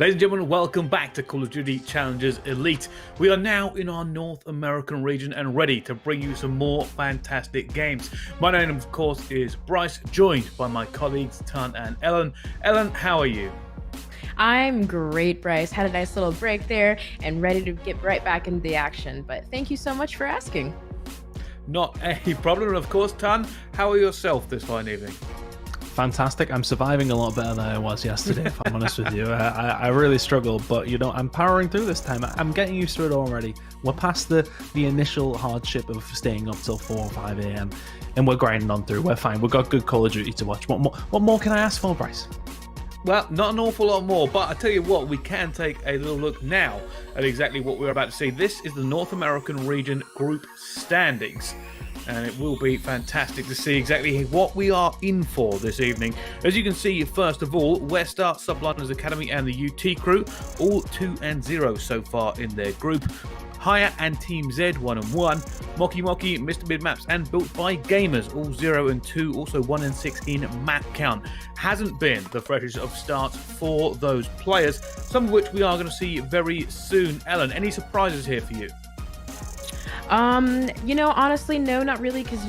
Ladies and gentlemen, welcome back to Call of Duty Challengers Elite. We are now in our North American region and ready to bring you some more fantastic games. My name, of course, is Bryce, joined by my colleagues Tan and Ellen. Ellen, how are you? I'm great, Bryce. Had a nice little break there and ready to get right back into the action. But thank you so much for asking. Not a problem. And of course, Tan, how are yourself this fine evening? Fantastic. I'm surviving a lot better than I was yesterday, if I'm honest with you. I really struggled, but you know, I'm powering through this time. I'm getting used to it already. We're past the initial hardship of staying up till 4 or 5 a.m. and we're grinding on through. We're fine. We've got good Call of Duty to watch. What more can I ask for, Bryce? Well, not an awful lot more, but I tell you what, we can take a little look now at exactly what we're about to see. This is the North American region group standings. And it will be fantastic to see exactly what we are in for this evening. As you can see, first of all, Westar, Subliners Academy and the UT crew, all 2-0 so far in their group. Haya and Team Z 1-1, Mocky Mocky, Mr. Mid Maps and Built by Gamers, all 0-2, also 1-16 map count. Hasn't been the freshest of starts for those players, some of which we are going to see very soon. Ellen, any surprises here for you? Honestly, no, not really, because,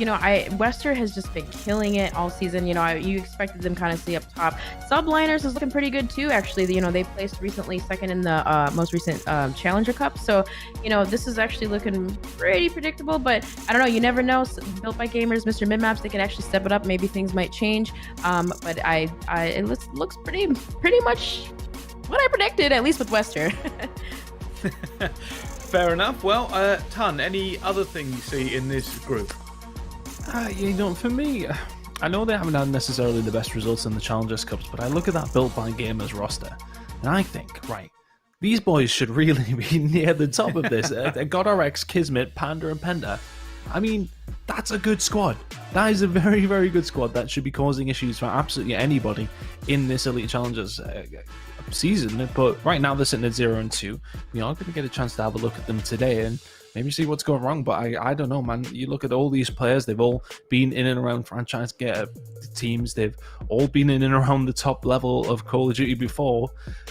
Wester has just been killing it all season. You expected them kind of stay up top. Subliners is looking pretty good too, actually. They placed recently second in the most recent Challenger Cup. So, this is actually looking pretty predictable, but I don't know. You never know. Built by Gamers, Mr. Midmaps, they can actually step it up. Maybe things might change. But it looks pretty much what I predicted, at least with Wester. Fair enough. Well, Tan, any other thing you see in this group? For me, I know they haven't had necessarily the best results in the Challengers Cups, but I look at that Built by Gamers roster, and I think, right, these boys should really be near the top of this. GodRx, Kismet, Panda, and Penta. I mean, that's a good squad. That is a very, very good squad that should be causing issues for absolutely anybody in this Elite Challengers season. But right now they're sitting at 0-2. We are going to get a chance to have a look at them today and maybe see what's going wrong. But I don't know, man. You look at all these players, they've all been in and around franchise teams. They've all been in and around the top level of Call of Duty before,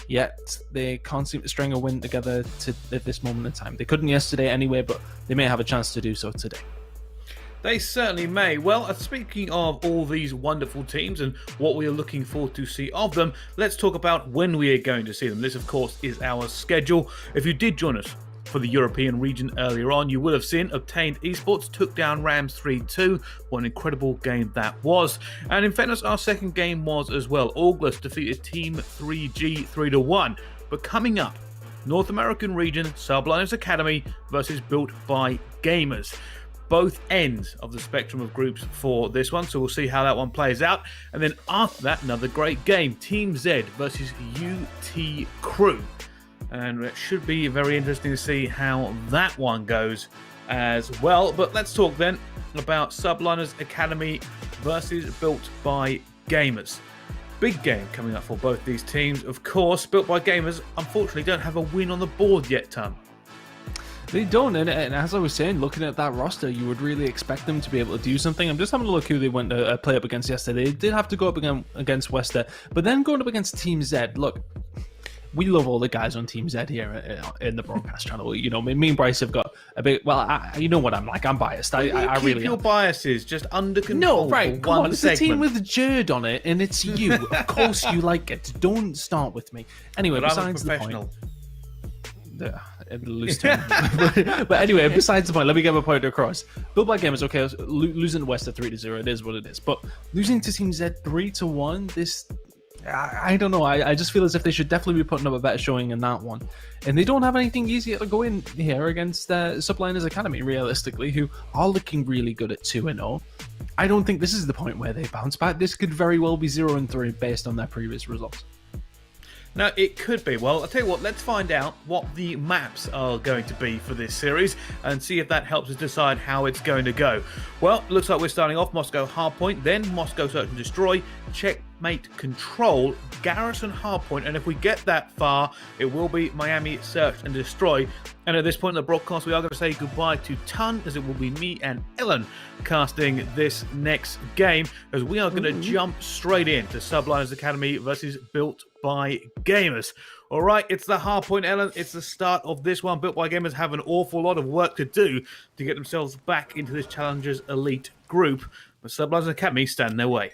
yet they can't seem to string a win together at this moment in time. They couldn't yesterday anyway, but they may have a chance to do so today. They certainly may. Well, speaking of all these wonderful teams and what we are looking forward to see of them, let's talk about when we are going to see them. This, of course, is our schedule. If you did join us for the European region earlier on, you will have seen Obtained Esports took down Rams 3-2. What an incredible game that was. And in fairness, our second game was as well. August defeated Team 3G 3-1. But coming up, North American region, Subliners Academy versus Built by Gamers. Both ends of the spectrum of groups for this one, so we'll see how that one plays out. And then after that, another great game, Team Z versus UT Crew. And it should be very interesting to see how that one goes as well. But let's talk then about Subliners Academy versus Built by Gamers. Big game coming up for both these teams. Of course, Built by Gamers unfortunately don't have a win on the board yet, Tom. They don't, and as I was saying, looking at that roster, you would really expect them to be able to do something. I'm just having a look who they went to play up against yesterday. They did have to go up against Wester, but then going up against Team Z. Look, we love all the guys on Team Z here in the broadcast channel. Me and Bryce have got a bit. Well, you know what I'm like. I'm biased. I really your am. Biases just under control. No, right? Come on, it's a team with Jerd on it, and it's you. Of course, you like it. Don't start with me. Anyway, but besides I'm a the professional. point. Loose term. But anyway, besides the point, let me get my point across. Built by Gamers, okay, losing to Wester 3-0, it is what it is. But losing to Team Z 3-1, this, I don't know. I just feel as if they should definitely be putting up a better showing in that one. And they don't have anything easier to go in here against Subliners Academy, realistically, who are looking really good at 2-0. I don't think this is the point where they bounce back. This could very well be 0-3 based on their previous results. Now, it could be. Well, I'll tell you what, let's find out what the maps are going to be for this series and see if that helps us decide how it's going to go. Well, looks like we're starting off Moscow Hardpoint, then Moscow Search and Destroy, Czech teammate control garrison hardpoint, and if we get that far, it will be Miami search and destroy. And at this point in the broadcast, we are going to say goodbye to Ton, as it will be me and Ellen casting this next game, as we are going to jump straight into Subliners Academy versus Built by Gamers. All right, it's the Hardpoint, Ellen. It's the start of this one. Built by Gamers have an awful lot of work to do to get themselves back into this Challengers Elite group, but Subliners Academy stand in their way.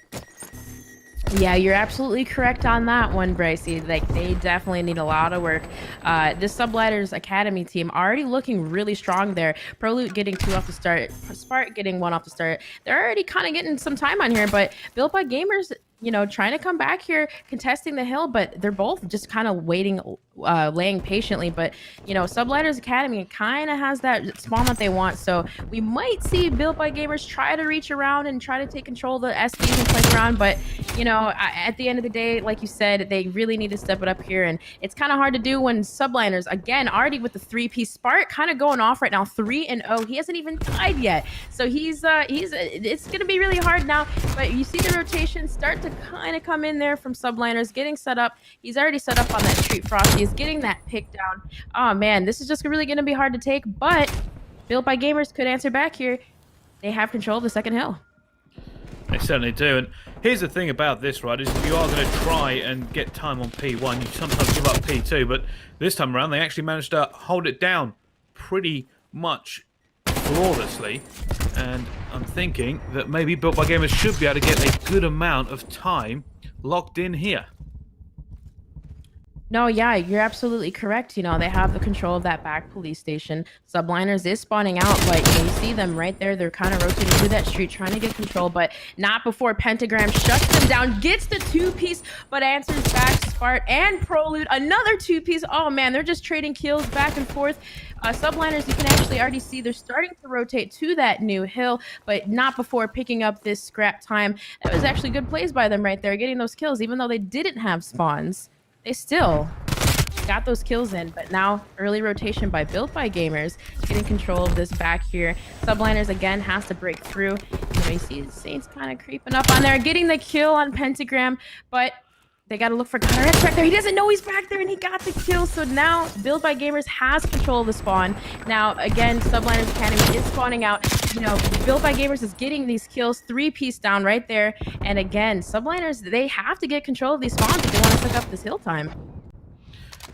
Yeah, you're absolutely correct on that one, Bracey. Like, they definitely need a lot of work. This Subliners Academy team already looking really strong there. Proloot getting 2 off the start, Spark getting 1 off the start. They're already kind of getting some time on here, but Built by Gamers, you know, trying to come back here, contesting the hill, but they're both just kind of waiting, laying patiently. But, you know, Subliners Academy kind of has that spawn that they want, so we might see Built by Gamers try to reach around and try to take control of the SVs and play around, but, you know, at the end of the day, like you said, they really need to step it up here, and it's kind of hard to do when Subliners, again, already with the 3-piece Spark, kind of going off right now, 3-0. He hasn't even tied yet, so it's going to be really hard now, but you see the rotation start to kind of come in there from Subliners, getting set up. He's already set up on that Street Frosty. He's getting that pick down. Oh man, this is just really going to be hard to take, but Built by Gamers could answer back here. They have control of the second hill. They certainly do. And here's the thing about this, right, is if you are going to try and get time on P1, you sometimes give up P2, but this time around they actually managed to hold it down pretty much flawlessly. And I'm thinking that maybe Built by Gamers should be able to get a good amount of time locked in here. No, yeah, you're absolutely correct. You know, they have the control of that back police station. Subliners is spawning out, but you know, you see them right there. They're kind of rotating through that street, trying to get control, but not before Pentagram shuts them down, gets the 2-piece, but answers back Spart and Proloot. Another 2-piece. Oh, man, they're just trading kills back and forth. Subliners, you can actually already see they're starting to rotate to that new hill, but not before picking up this scrap time. That was actually good plays by them right there, getting those kills, even though they didn't have spawns. They still got those kills in, but now early rotation by Built by Gamers, getting control of this back here. Subliners again has to break through. You know, you see Saints kind of creeping up on there, getting the kill on Pentagram, but they got to look for Gunner back there. He doesn't know he's back there, and he got the kill. So now Built by Gamers has control of the spawn. Now, again, Subliners Academy is spawning out. You know, Built by Gamers is getting these kills, 3-piece down right there. And again, Subliners, they have to get control of these spawns if they want to pick up this hill time.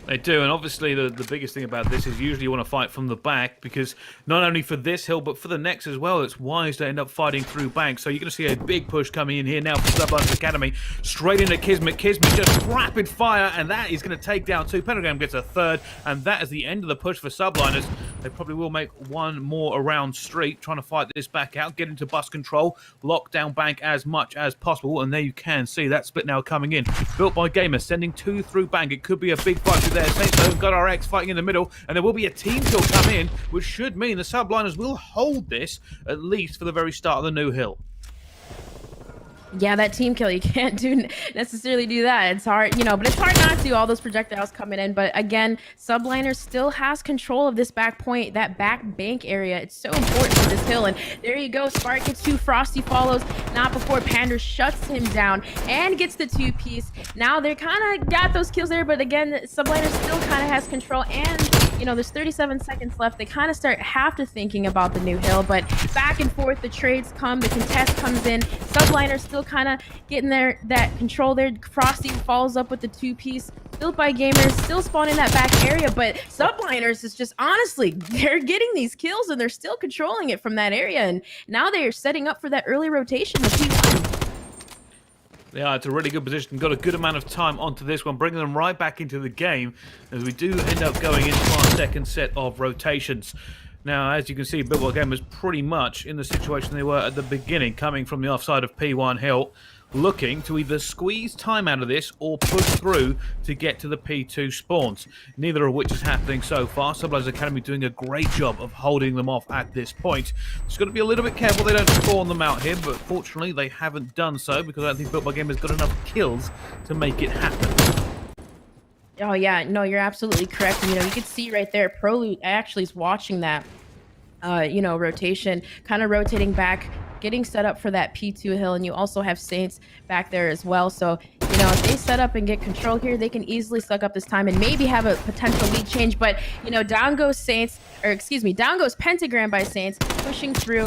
They do, and obviously the biggest thing about this is usually you want to fight from the back, because not only for this hill, but for the next as well, it's wise to end up fighting through bank. So you're going to see a big push coming in here now from Subliners Academy, straight into Kismet. Kismet just rapid fire, and that is going to take down 2. Pentagram gets a 3rd, and that is the end of the push for Subliners. They probably will make one more around street, trying to fight this back out, get into bus control, lock down bank as much as possible, and there you can see that split now coming in. Built by Gamers, sending 2 through bank. It could be a big fight through there. Saints got RX fighting in the middle, and there will be a team kill come in, which should mean the Subliners will hold this, at least for the very start of the new hill. Yeah, that team kill, you can't necessarily do that. It's hard, you know, but it's hard not to, all those projectiles coming in. But again, Subliners still has control of this back point, that back bank area. It's so important for this hill. And there you go, Spark gets 2, Frosty follows, not before Pander shuts him down and gets the 2-piece. Now they kind of got those kills there, but again, Subliners still kind of has control. And, you know, there's 37 seconds left. They kind of have to thinking about the new hill, but back and forth, the trades come, the contest comes in. Subliners still kind of getting that control there. Frosty follows up with the 2-piece. Built by Gamers still spawning that back area, but Subliners is just, honestly, they're getting these kills and they're still controlling it from that area, and now they are setting up for that early rotation with P1. Yeah, it's a really good position. Got a good amount of time onto this one, bringing them right back into the game as we do end up going into our second set of rotations. Now, as you can see, Built by Gamers pretty much in the situation they were at the beginning, coming from the offside of P1 Hill, looking to either squeeze time out of this or push through to get to the P2 spawns. Neither of which is happening so far. Subliners Academy doing a great job of holding them off at this point. Just got to be a little bit careful they don't spawn them out here, but fortunately they haven't done so because I don't think Built by Gamers got enough kills to make it happen. Oh yeah, no, you're absolutely correct. And, you know, you can see right there, Proloot actually is watching that, you know, rotation, kind of rotating back, getting set up for that P2 hill, and you also have Saints back there as well. So, you know, if they set up and get control here, they can easily suck up this time and maybe have a potential lead change. But, you know, down goes Saints, or excuse me, down goes Pentagram by Saints, pushing through,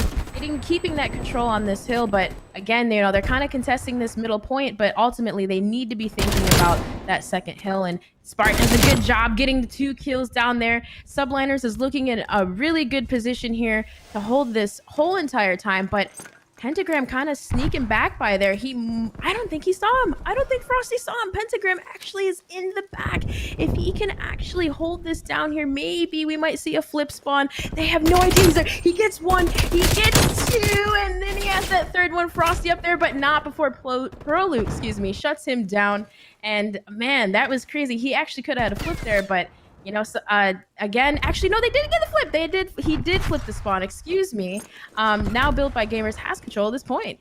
keeping that control on this hill. But again, you know, they're kind of contesting this middle point, but ultimately they need to be thinking about that second hill. And Spartan does a good job getting the 2 kills down there. Subliners is looking in a really good position here to hold this whole entire time, but Pentagram kind of sneaking back by there. I don't think he saw him. I don't think Frosty saw him. Pentagram actually is in the back. If he can actually hold this down here, maybe we might see a flip spawn. They have no idea he's there. He gets 1, he gets 2, and then he has that 3rd one, Frosty up there, but not before Prolute, excuse me, shuts him down. And man, that was crazy. He actually could have had a flip there, but you know, so, again, actually, no, they didn't get the flip. He did flip the spawn, excuse me. Now Built by Gamers has control of this point.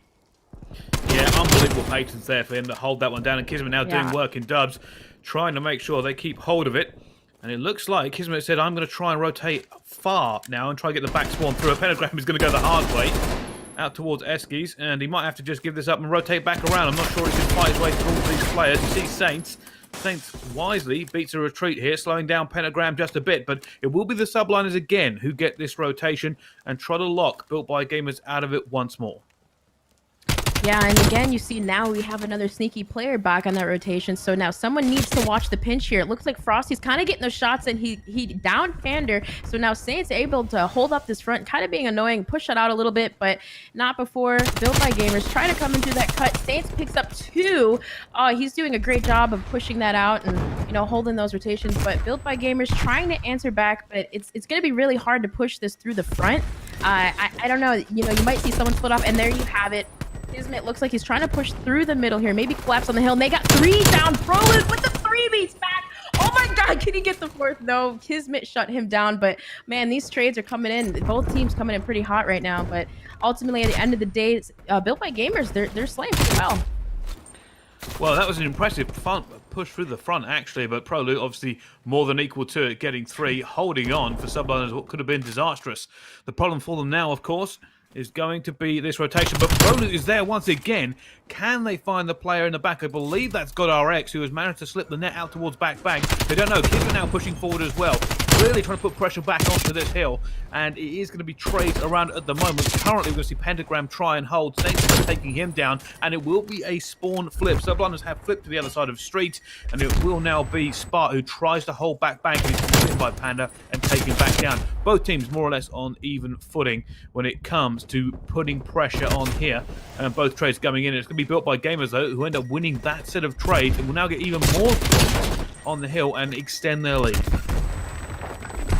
Yeah, unbelievable patience there for him to hold that one down. And Kismet now doing work in dubs, trying to make sure they keep hold of it. And it looks like Kismet said, I'm going to try and rotate far now and try and get the back spawn through. A Pentagram is going to go the hard way out towards Eskies, and he might have to just give this up and rotate back around. I'm not sure he can fight his way through all these players. You see Saints wisely beats a retreat here, slowing down Pentagram just a bit, but it will be the subliners again who get this rotation and try to lock Built by Gamers out of it once more. Yeah, and again, you see now we have another sneaky player back on that rotation. So now someone needs to watch the pinch here. It looks like Frosty's kind of getting those shots, and he downed Pander. So now Saints able to hold up this front, kind of being annoying, push that out a little bit, but not before Built by Gamers trying to come into that cut. Saints picks up 2. He's doing a great job of pushing that out and, you know, holding those rotations. But Built by Gamers trying to answer back, but it's going to be really hard to push this through the front. I don't know. You know, you might see someone split off, and there you have it. Kismet looks like he's trying to push through the middle here. Maybe collapse on the hill. And they got 3 down. Prolute with the 3 beats back. Oh my god, can he get the 4th? No, Kismet shut him down. But man, these trades are coming in. Both teams coming in pretty hot right now. But ultimately, at the end of the day, Built by Gamers, they're slaying pretty well. Well, that was an impressive push through the front, actually, but Prolute obviously more than equal to it, getting 3, holding on for subliners what could have been disastrous. The problem for them now, of course, is going to be this rotation, but Prolute is there once again. Can they find the player in the back? I believe that's got RX, who has managed to slip the net out towards back bang. They don't know. Kids are now pushing forward as well. Really trying to put pressure back onto this hill, and it is going to be trades around at the moment. Currently, we're going to see Pentagram try and hold. Saints are taking him down, and it will be a spawn flip. Subliners have flipped to the other side of the street, and it will now be Spart who tries to hold back bang, and he's hit by Panda and taken back down. Both teams more or less on even footing when it comes to putting pressure on here, and both trades coming in. It's going to be Built by Gamers, though, who end up winning that set of trades and will now get even more on the hill and extend their lead.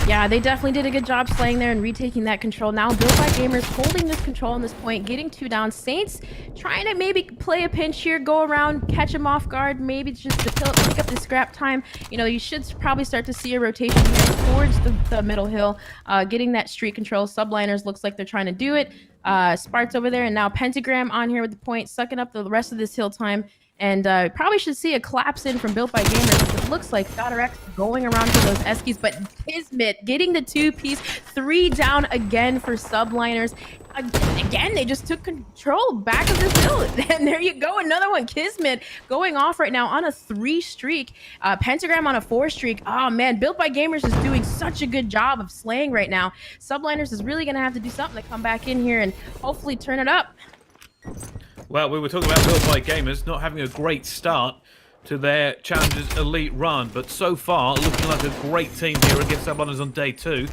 Yeah, they definitely did a good job slaying there and retaking that control. Now Built by Gamers holding this control on this point, getting 2 down. Saints trying to maybe play a pinch here, go around, catch him off guard, maybe just to pick up the scrap time. You know, you should probably start to see a rotation here towards the middle hill, getting that street control. Subliners looks like they're trying to do it. Spart's over there, and now Pentagram on here with the point, sucking up the rest of this hill time. And probably should see a collapse in from Built by Gamers. It looks like X going around to those Eskies, but Kismet getting the 2-piece, 3 down again for subliners. Again, they just took control back of this hill. And there you go, another one. Kismet going off right now on a 3 streak. Pentagram on a 4 streak. Oh man, Built by Gamers is doing such a good job of slaying right now. Subliners is really going to have to do something to come back in here and hopefully turn it up. Well, we were talking about Built by Gamers not having a great start to their Challengers Elite run, but so far looking like a great team here against Subliners on day 2,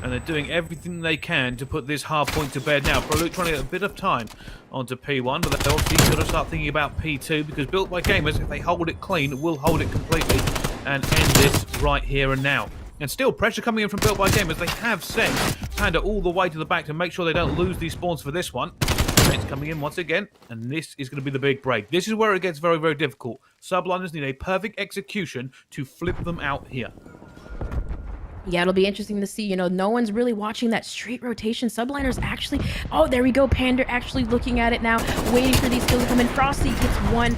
and they're doing everything they can to put this hard point to bed now. Prolute trying to get a bit of time onto P1, but they obviously got to start thinking about P2, because Built by Gamers, if they hold it clean, will hold it completely and end this right here and now. And still pressure coming in from Built by Gamers. They have sent Panda all the way to the back to make sure they don't lose these spawns for this one. It's coming in once again, and this is going to be the big break. This is where it gets very, very difficult. Subliners need a perfect execution to flip them out here. Yeah, it'll be interesting to see. No one's really watching that straight rotation. Subliners actually. Oh, there we go. Pander actually looking at it now, waiting for these kills to come in. Frosty gets one.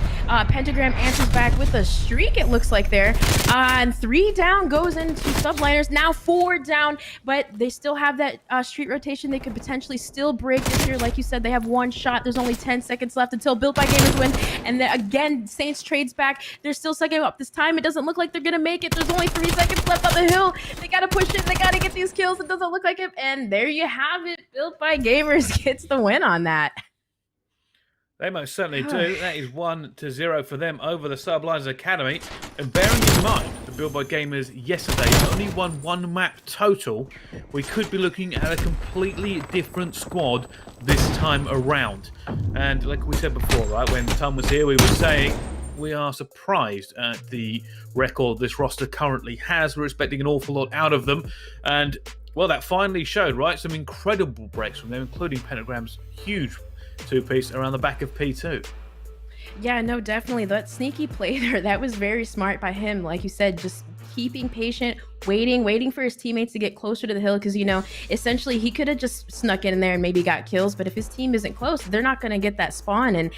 Pentagram answers back with a streak, it looks like there. And 3 down goes into Subliners. Now 4 down, but they still have that street rotation. They could potentially still break this here. Like you said, they have 1 shot. There's only 10 seconds left until Built by Gamers win. And then again, Saints trades back. They're still sucking up. This time, it doesn't look like they're going to make it. There's only 3 seconds left on the hill. They got to push it. They got to get these kills. It doesn't look like it. And there you have it. Built by Gamers gets the win on that. They most certainly do. That is 1-0 for them over the Subliners Academy. And bearing in mind the Build by Gamers yesterday only won 1 map total, we could be looking at a completely different squad this time around. And like we said before, right, when Tom was here, we were saying we are surprised at the record this roster currently has. We're expecting an awful lot out of them. And, well, that finally showed, right? Some incredible breaks from them, including Pentagram's huge 2-piece around the back of P2. Yeah, no, definitely. That sneaky play there, that was very smart by him. Like you said, just keeping patient, waiting for his teammates to get closer to the hill, because, essentially he could have just snuck in there and maybe got kills, but if his team isn't close, they're not going to get that spawn. And,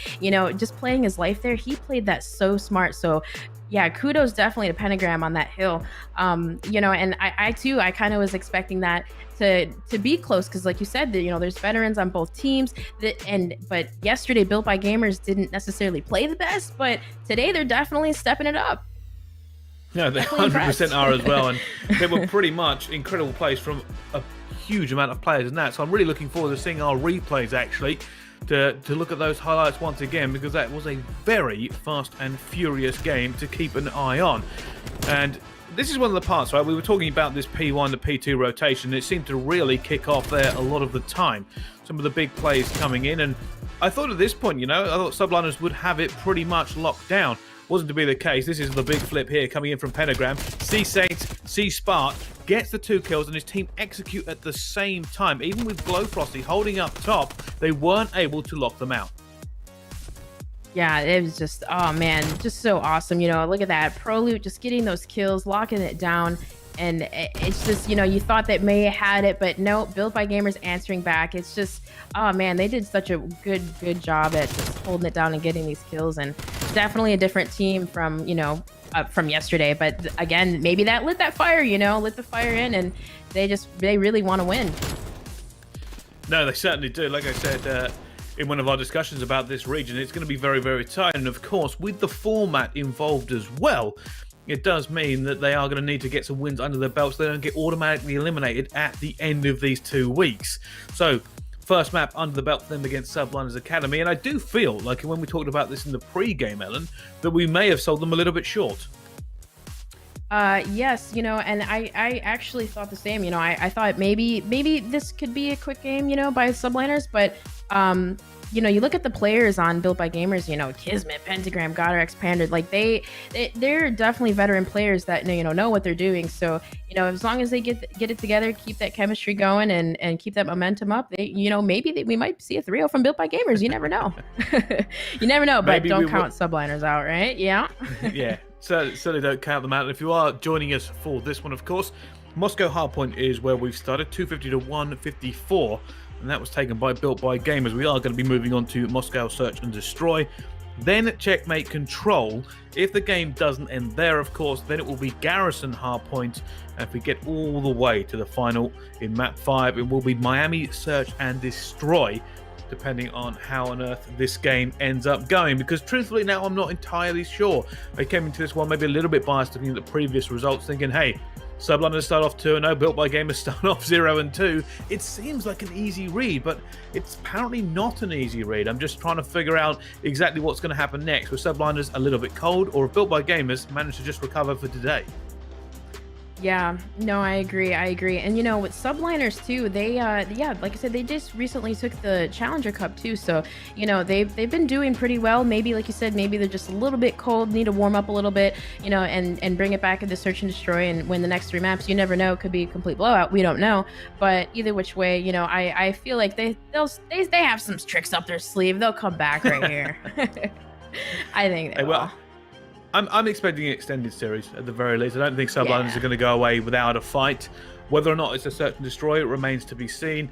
just playing his life there, he played that so smart. So yeah, kudos definitely to Pentagram on that hill. And I too, I kind of was expecting that to be close, because like you said, there's veterans on both teams. But yesterday, Built by Gamers didn't necessarily play the best, but today they're definitely stepping it up. No, they 100% are as well, and they were pretty much incredible plays from a huge amount of players in that. So I'm really looking forward to seeing our replays actually, to look at those highlights once again, because that was a very fast and furious game to keep an eye on. And this is one of the parts, right? We were talking about this P1 to P2 rotation. It seemed to really kick off there a lot of the time. Some of the big plays coming in, and I thought at this point, I thought Subliners would have it pretty much locked down. Wasn't to be the case. This is the big flip here coming in from Pentagram. See Saints, see Spark, gets the 2 kills, and his team execute at the same time. Even with Glow Frosty holding up top, they weren't able to lock them out. Yeah, it was just, oh man, just so awesome. Look at that. Proloot just getting those kills, locking it down. And it's just, you thought that May had it, but no, Built by Gamers answering back. It's just, oh man, they did such a good job at just holding it down and getting these kills. And definitely a different team from, from yesterday. But again, maybe that lit that fire, lit the fire in, and they really want to win. No, they certainly do. Like I said, in one of our discussions about this region, it's going to be very, very tight. And of course, with the format involved as well, it does mean that they are going to need to get some wins under their belts. They don't get automatically eliminated at the end of these 2 weeks. So, first map under the belt for them against Subliners Academy. And I do feel like when we talked about this in the pre-game, Ellen, that we may have sold them a little bit short. Yes, and I actually thought the same. I thought maybe this could be a quick game, by Subliners, but you look at the players on Built by Gamers, Kismet, Pentagram, Goddard, Pander, like they're definitely veteran players that know what they're doing. So as long as they get it together, keep that chemistry going, and keep that momentum up, maybe we might see a 3-0 from Built by Gamers. You never know. You never know, but don't count Subliners out, right? Yeah. Yeah, certainly don't count them out. And if you are joining us for this one, of course, Moscow Hardpoint is where we've started, 250 to 154. And that was taken by Built by Gamers. We are going to be moving on to Moscow Search and Destroy. Then Checkmate Control. If the game doesn't end there, of course, then it will be Garrison Hardpoint. And if we get all the way to the final in Map 5, it will be Miami Search and Destroy, depending on how on earth this game ends up going. Because truthfully now, I'm not entirely sure. I came into this one maybe a little bit biased looking at the previous results, thinking, hey, Subliners start off 2-0, Built by Gamers start off 0-2. It seems like an easy read, but it's apparently not an easy read. I'm just trying to figure out exactly what's going to happen next. With Subliners a little bit cold, or if Built by Gamers managed to just recover for today. Yeah, no, I agree. And with Subliners too, they like I said, they just recently took the Challenger Cup too. So, they've been doing pretty well. Maybe, like you said, maybe they're just a little bit cold, need to warm up a little bit, and bring it back into Search and Destroy and win the next 3 maps. You never know, it could be a complete blowout. We don't know. But either which way, I feel like they have some tricks up their sleeve. They'll come back right here. I think they will. I'm expecting an extended series at the very least. I don't think Subliners Yeah. are going to go away without a fight. Whether or not it's a search and destroy, it remains to be seen.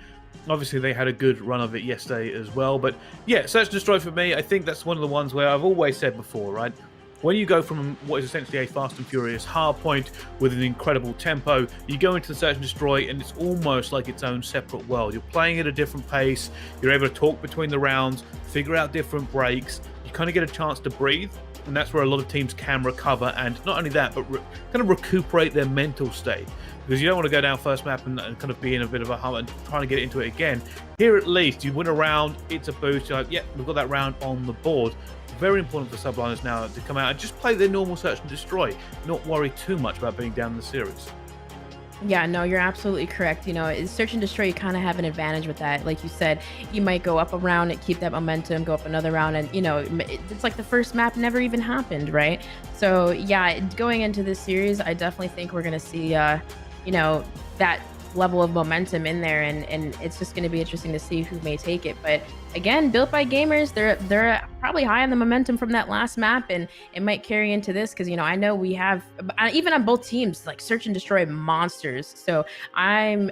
Obviously, they had a good run of it yesterday as well. But yeah, search and destroy for me, I think that's one of the ones where I've always said before, right? When you go from what is essentially a fast and furious hardpoint with an incredible tempo, you go into the search and destroy, and it's almost like its own separate world. You're playing at a different pace. You're able to talk between the rounds, figure out different breaks. You kind of get a chance to breathe, and that's where a lot of teams can recover, and not only that, but kind of recuperate their mental state. Because you don't want to go down first map and kind of be in a bit of a hum and trying to get into it again. Here, at least, you win a round, it's a boost. You're like, yeah, we've got that round on the board. Very important for Subliners now to come out and just play their normal search and destroy, not worry too much about being down in the series. Yeah, no, you're absolutely correct. You know, search and destroy, you kind of have an advantage with that. Like you said, you might go up a round and keep that momentum, go up another round, and you know, it's like the first map never even happened, right? So yeah, going into this series, I definitely think we're gonna see, you know, that level of momentum in there, and it's just going to be interesting to see who may take it. But again, built by gamers, they're probably high on the momentum from that last map, and it might carry into this because, you know, I know we have even on both teams like search and destroy monsters. So I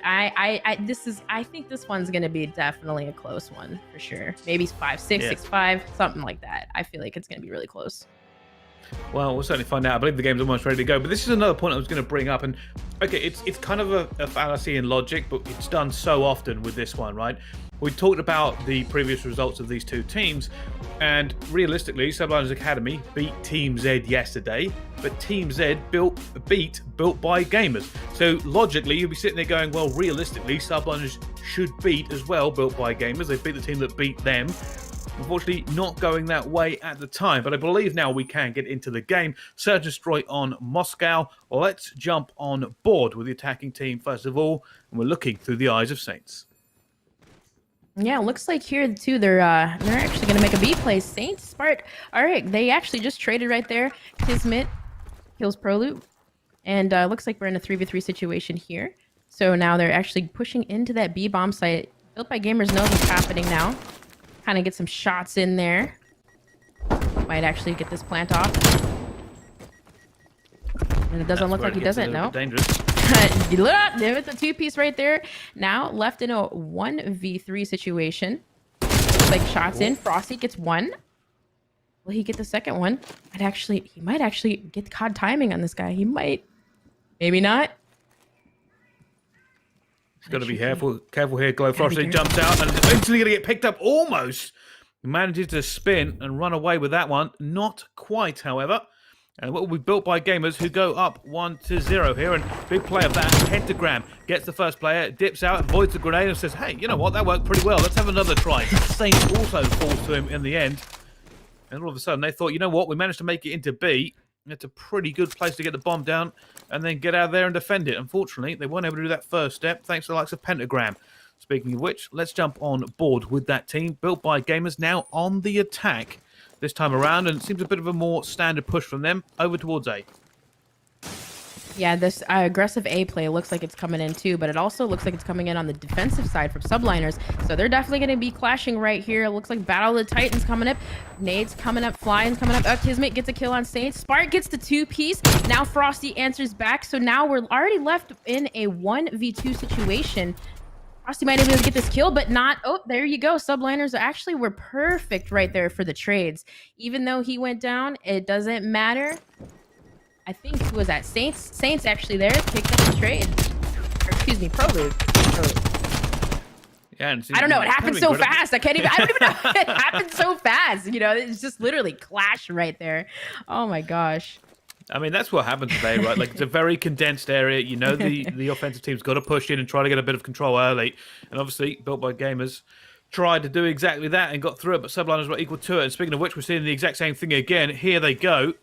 think this one's going to be definitely a close one for sure. Maybe 5-6, Yeah. 6-5, something like that. I feel like it's going to be really close. Well, we'll certainly find out. I believe the game's almost ready to go. But this is another point I was going to bring up. And okay, it's kind of a fallacy in logic, but it's done so often with this one, right? We talked about the previous results of these two teams, and realistically, Subliners Academy beat Team Z yesterday, but Team Z beat Built by Gamers. So logically, you'll be sitting there going, well, realistically, Subliners should beat as well Built by Gamers. They beat the team that beat them. Unfortunately, not going that way at the time, but I believe now we can get into the game. Search and destroy on Moscow. Let's jump on board with the attacking team first of all, and we're looking through the eyes of Saints. Yeah, looks like here too they're actually gonna make a B play. Saints Spark. All right, they actually just traded right there. Kismet kills Proloop, and looks like we're in a 3v3 situation here. So now they're actually pushing into that B bomb site. Built by Gamers knows what's happening now. Kind of get some shots in there. Might actually get this plant off. And it doesn't look like he doesn't, no. Dangerous. There's the two-piece right there. Now left in a 1v3 situation. Looks like shots in. Frosty gets one. Will he get the second one? He might actually get COD timing on this guy. He might. Maybe not. Got to be careful here. Glow Frosty jumps out and is eventually going to get picked up almost. He manages to spin and run away with that one. Not quite, however. And what will be Built by Gamers who go up 1-0 here. And big play of that. Pentagram gets the first player, dips out, avoids the grenade and says, hey, you know what? That worked pretty well. Let's have another try. Saints also falls to him in the end. And all of a sudden they thought, you know what? We managed to make it into B. It's a pretty good place to get the bomb down and then get out of there and defend it. Unfortunately, they weren't able to do that first step thanks to the likes of Pentagram. Speaking of which, let's jump on board with that team. Built by Gamers now on the attack this time around, and it seems a bit of a more standard push from them over towards A. Yeah, this aggressive A play looks like it's coming in too, but it also looks like it's coming in on the defensive side from Subliners. So they're definitely going to be clashing right here. It looks like Battle of the Titans coming up. Nades coming up, Flying's coming up. Kismet gets a kill on Saints. Spark gets the two-piece. Now Frosty answers back. So now we're already left in a 1v2 situation. Frosty might be able to get this kill, but not. Oh, there you go. Subliners actually were perfect right there for the trades. Even though he went down, it doesn't matter. I think who was that? Saints actually there picked up the trade. Or excuse me, Proloop. Yeah, and I don't know. It happened so fast. I don't even know. It happened so fast. You know, it's just literally clash right there. Oh my gosh. I mean, that's what happened today, right? Like, it's a very condensed area. You know, the offensive team's got to push in and try to get a bit of control early. And obviously, Built by Gamers tried to do exactly that and got through it, but Subliners were equal to it. And speaking of which, we're seeing the exact same thing again. Here they go.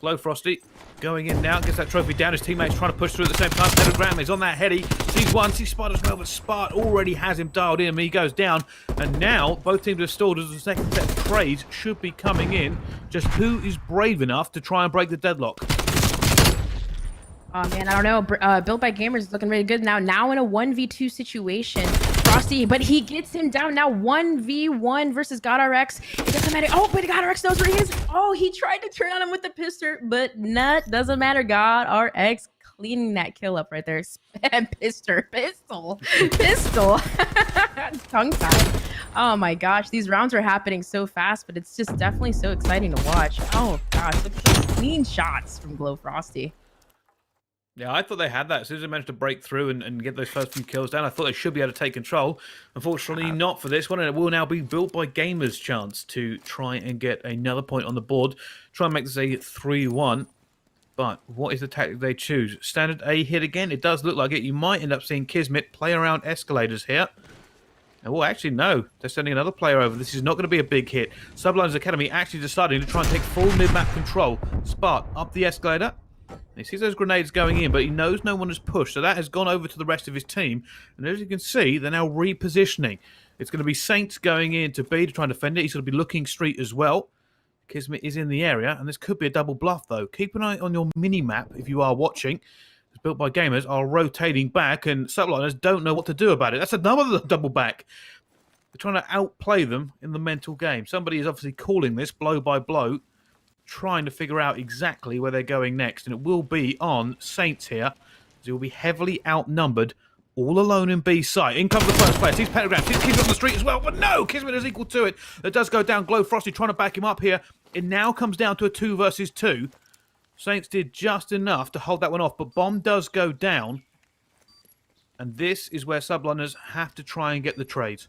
Glow Frosty going in now, gets that trophy down. His teammates trying to push through at the same time. Pentagram is on that heady. Sees one, sees Spart as well, but Spart already has him dialed in. He goes down, and now both teams have stalled as the second set of trades should be coming in. Just who is brave enough to try and break the deadlock? Oh man, I don't know. Built by Gamers is looking really good now. Now in a 1v2 situation. Frosty, but he gets him down now. 1v1 versus GodRx. It doesn't matter. Oh, but GodRx knows where he is. Oh, he tried to turn on him with the pistol, but doesn't matter. GodRx cleaning that kill up right there. Pistol. Tongue tied. Oh my gosh, these rounds are happening so fast, but it's just definitely so exciting to watch. Oh gosh, look at those clean shots from Glow Frosty. Yeah, I thought they had that. As soon as they managed to break through and get those first few kills down, I thought they should be able to take control. Unfortunately, not for this one, and it will now be Built by Gamers' chance to try and get another point on the board. Try and make this a 3-1. But what is the tactic they choose? Standard A hit again? It does look like it. You might end up seeing Kismet play around escalators here. Oh, actually, no. They're sending another player over. This is not going to be a big hit. Subliners Academy actually deciding to try and take full mid-map control. Spark up the escalator. He sees those grenades going in, but he knows no one has pushed, so that has gone over to the rest of his team. And as you can see, they're now repositioning. It's going to be Saints going into B to try and defend it. He's going to be looking street as well. Kismet is in the area, and this could be a double bluff, though. Keep an eye on your mini-map if you are watching. It's Built by Gamers are rotating back, and Subliners don't know what to do about it. That's another double back. They're trying to outplay them in the mental game. Somebody is obviously calling this blow by blow, trying to figure out exactly where they're going next, and it will be on Saints here, as he will be heavily outnumbered, all alone in B site. In comes the first player. Sees Pentagram. Sees Kismet on the street as well, but no! Kismet is equal to it. It does go down. Glow Frosty trying to back him up here. It now comes down to a 2 versus 2. Saints did just enough to hold that one off, but Bomb does go down, and this is where Subliners have to try and get the trades.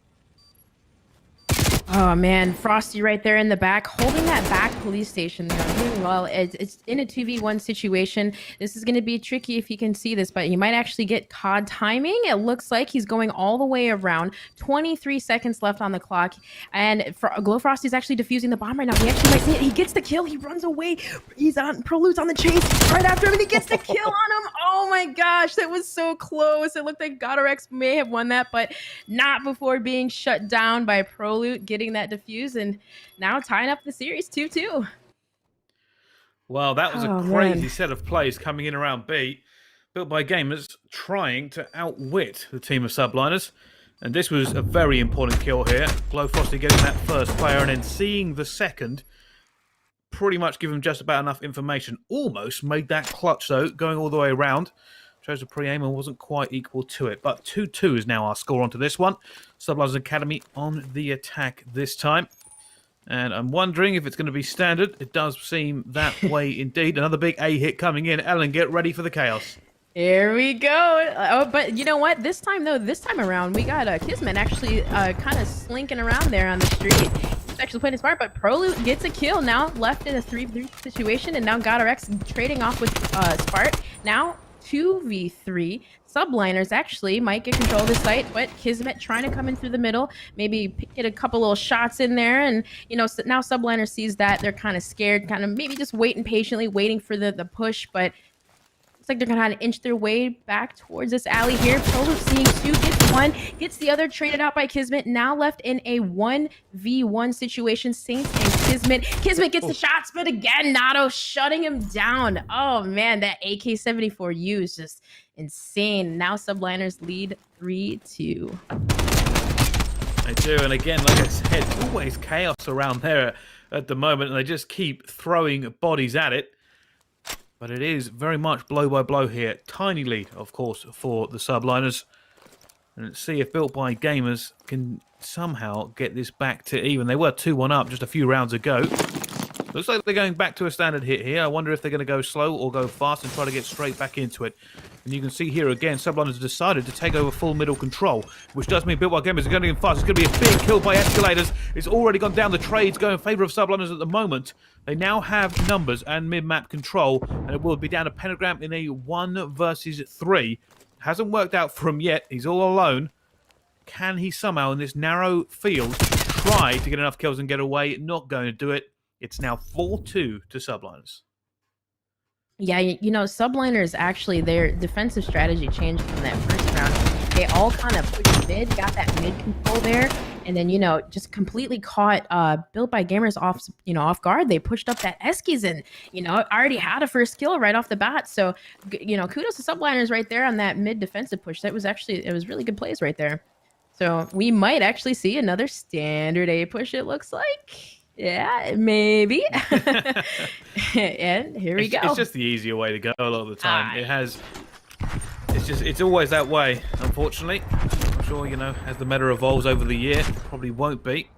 Oh man, Frosty right there in the back, holding that back police station there, doing well. It's in a 2v1 situation. This is going to be tricky if you can see this, but he might actually get COD timing. It looks like he's going all the way around. 23 seconds left on the clock, and Glow Frosty's actually defusing the bomb right now. He actually might see it. He gets the kill. He runs away. He's on Prelude's on the chase right after him, and he gets the kill on him. Oh my gosh, that was so close. It looked like GodRx may have won that, but not before being shut down by Prelude, getting that defuse, and now tying up the series 2-2. Well, that was a crazy set of plays coming in around B. Built by Gamers trying to outwit the team of Subliners. And this was a very important kill here. Glow Frosty getting that first player and then seeing the second. Pretty much give him just about enough information. Almost made that clutch, though, going all the way around. Chose a pre-aim and wasn't quite equal to it. But 2-2 is now our score onto this one. Subliners Academy on the attack this time. And I'm wondering if it's going to be standard. It does seem that way indeed. Another big A hit coming in. Ellen, get ready for the chaos. Here we go. Oh, but you know what? This time around, we got Kismet actually kind of slinking around there on the street. He's actually playing smart, but Prelude gets a kill now, left in a 3v3 situation, and now GodRx trading off with Spart. Now 2v3. Subliners actually might get control of the site, but Kismet trying to come in through the middle, maybe get a couple little shots in there, and you know, now Subliners sees that they're kind of scared, kind of maybe just waiting patiently, waiting for the push, but looks like they're gonna kind of inch their way back towards this alley here. Prelude seeing 2, gets 1, gets the other, traded out by Kismet, now left in a 1v1 situation. Saints and Kismet. Kismet gets the shots, but again, Nato shutting him down. Oh man, that AK-74U is just insane. Now Subliners lead 3-2. They do, and again, like I said, always chaos around there at the moment, and they just keep throwing bodies at it. But it is very much blow by blow here. Tiny lead, of course, for the Subliners. And let's see if Built by Gamers can somehow get this back to even. They were 2-1 up just a few rounds ago. Looks like they're going back to a standard hit here. I wonder if they're going to go slow or go fast and try to get straight back into it. And you can see here again, Subliners decided to take over full middle control, which does mean Built by Gamers are going in fast. It's going to be a big kill by Escalators. It's already gone down. The trades go in favour of Subliners at the moment. They now have numbers and mid-map control, and it will be down to Pentagram in a 1 versus 3. Hasn't worked out for him yet. He's all alone. Can he somehow, in this narrow field, try to get enough kills and get away? Not going to do it. It's now 4-2 to Subliners. Yeah, you know, Subliners actually, their defensive strategy changed from that first round. They all kind of pushed mid, got that mid control there, and then, you know, just completely caught Built by Gamers off guard. They pushed up that Eskies and, you know, already had a first kill right off the bat. So, you know, kudos to Subliners right there on that mid defensive push. That was actually, it was really good plays right there. So we might actually see another standard A push, it looks like. Yeah, maybe. And here we go. It's just the easier way to go a lot of the time. Ah. It's always that way, unfortunately. I'm sure, as the meta evolves over the year, it probably won't be.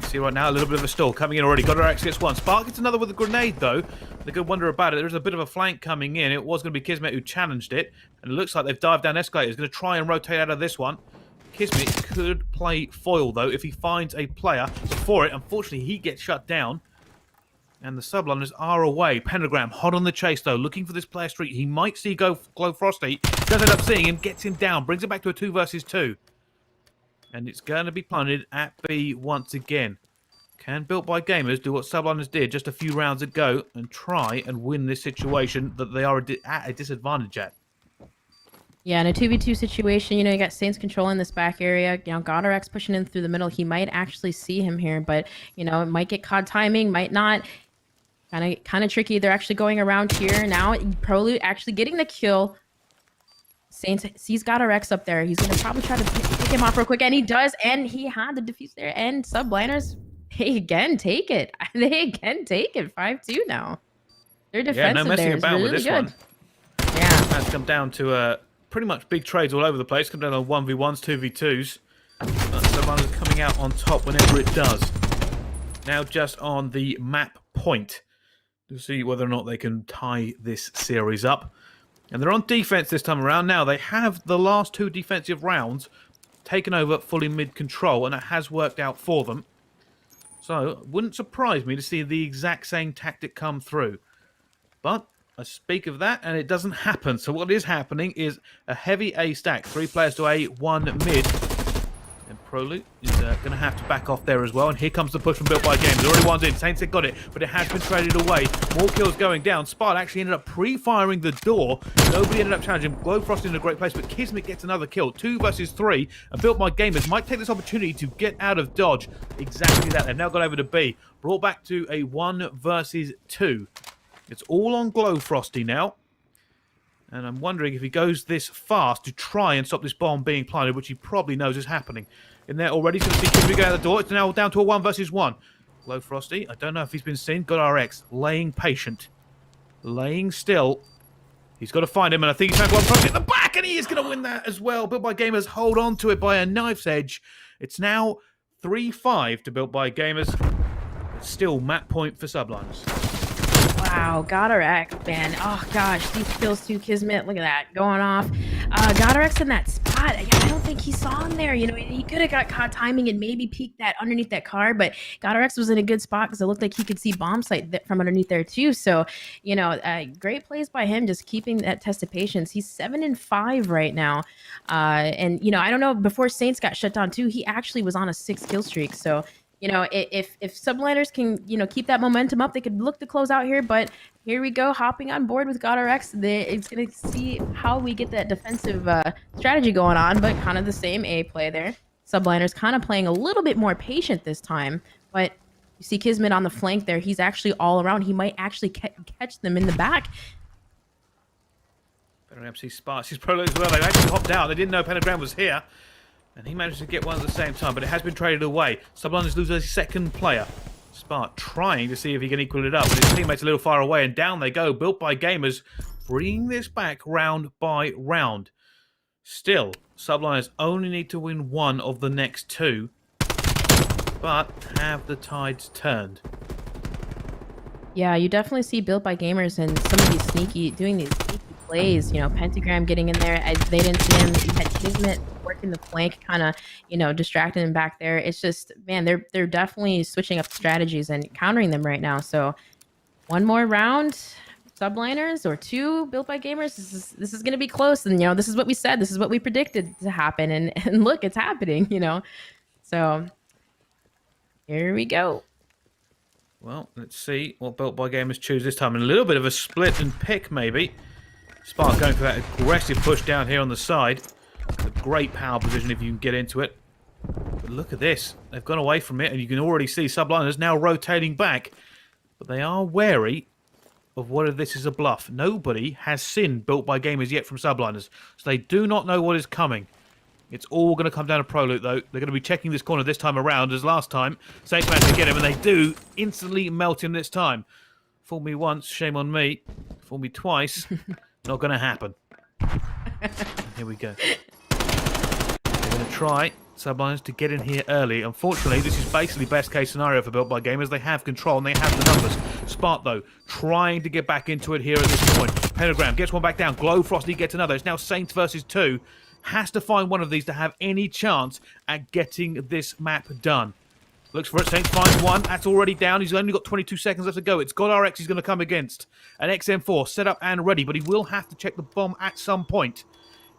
See right now, a little bit of a stall coming in already. GodRx gets one. Spark gets another with a grenade, though. The good wonder about it, there's a bit of a flank coming in. It was going to be Kismet who challenged it. And it looks like they've dived down escalators. Going to try and rotate out of this one. Kismet could play foil, though, if he finds a player for it. Unfortunately, he gets shut down. And the subliners are away. Pentagram hot on the chase, though, looking for this player streak. He might see Glow Frosty. Does end up seeing him, gets him down, brings it back to a 2 versus 2. And it's going to be punted at B once again. Can Built by Gamers do what subliners did just a few rounds ago and try and win this situation that they are at a disadvantage at? Yeah, in a 2v2 situation, you got Saints controlling this back area. GodRx pushing in through the middle. He might actually see him here, but, it might get caught timing, might not. Kind of tricky. They're actually going around here now. Prelude actually getting the kill. Saints sees GodRx up there. He's going to probably try to pick him off real quick, and he does, and he had the defuse there, and subliners, they again take it. They again take it. 5-2 now. Their defensive there is really good. One. Yeah. That's come down to pretty much big trades all over the place. Come down on 1v1s, 2v2s. Subliners coming out on top whenever it does. Now just on the map point to see whether or not they can tie this series up. And they're on defense this time around. Now, they have the last 2 defensive rounds taken over fully mid-control, and it has worked out for them. So, it wouldn't surprise me to see the exact same tactic come through. But I speak of that, and it doesn't happen. So what is happening is a heavy A stack. 3 players to A, 1 mid. And Prolute is going to have to back off there as well. And here comes the push from Built by Games. Already one's in. Saints have got it, but it has been traded away. More kills going down. Spart actually ended up pre-firing the door. Nobody ended up challenging. Glowfrost in a great place, but Kismet gets another kill. 2 versus 3. And Built by Gamers might take this opportunity to get out of dodge. Exactly that. They've now got over to B. Brought back to a 1 versus 2. It's all on Glowfrosty now. And I'm wondering if he goes this fast to try and stop this bomb being planted, which he probably knows is happening. In there already, so see Kismet go out the door. It's now down to a 1 versus 1. Glowfrosty, I don't know if he's been seen. GodRx, laying patient. Laying still. He's got to find him, and I think he's found Glowfrosty at the back, and he is going to win that as well. Built by Gamers hold on to it by a knife's edge. It's now 3-5 to Built by Gamers. It's still map point for subliners. Wow, GodRx, man. Oh, gosh, these kills too, Kismet. Look at that, going off. GodRx in that spot. I don't think he saw him there. He could have got caught timing and maybe peeked that underneath that car, but GodRx was in a good spot because it looked like he could see bomb sight from underneath there too. So, great plays by him, just keeping that test of patience. He's 7-5 right now. And, I don't know, before Saints got shut down too, he actually was on a 6 kill streak. So, if subliners can, keep that momentum up, they could look to close out here. But here we go, hopping on board with GodRx. It's going to see how we get that defensive strategy going on, but kind of the same A play there. Subliners kind of playing a little bit more patient this time. But you see Kismet on the flank there. He's actually all around. He might actually catch them in the back. Pentagram sees Sparks. He's probably as well. They actually hopped out. They didn't know Pentagram was here. And he managed to get one at the same time, but it has been traded away. Subliners lose a second player. Spark trying to see if he can equal it up, but his teammates a little far away, and down they go. Built by Gamers, bringing this back round by round. Still, subliners only need to win 1 of the next 2, but have the tides turned. Yeah, you definitely see Built by Gamers and some of these doing these sneaky plays. Pentagram getting in there. They didn't see him. You had Kismet working the flank, kind of, distracting him back there. It's just, man, they're definitely switching up strategies and countering them right now. So, 1 more round, subliners, or 2 Built by Gamers. This is going to be close, and this is what we said. This is what we predicted to happen, and look, it's happening. So here we go. Well, let's see what Built by Gamers choose this time. And a little bit of a split and pick, maybe. Spark going for that aggressive push down here on the side. It's a great power position if you can get into it. But look at this. They've gone away from it, and you can already see subliners now rotating back. But they are wary of whether this is a bluff. Nobody has seen Built by Gamers yet from subliners, so they do not know what is coming. It's all going to come down to Proloot, though. They're going to be checking this corner this time around, as last time. Saints managed to get him, and they do instantly melt him this time. Fool me once, shame on me. Fool me twice, not going to happen. Here we go. They're going to try, Subliners, to get in here early. Unfortunately, this is basically best case scenario for Built by Gamers. They have control and they have the numbers. Spark, though, trying to get back into it here at this point. Pentagram gets one back down. Glow Frosty gets another. It's now Saints versus 2. Has to find one of these to have any chance at getting this map done. Looks for it. Saints finds one. That's already down. He's only got 22 seconds left to go. It's got RX he's going to come against. An XM4 set up and ready, but he will have to check the bomb at some point.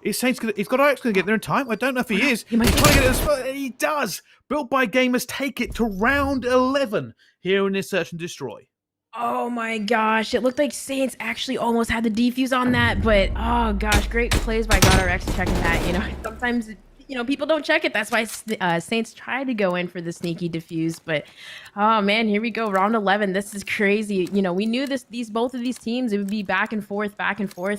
Is Saints gonna, he's got RX going to get there in time? I don't know if he is. He's trying to get it in spot. He does. Built by Gamers take it to round 11 here in this Search and Destroy. Oh my gosh, it looked like Saints actually almost had the defuse on that, but oh gosh, great plays by GodRx checking that. You know, sometimes, you know, people don't check it. That's why Saints try to go in for the sneaky defuse, but oh man, here we go, round 11. This is crazy. You know, we knew both of these teams, it would be back and forth,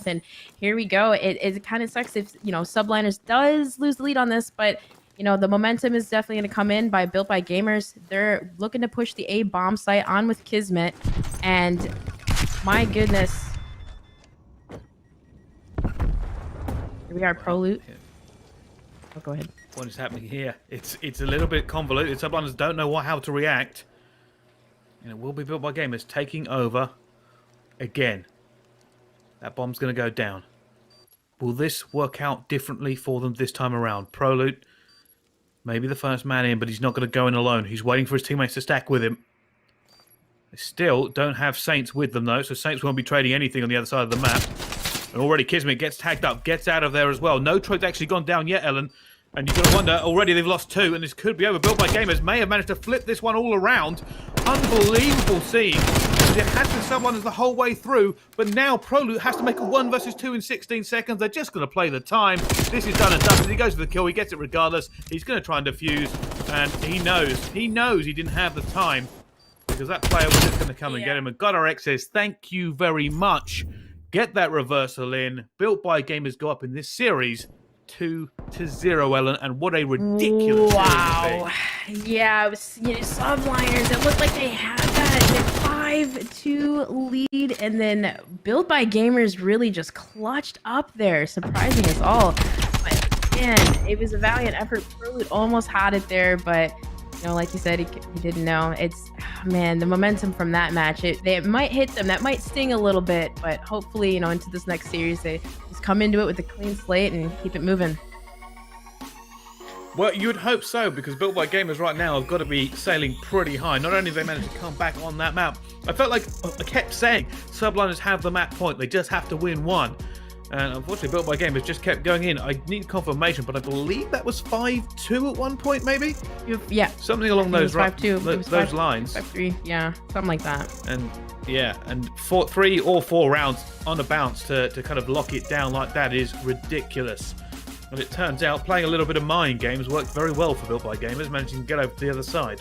and here we go. It kind of sucks if, you know, Subliners does lose the lead on this, but you know, the momentum is definitely going to come in by Built by Gamers. They're looking to push the A bomb site on with Kismet. And my goodness. Here we are, Proloot. Oh, go ahead. What is happening here? It's a little bit convoluted. Subliners don't know how to react. And it will be Built by Gamers taking over again. That bomb's going to go down. Will this work out differently for them this time around? Proloot, maybe the first man in, but he's not going to go in alone. He's waiting for his teammates to stack with him. They still don't have Saints with them, though, so Saints won't be trading anything on the other side of the map. And already Kismet gets tagged up, gets out of there as well. No trade's actually gone down yet, Ellen. And you've got to wonder, already they've lost 2, and this could be over. Built by Gamers may have managed to flip this one all around. Unbelievable scene. It has been Subliners the whole way through, but now Proloot has to make a 1 versus 2 in 16 seconds. They're just going to play the time. This is done and dusted. He goes for the kill. He gets it regardless. He's going to try and defuse, and he knows he didn't have the time because that player was just going to come and get him. And GodRx says, thank you very much. Get that reversal in. Built by Gamers go up in this series 2-0, Ellen, and what a ridiculous wow. Yeah, it was, you know, Subliners. It looked like they had that 5-2 lead, and then Built by Gamers really just clutched up there, surprising us all. But man, it was a valiant effort. Proloot almost had it there, but you know, like you said, he didn't know. It's man, the momentum from that match. It might hit them. That might sting a little bit, but hopefully, you know, into this next series, they just come into it with a clean slate and keep it moving. Well, you would hope so, because Built by Gamers right now have got to be sailing pretty high. Not only have they managed to come back on that map, I felt like I kept saying Subliners have the map point. They just have to win one. And unfortunately, Built by Gamers just kept going in. I need confirmation, but I believe that was 5-2 at one point, maybe? Yeah. Something along those, 5-2. those lines. 5-3, yeah, something like that. And yeah, and 3 or 4 rounds on a bounce to kind of lock it down like that is ridiculous. And it turns out playing a little bit of mind games worked very well for Built by Gamers, managing to get over to the other side.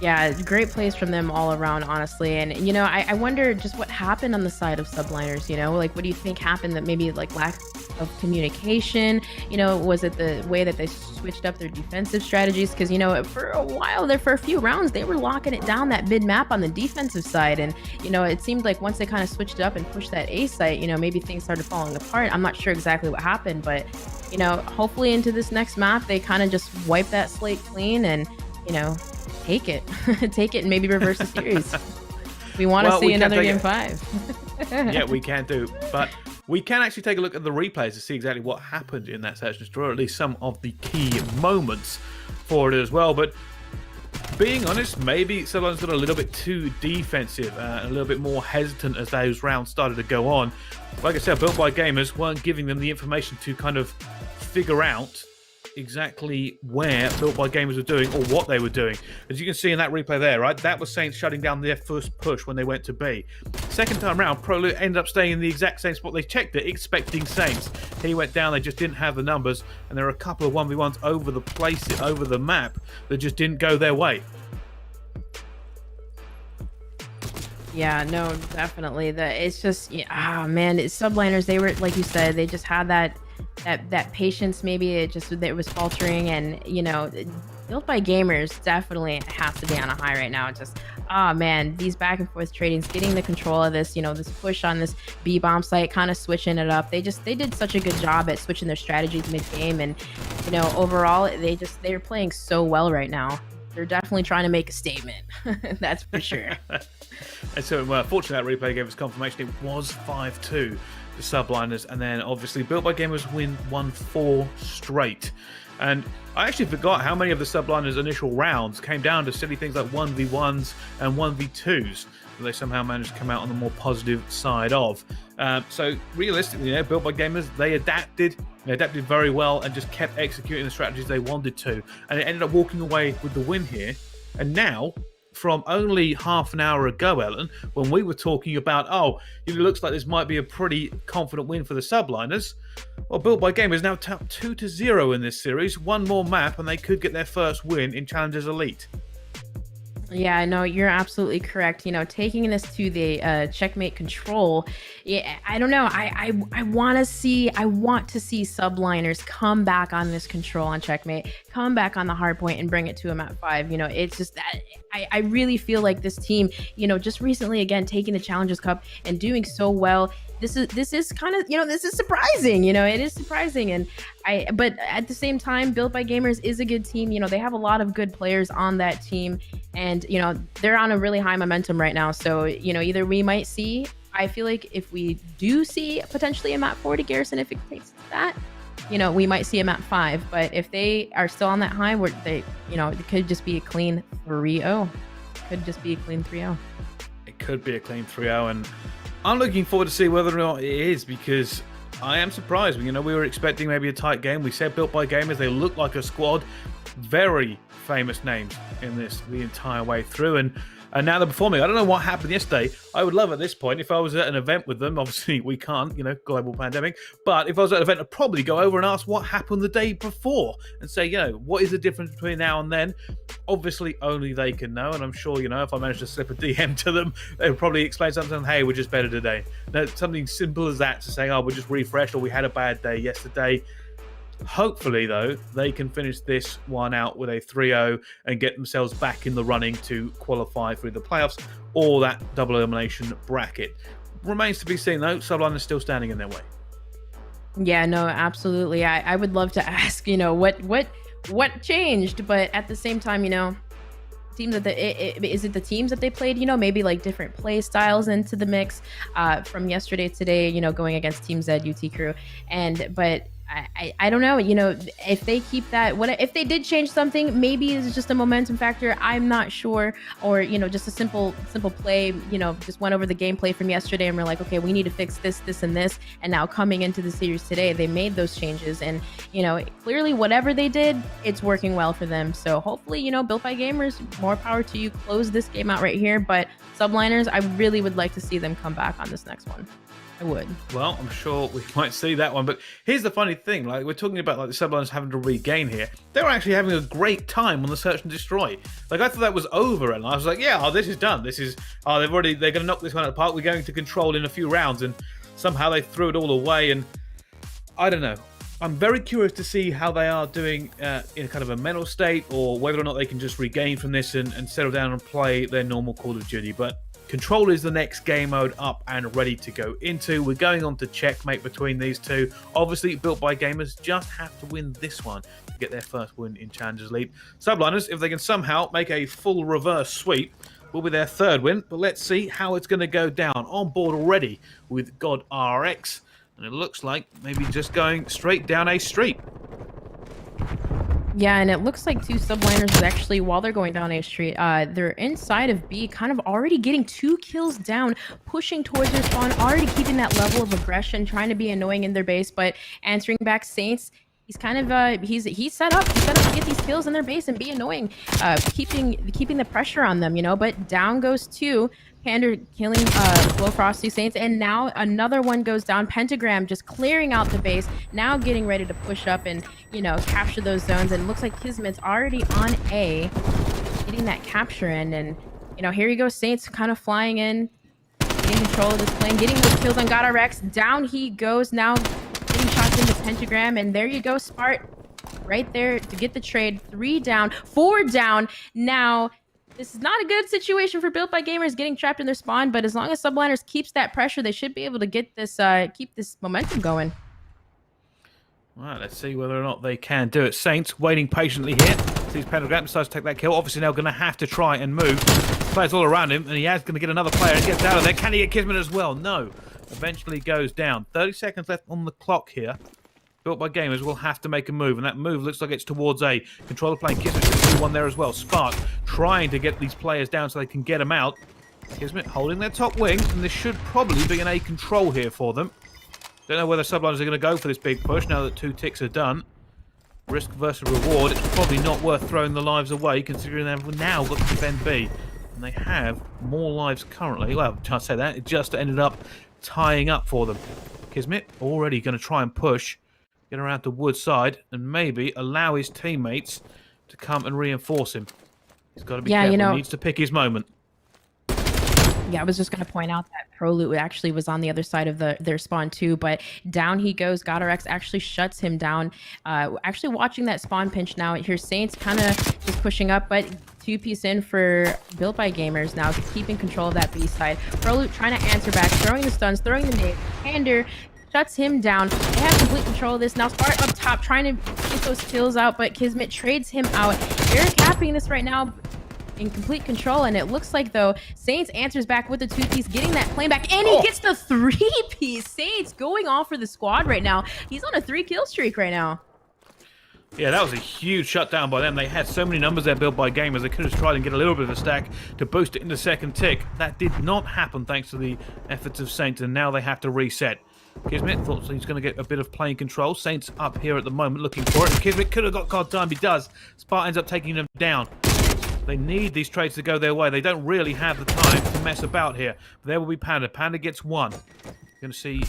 Yeah, great plays from them all around, honestly. And, you know, I wonder just what happened on the side of Subliners, you know? Like, what do you think happened? That maybe, like, lack of communication? You know, was it the way that they switched up their defensive strategies? Because, you know, for a while there, for a few rounds, they were locking it down that mid-map on the defensive side. And, you know, it seemed like once they kind of switched it up and pushed that A site, you know, maybe things started falling apart. I'm not sure exactly what happened, but, you know, hopefully into this next map, they kind of just wipe that slate clean and, you know, take it and maybe reverse the series. We want to see another game 5. Yeah, we can do, but we can actually take a look at the replays to see exactly what happened in that Search and Destroy, or at least some of the key moments for it as well. But being honest, maybe Subliners got a little bit too defensive and a little bit more hesitant as those rounds started to go on. Like I said, Built by Gamers weren't giving them the information to kind of figure out exactly where Built by Gamers were doing or what they were doing. As you can see in that replay there, right, that was Saints shutting down their first push when they went to B. Second time round, Proloot ended up staying in the exact same spot. They checked it, expecting Saints. He went down, they just didn't have the numbers, and there were a couple of 1v1s over the place, over the map, that just didn't go their way. Yeah, no, definitely. It's just, man, it's Subliners. They were, like you said, they just had that that patience, maybe it was faltering. And Built by Gamers definitely has to be on a high right now. Just, oh man, these back and forth tradings, getting the control of this, this push on this B bomb site, kind of switching it up. They did such a good job at switching their strategies mid game, and overall they're playing so well right now. They're definitely trying to make a statement. That's for sure. And so, fortunately, that replay gave us confirmation it was 5-2 to Subliners, and then obviously Built by Gamers won 4 straight. And I actually forgot how many of the Subliners' initial rounds came down to silly things like 1v1s and 1v2s that they somehow managed to come out on the more positive side of. So realistically, Built by Gamers, they adapted very well and just kept executing the strategies they wanted to. And it ended up walking away with the win here. And now, from only half an hour ago, Ellen, when we were talking about, it looks like this might be a pretty confident win for the Subliners. Well, Built by Gamers now tapped 2-0 in this series. One more map and they could get their first win in Challengers Elite. Yeah, no, you're absolutely correct. Taking this to the checkmate control, I don't know. I want to see Subliners come back on this control on checkmate, come back on the hardpoint and bring it to them at 5. It's just that I really feel like this team, just recently again taking the Challengers Cup and doing so well. This is kind of, this is surprising. It is surprising, but at the same time, Built by Gamers is a good team. They have a lot of good players on that team, and they're on a really high momentum right now. So either we might see. I feel like if we do see potentially a map 4 to Garrison, if it takes that, we might see a map 5. But if they are still on that high, where it could just be a clean 3-0. Could just be a clean 3-0. It could be a clean 3-0, and I'm looking forward to see whether or not it is, because I am surprised. We were expecting maybe a tight game. We said Built by Gamers, they look like a squad. Very famous names in this the entire way through, and now they're performing. I don't know what happened yesterday. I would love at this point if I was at an event with them. Obviously, we can't, global pandemic. But if I was at an event, I'd probably go over and ask what happened the day before and say, what is the difference between now and then? Obviously, only they can know. And I'm sure, if I managed to slip a DM to them, they would probably explain something. Hey, we're just better today. Now, something simple as that to say, we're just refreshed, or we had a bad day yesterday. Hopefully, though, they can finish this one out with a 3-0 and get themselves back in the running to qualify through the playoffs or that double elimination bracket. Remains to be seen, though. Subline is still standing in their way. Yeah, no, absolutely. I would love to ask, what changed? But at the same time, teams is it the teams that they played, maybe like different play styles into the mix from yesterday today, going against Team Z, UT Crew. But I don't know, if they keep that, if they did change something, maybe it's just a momentum factor. I'm not sure. Or, just a simple play, just went over the gameplay from yesterday and we're like, okay, we need to fix this, and this. And now coming into the series today, they made those changes. And, clearly whatever they did, it's working well for them. So hopefully, Built by Gamers, more power to you. Close this game out right here. But Subliners, I really would like to see them come back on this next one. I would. Well, I'm sure we might see that one. But here's the funny thing. Like, we're talking about the Subliners having to regain here. They were actually having a great time on the Search and Destroy. Like, I thought that was over. And I was like, yeah, this is done. They're going to knock this one out of the park. We're going to control in a few rounds. And somehow they threw it all away. And I don't know. I'm very curious to see how they are doing in kind of a mental state, or whether or not they can just regain from this and settle down and play their normal Call of Duty. But Control is the next game mode up and ready to go into. We're going on to checkmate between these two. Obviously, Built by Gamers just have to win this one to get their first win in Challengers Elite. Subliners, if they can somehow make a full reverse sweep, will be their third win. But let's see how it's going to go down. On board already with God RX. And it looks like maybe just going straight down a street. Yeah, and it looks like two Subliners is actually, while they're going down A Street, they're inside of B, kind of already getting 2 kills down, pushing towards their spawn, already keeping that level of aggression, trying to be annoying in their base, but answering back Saints. He's kind of he's set up to get these kills in their base and be annoying, keeping the pressure on them, But down goes 2. Pander killing Flow Frosty Saints, and now another one goes down. Pentagram just clearing out the base, now getting ready to push up and capture those zones. And it looks like Kismet's already on A, getting that capture in. And here he goes, Saints kind of flying in, getting control of this plane, getting those kills on God RX. Down he goes now, getting shots dropped into pentagram, and there you go, Spart. Right there to get the trade. 3 down, 4 down. Now, this is not a good situation for Built by Gamers getting trapped in their spawn, but as long as Subliners keeps that pressure, they should be able to get this, keep this momentum going. Right, let's see whether or not they can do it. Saints waiting patiently here. Sees Pentagram, decides to take that kill. Obviously now going to have to try and move. Players all around him, and he is going to get another player and gets out of there. Can he get Kismet as well? No. Eventually goes down. 30 seconds left on the clock here. Built by Gamers will have to make a move, and that move looks like it's towards A. Controller playing Kismet, should do one there as well. Spark trying to get these players down so they can get them out. Kismet holding their top wing, and this should probably be an A control here for them. Don't know whether Subliners are going to go for this big push now that 2 ticks are done. Risk versus reward. It's probably not worth throwing the lives away, considering they've now got to defend B. And they have more lives currently. Well, I can't say that. It just ended up tying up for them. Kismet already going to try and push. Get around to Wood's side and maybe allow his teammates to come and reinforce him. He's got to be careful. You know, He needs to pick his moment. Yeah, I was just going to point out that Prolute actually was on the other side of their spawn too, but down he goes. Godorex actually shuts him down. Actually watching that spawn pinch now. Here's Saints kind of just pushing up, but 2-piece in for Built by Gamers now, keeping control of that B side. Prolute trying to answer back, throwing the stuns, throwing the nade. Hander shuts him down. They have complete control of this. Now Spart up top trying to get those kills out, but Kismet trades him out. They're capping this right now in complete control, and it looks like, though, Saints answers back with the 2-piece, getting that plane back, and he gets the 3-piece. Saints going off for the squad right now. He's on a 3-kill streak right now. Yeah, that was a huge shutdown by them. They had so many numbers there Built by Gamers. They could have tried and get a little bit of a stack to boost it in the second tick. That did not happen thanks to the efforts of Saints, and now they have to reset. Kismet thought he's going to get a bit of playing control. Saints up here at the moment looking for it. And Kismet could have got card time. He does. Spart ends up taking them down. They need these trades to go their way. They don't really have the time to mess about here. But there will be Panda. Panda gets 1. Going to see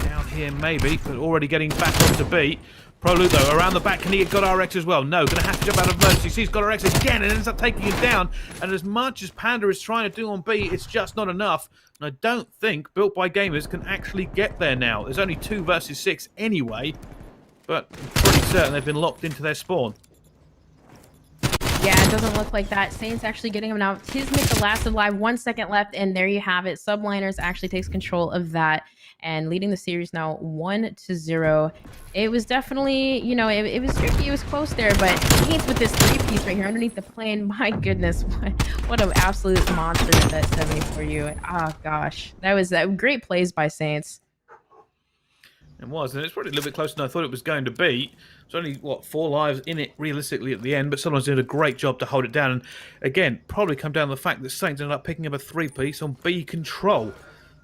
down here maybe, but already getting back onto B. Prolute though, around the back. Can he get GodRx as well? No, going to have to jump out of emergency. Sees GodRx again and ends up taking him down. And as much as Panda is trying to do on B, it's just not enough. And I don't think Built by Gamers can actually get there now. There's only 2 versus 6 anyway. But I'm pretty certain they've been locked into their spawn. Yeah, it doesn't look like that. Saints actually getting him now. Kismet the last alive, 1 second left, and there you have it. Subliners actually takes control of that and leading the series now 1-0. It was definitely, you know, it was tricky. It was close there, but Saints with this 3-piece right here underneath the plane. My goodness, what an absolute monster that 74 you. Oh gosh, that was great plays by Saints. It was, and it's probably a little bit closer than I thought it was going to be. There's only, what, 4 lives in it realistically at the end, but someone's doing a great job to hold it down. And again, probably come down to the fact that Saints ended up picking up a 3-piece on B control.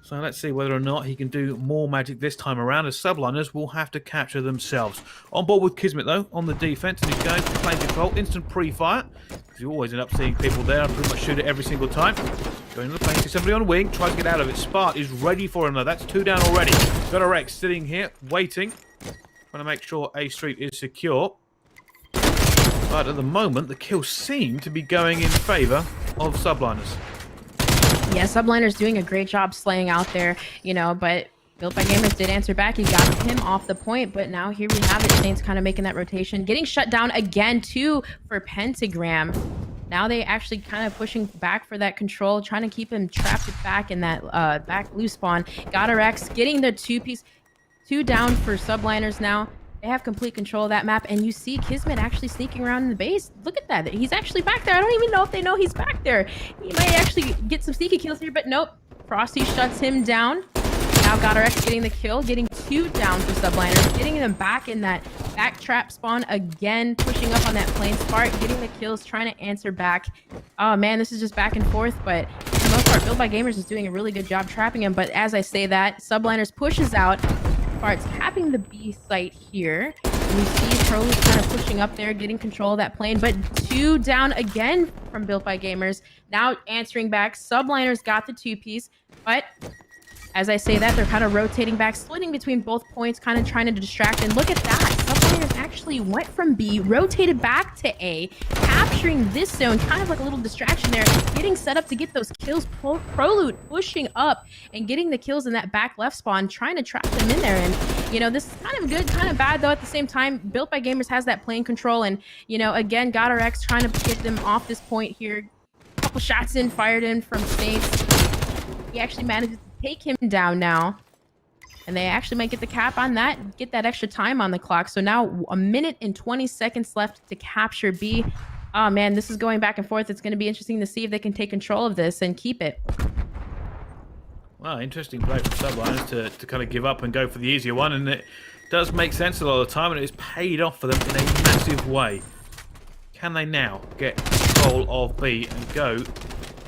So let's see whether or not he can do more magic this time around, as Subliners will have to capture themselves. On board with Kismet, though, on the defense, and he's going to plane control, instant pre-fire. Because you always end up seeing people there and pretty much shoot it every single time. Going to the plane, see somebody on wing, tries to get out of it. Spart is ready for him, though. That's 2 down already. Got a Rex sitting here, waiting. Trying to make sure A Street is secure. But at the moment, the kills seem to be going in favour of Subliners. Yeah, Subliner's doing a great job slaying out there, you know, but Built by Gamers did answer back. He got him off the point, but now here we have it. Saints kind of making that rotation. Getting shut down again, too, for Pentagram. Now they actually kind of pushing back for that control, trying to keep him trapped back in that back loose spawn. GodRx getting the 2-piece. 2 down for Subliners now. They have complete control of that map, and you see Kismet actually sneaking around in the base. Look at that. He's actually back there. I don't even know if they know he's back there. He might actually get some sneaky kills here, but nope. Frosty shuts him down. Now GodRx getting the kill, getting 2 down for Subliners, getting them back in that back trap spawn again, pushing up on that plane. Spart getting the kills, trying to answer back. Oh man, this is just back and forth, but for the most part, Built by Gamers is doing a really good job trapping him. But as I say that, Subliners pushes out. Spart's capping the B site here. And you see Pro's kind of pushing up there, getting control of that plane, but 2 down again from Built by Gamers. Now answering back, Subliners got the 2-piece, but as I say that, they're kind of rotating back, splitting between both points, kind of trying to distract. And look at that, Subliners actually went from B, rotated back to A, capturing this zone, kind of like a little distraction there, getting set up to get those kills. Prolute pushing up and getting the kills in that back left spawn, trying to trap them in there. And, you know, this is kind of good, kind of bad, though, at the same time. Built by Gamers has that plane control. And, you know, again, GodRX trying to get them off this point here. A couple shots in, fired in from Saints. He actually manages to take him down now. And they actually might get the cap on that, get that extra time on the clock. So now 1 minute and 20 seconds left to capture B. Oh, man, this is going back and forth. It's going to be interesting to see if they can take control of this and keep it. Well, interesting play from Subliners to kind of give up and go for the easier one. And it does make sense a lot of the time, and it has paid off for them in a massive way. Can they now get control of B and go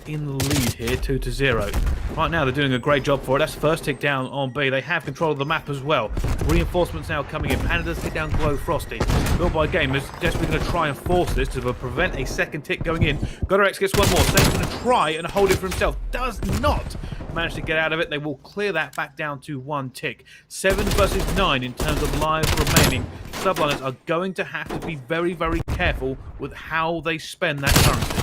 in the lead here, 2-0? Right now, they're doing a great job for it. That's the first tick down on B. They have control of the map as well. Reinforcements now coming in. Panda does take down Glow Frosty. Built by Gamers, desperately going to try and force this to prevent a second tick going in. GodRX gets one more. Saint's going to try and hold it for himself. Does not manage to get out of it. They will clear that back down to 1 tick. 7 versus 9 in terms of lives remaining. Subliners are going to have to be very, very careful with how they spend that currency.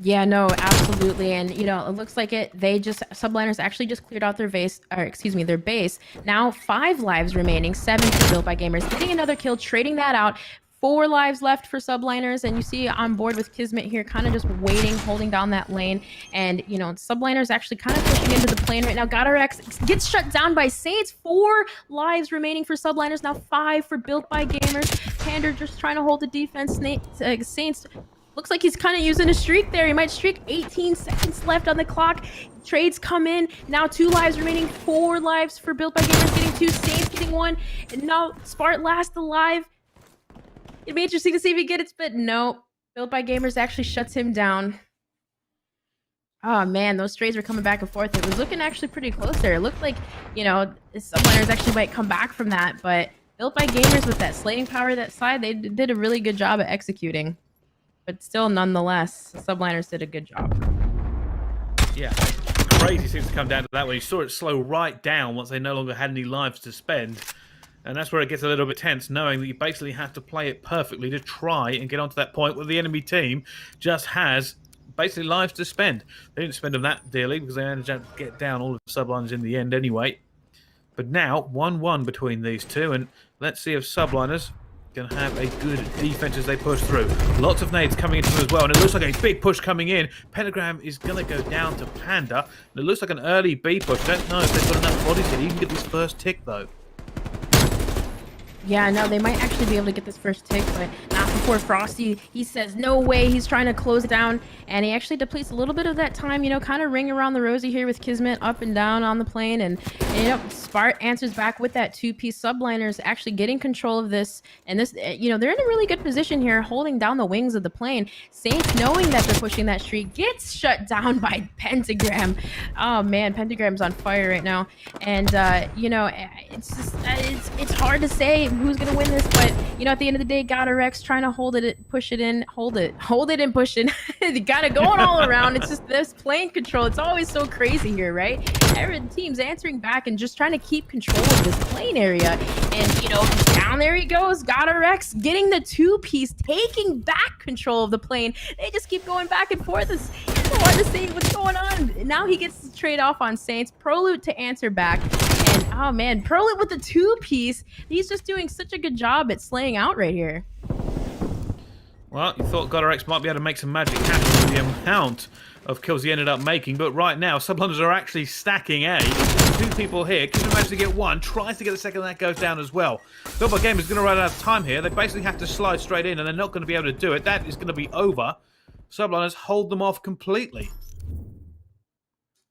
Yeah, no, absolutely. And, you know, it looks like Subliners actually just cleared out their base, or excuse me, their base. Now 5 lives remaining, 7 for Built by Gamers. Getting another kill, trading that out. 4 lives left for Subliners, and you see on board with Kismet here, kind of just waiting, holding down that lane. And, you know, Subliners actually kind of pushing into the plane right now. GodRX gets shut down by Saints. 4 lives remaining for Subliners, now 5 for Built by Gamers. Pander just trying to hold the defense. Saints looks like he's kind of using a streak there. He might streak. 18 seconds left on the clock. Trades come in. Now 2 lives remaining. 4 lives for Built by Gamers, getting 2. Saints getting 1. And now Spart last alive. It'd be interesting to see if he gets it, but no. Built by Gamers actually shuts him down. Oh, man, those trades were coming back and forth. It was looking actually pretty close there. It looked like, you know, Subliners actually might come back from that, but Built by Gamers with that slating power that side, they did a really good job at executing. But still, nonetheless, Subliners did a good job. Yeah, crazy seems to come down to that one. You saw it slow right down once they no longer had any lives to spend. And that's where it gets a little bit tense, knowing that you basically have to play it perfectly to try and get onto that point where the enemy team just has basically lives to spend. They didn't spend them that dearly because they managed to get down all of the Subliners in the end anyway. But now, 1-1 between these two, and let's see if Subliners going to have a good defense as they push through. Lots of nades coming into them as well, and it looks like a big push coming in. Pentagram is going to go down to Panda, and it looks like an early B push. Don't know if they've got enough bodies here to even get this first tick, though. Yeah, no, they might actually be able to get this first tick, but not before Frosty. He says no way. He's trying to close it down, and he actually depletes a little bit of that time, you know, kind of ring around the rosy here with Kismet up and down on the plane. And you know, Spart answers back with that 2-piece. Subliners actually getting control of this, and this, you know, they're in a really good position here, holding down the wings of the plane. Saints, knowing that they're pushing that streak, gets shut down by Pentagram. Oh man, Pentagram's on fire right now, and you know, it's just it's hard to say who's gonna win this, but you know, at the end of the day, GodRX trying to hold it, push it in, hold it and push it. You got it going all around. It's just this plane control. It's always so crazy here, right? Every team's answering back and just trying to keep control of this plane area. And you know, down there he goes. GodRX getting the 2-piece, taking back control of the plane. They just keep going back and forth. It's hard to see what's going on. Now he gets to trade off on Saints. Prolute to answer back. And oh man, Prolute with the 2-piece. He's just doing such a good job at slaying out right here. Well, you thought GodRX might be able to make some magic happen with the amount of kills he ended up making, but right now, Subliners are actually stacking A. 2 people here. Kismet managed to get 1, tries to get the second, that goes down as well. Built by Gamers is going to run out of time here. They basically have to slide straight in, and they're not going to be able to do it. That is going to be over. Subliners hold them off completely.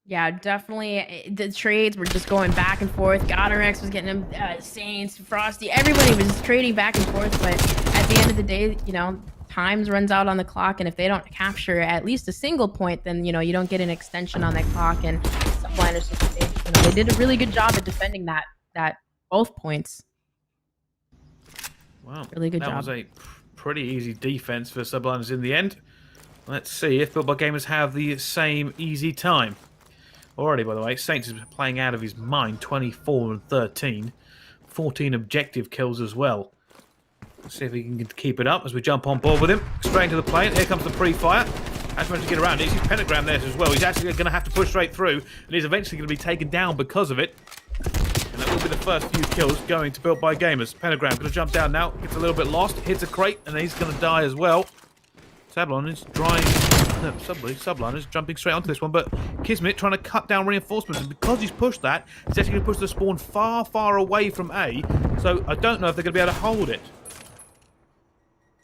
Yeah, definitely. The trades were just going back and forth. GodRX was getting them, Saints, Frosty, everybody was just trading back and forth. But at the end of the day, you know, times runs out on the clock, and if they don't capture at least a single point, then you know you don't get an extension on that clock. And Subliners just, you know, they did a really good job at defending that both points. Wow, really good job. That was a pretty easy defense for Subliners in the end. Let's see if Built by Gamers have the same easy time. Already, by the way, Saints is playing out of his mind, 24 and 13. 14 objective kills as well. Let's see if he can keep it up as we jump on board with him. Straight into the plane. Here comes the pre-fire. Has managed to get around it. You see Pentagram there as well. He's actually going to have to push straight through, and he's eventually going to be taken down because of it. And that will be the first few kills going to Built by Gamers. Pentagram going to jump down now. Gets a little bit lost. Hits a crate, and he's going to die as well. Sablon is drying. Sublime is jumping straight onto this one, but Kismet trying to cut down reinforcements, and because he's pushed that, he's actually going to push the spawn far, far away from A. So I don't know if they're going to be able to hold it.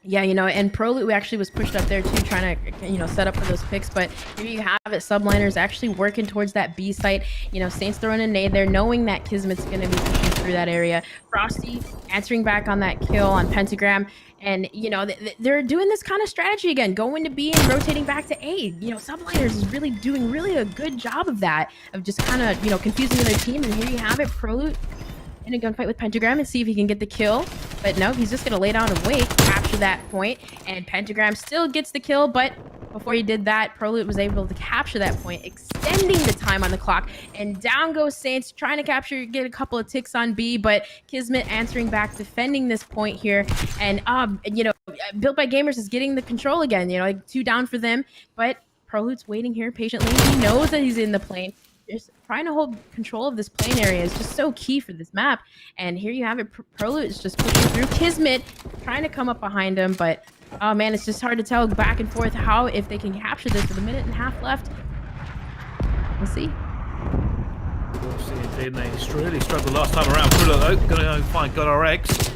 Yeah, and Proloot actually was pushed up there too, trying to, set up for those picks. But here you have it, Subliners actually working towards that B site. Saints throwing a nade there, knowing that Kismet's going to be pushing through that area. Frosty answering back on that kill on Pentagram. And, they're doing this kind of strategy again, going to B and rotating back to A. Subliners is really doing a good job of that, of just kind of, confusing their team. And here you have it, Proloot in a gunfight with Pentagram and see if he can get the kill. But no, he's just going to lay down and wait, capture that point, and Pentagram still gets the kill. But before he did that, Proloot was able to capture that point, extending the time on the clock. And down goes Saints, trying to get a couple of ticks on B, but Kismet answering back, defending this point here. And, Built by Gamers is getting the control again, 2 down for them. But Proloot's waiting here patiently. He knows that he's in the plane. Just trying to hold control of this plane area is just so key for this map. And here you have it. Proloot is just pushing through. Kismet trying to come up behind him, but oh man, it's just hard to tell back and forth if they can capture this with a minute and a half left. We'll see. We'll see indeed. They really struggled last time around. Proloot though, going to go find GodRx.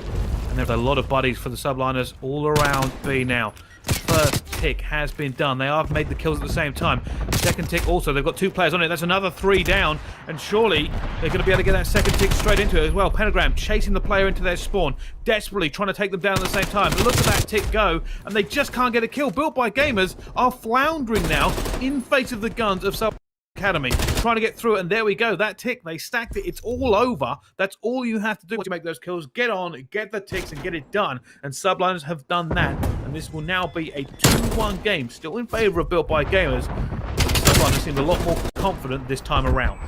And there's a lot of buddies for the Subliners all around B now. First tick has been done. They have made the kills at the same time. Second tick also. They've got 2 players on it. That's another 3 down. And surely they're going to be able to get that second tick straight into it as well. Pentagram chasing the player into their spawn. Desperately trying to take them down at the same time. Look at that tick go. And they just can't get a kill. Built by Gamers are floundering now in face of the guns of Sub Academy, trying to get through it, and there we go. That tick, they stacked it. It's all over. That's all you have to do to make those kills. Get on, get the ticks, and get it done. And Subliners have done that, and this will now be a 2-1 game, still in favor of Built by Gamers. But Subliners seem a lot more confident this time around.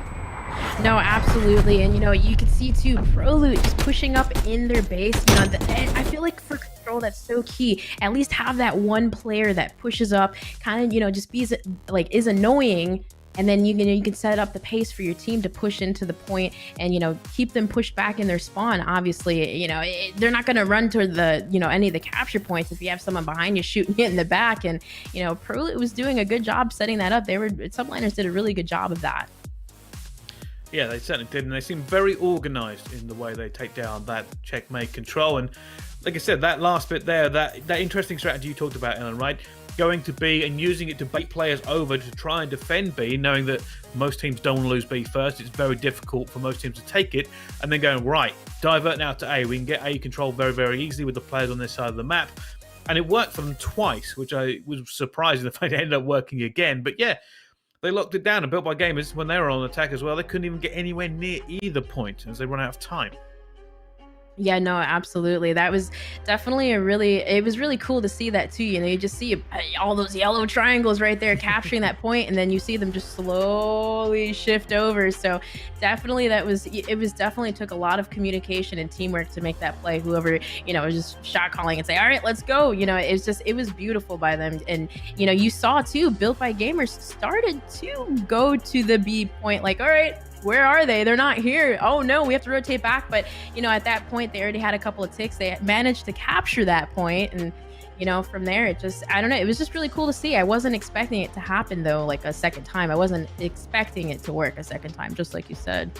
No, absolutely. And, you can see, too, Proloot just pushing up in their base. I feel like for control, that's so key. At least have that one player that pushes up, kind of, just is annoying. And then you can set up the pace for your team to push into the point and keep them pushed back in their spawn. Obviously, they're not going to run toward the any of the capture points if you have someone behind you shooting it in the back. And Proloot was doing a good job setting that up. Subliners did a really good job of that. Yeah, they certainly did, and they seem very organized in the way they take down that checkmate control. And like I said, that last bit there, that interesting strategy you talked about, Ellen, right? Going to B and using it to bait players over to try and defend B, knowing that most teams don't want to lose B first. It's very difficult for most teams to take it, and then going, right, divert now to A. We can get A control very, very easily with the players on this side of the map. And it worked for them twice, which I was surprised the fact it ended up working again. But yeah, they locked it down, and Built by Gamers, when they were on attack as well, they couldn't even get anywhere near either point as they run out of time. Yeah, no, absolutely. That was definitely it was really cool to see that too. You just see all those yellow triangles right there capturing that point, and then you see them just slowly shift over. So definitely it definitely took a lot of communication and teamwork to make that play. Whoever, was just shot calling and say, all right, let's go. It was beautiful by them. And, you saw too, Built by Gamers started to go to the B point, like, all right, where are they? They're not here. Oh no, we have to rotate back. But at that point they already had a couple of ticks. They managed to capture that point, and from there it just, I don't know, it was just really cool to see. I wasn't expecting it to happen though, like a second time. I wasn't expecting it to work a second time, just like you said.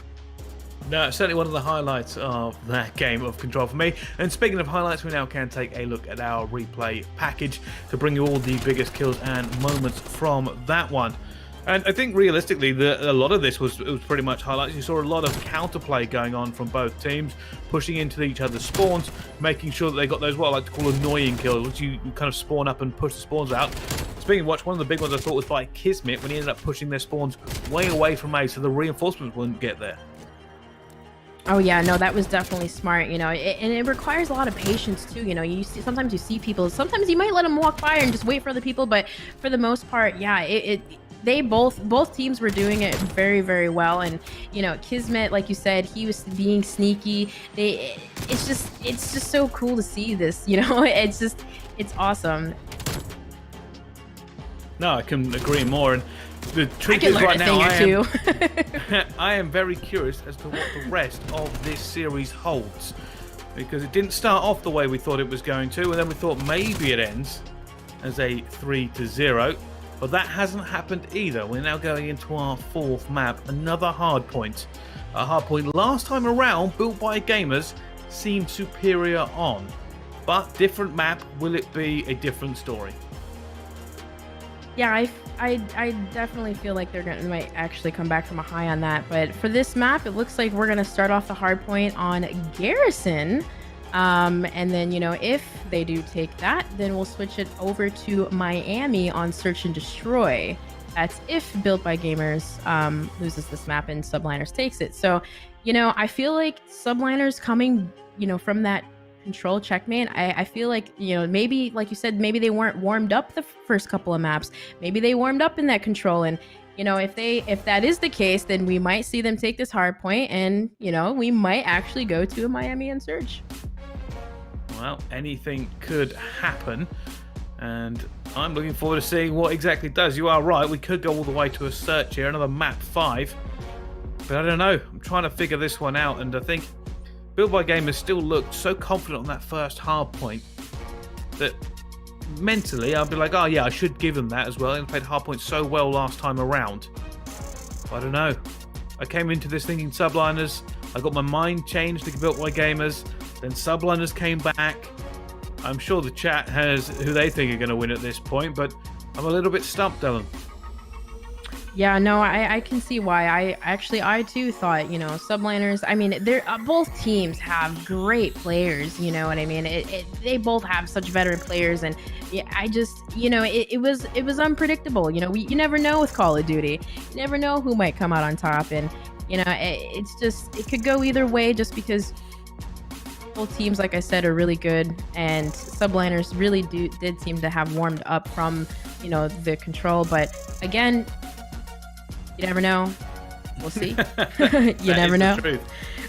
No, certainly one of the highlights of that game of Control for me. And speaking of highlights, we now can take a look at our replay package to bring you all the biggest kills and moments from that one. And I think realistically, a lot of this was pretty much highlights. You saw a lot of counterplay going on from both teams, pushing into each other's spawns, making sure that they got those, what I like to call annoying kills, which you kind of spawn up and push the spawns out. Speaking of which, one of the big ones I thought was by Kismet when he ended up pushing their spawns way away from A, so the reinforcements wouldn't get there. Oh yeah, no, that was definitely smart, and it requires a lot of patience too. Sometimes you see people, sometimes you might let them walk by and just wait for other people, but for the most part, yeah, both teams were doing it very, very well. And Kismet, like you said, he was being sneaky. It's just so cool to see this. It's awesome. No, I can agree more. And the truth I is, can learn right a now, thing or two. I am very curious as to what the rest of this series holds, because it didn't start off the way we thought it was going to, and then we thought maybe it ends as a 3-0, but that hasn't happened either. We're now going into our fourth map, another Hardpoint. A Hardpoint last time around, built by gamers, seemed superior on, but different map. Will it be a different story? Yeah, I definitely feel like might actually come back from a high on that. But for this map, it looks like we're gonna start off the Hardpoint on Garrison. And then, if they do take that, then we'll switch it over to Miami on Search and Destroy. That's if Built by Gamers loses this map and Subliners takes it. So, I feel like Subliners coming, from that control checkmate, I feel like, maybe, like you said, maybe they weren't warmed up the first couple of maps. Maybe they warmed up in that control, and if that is the case, then we might see them take this Hardpoint, and we might actually go to a Miami and Search. Well, anything could happen, and I'm looking forward to seeing what exactly does. You are right, we could go all the way to a Search here, another map 5, but I don't know. I'm trying to figure this one out, and I think Built by Gamers still looked so confident on that first Hardpoint that mentally I'd be like, oh yeah, I should give them that as well. They played Hardpoint so well last time around. But I don't know. I came into this thinking Subliners. I got my mind changed to Built by Gamers. Then Subliners came back. I'm sure the chat has who they think are going to win at this point, but I'm a little bit stumped, Ellen. Yeah, no, I can see why. I too thought, Subliners, I mean, they're both teams have great players, you know what I mean? They both have such veteran players, and yeah, I just, it was unpredictable. You never know with Call of Duty. You never know who might come out on top, and it could go either way just because both teams, like I said, are really good, and Subliners really did seem to have warmed up from, the control, but again, you never know. We'll see. You never know.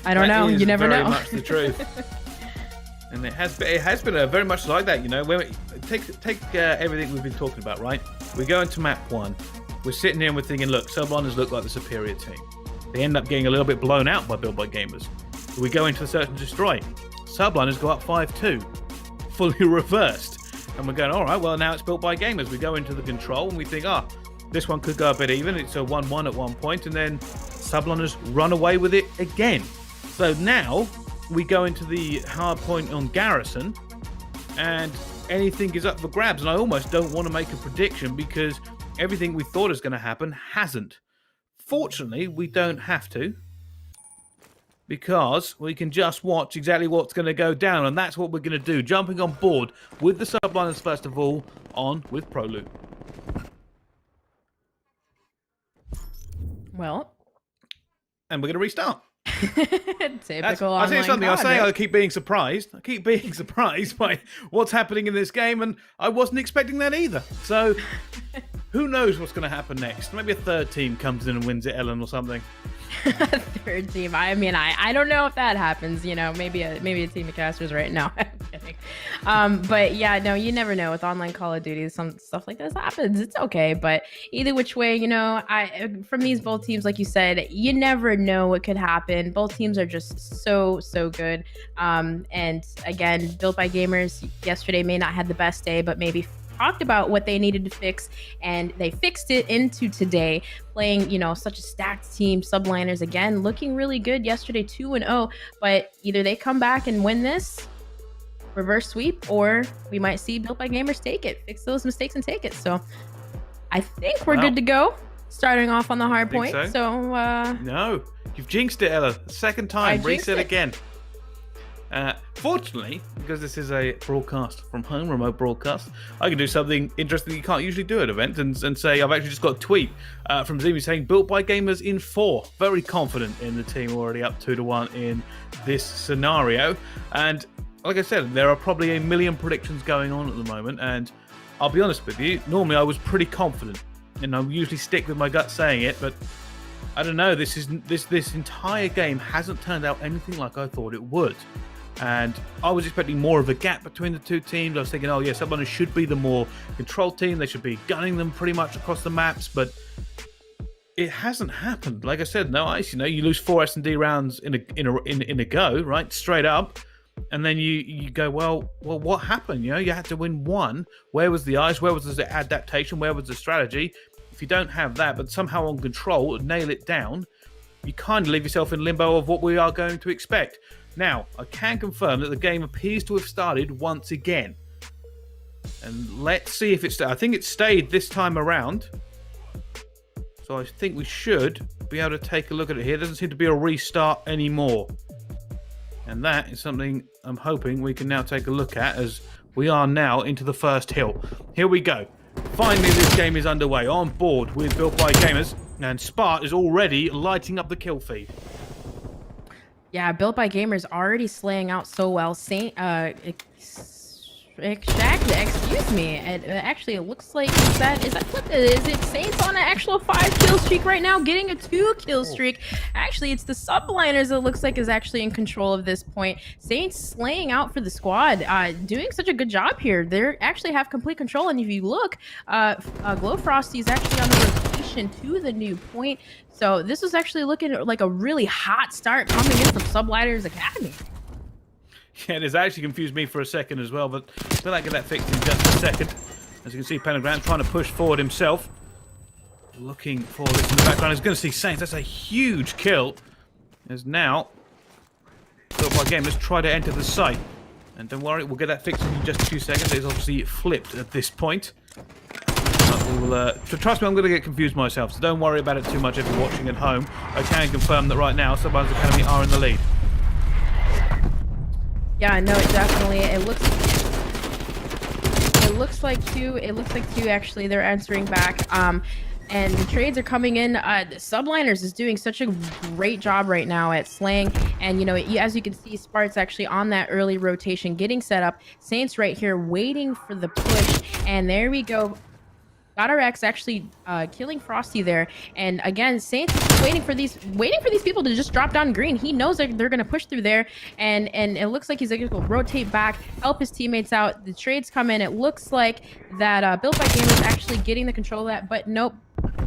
I don't know. You never know. Very much the truth. And it has been very much like that. When take everything we've been talking about, right? We go into map 1. We're sitting here and we're thinking, look, Subliners look like the superior team. They end up getting a little bit blown out by Built by Gamers. We go into the Search and Destroy. Subliners go up 5-2, fully reversed, and we're going, all right. Well, now it's Built by Gamers. We go into the control and we think, this one could go a bit even. It's a 1-1 at one point, and then Subliners run away with it again. So now we go into the Hardpoint on Garrison, and anything is up for grabs. And I almost don't want to make a prediction because everything we thought was going to happen hasn't. Fortunately, we don't have to, because we can just watch exactly what's going to go down, and that's what we're going to do. Jumping on board with the Subliners first of all, on with Proloop. Well, and we're going to restart. Typical I'll say something. God, I keep being surprised. I keep being surprised by what's happening in this game, and I wasn't expecting that either. So, who knows what's going to happen next? Maybe a third team comes in and wins it, Ellen, or something. Third team. I mean, I don't know if that happens. Maybe a team of casters right now. I'm kidding. But yeah, no, you never know with online Call of Duty. Some stuff like this happens. It's okay. But either which way, from these both teams, like you said, you never know what could happen. Both teams are just so good. And again, Built by Gamers yesterday may not have the best day, but maybe talked about what they needed to fix, and they fixed it into today, playing such a stacked team. Subliners again looking really good yesterday, 2-0, but either they come back and win this reverse sweep, or we might see Built by Gamers take it, fix those mistakes and take it. So I think we're good to go starting off on the Hardpoint. So no, you've jinxed it, Ella. Second time. Reset again. Fortunately, because this is a broadcast from home, remote broadcast, I can do something interesting you can't usually do at events, and say I've actually just got a tweet from Zimi saying Built by Gamers in 4. Very confident in the team, already up 2-1 in this scenario. And like I said, there are probably a million predictions going on at the moment, and I'll be honest with you, normally I was pretty confident and I usually stick with my gut saying it, but I don't know. This entire game hasn't turned out anything like I thought it would. And I was expecting more of a gap between the two teams. I was thinking, oh yeah, Subliners should be the more controlled team. They should be gunning them pretty much across the maps, but it hasn't happened. Like I said, no ice. You lose 4 S&D rounds in a go, right, straight up, and then you go, well, what happened? You had to win one. Where was the ice? Where was the adaptation? Where was the strategy? If you don't have that, but somehow on control, nail it down, you kind of leave yourself in limbo of what we are going to expect. Now, I can confirm that the game appears to have started once again. And let's see if I think it stayed this time around. So I think we should be able to take a look at it here. It doesn't seem to be a restart anymore. And that is something I'm hoping we can now take a look at, as we are now into the first hill. Here we go. Finally, this game is underway. On board with Built by Gamers. And Spart is already lighting up the kill feed. Yeah, Built by Gamers already slaying out so well. Excuse me. Actually, it looks like is it Saints on an actual 5-kill streak right now, getting a 2-kill streak. Actually, it's the Subliners that looks like is actually in control of this point. Saints slaying out for the squad, doing such a good job here. They actually have complete control, and if you look, Glow Frosty is actually on the rotation to the new point. So this is actually looking like a really hot start coming in from Subliners Academy. Yeah, it has actually confused me for a second as well, but we'll get that fixed in just a second. As you can see, Pentagram trying to push forward himself. Looking for this in the background. He's going to see Saints. That's a huge kill. As now, Built by Gamers try to enter the site. And don't worry, we'll get that fixed in just a few seconds. It's obviously flipped at this point. Trust me, I'm going to get confused myself, so don't worry about it too much if you're watching at home. I can confirm that right now, Subliners Academy are in the lead. Yeah, no, it definitely. It looks like two. Actually, they're answering back. And the trades are coming in. Subliners is doing such a great job right now at slaying. And as you can see, Spart's actually on that early rotation, getting set up. Saints right here waiting for the push. And there we go. X actually killing Frosty there, and again, Saints is waiting for these people to just drop down green. He knows that they're gonna push through there, and it looks like he's gonna rotate back, help his teammates out. The trades come in. It looks like that Built by Gamers is actually getting the control of that, but nope.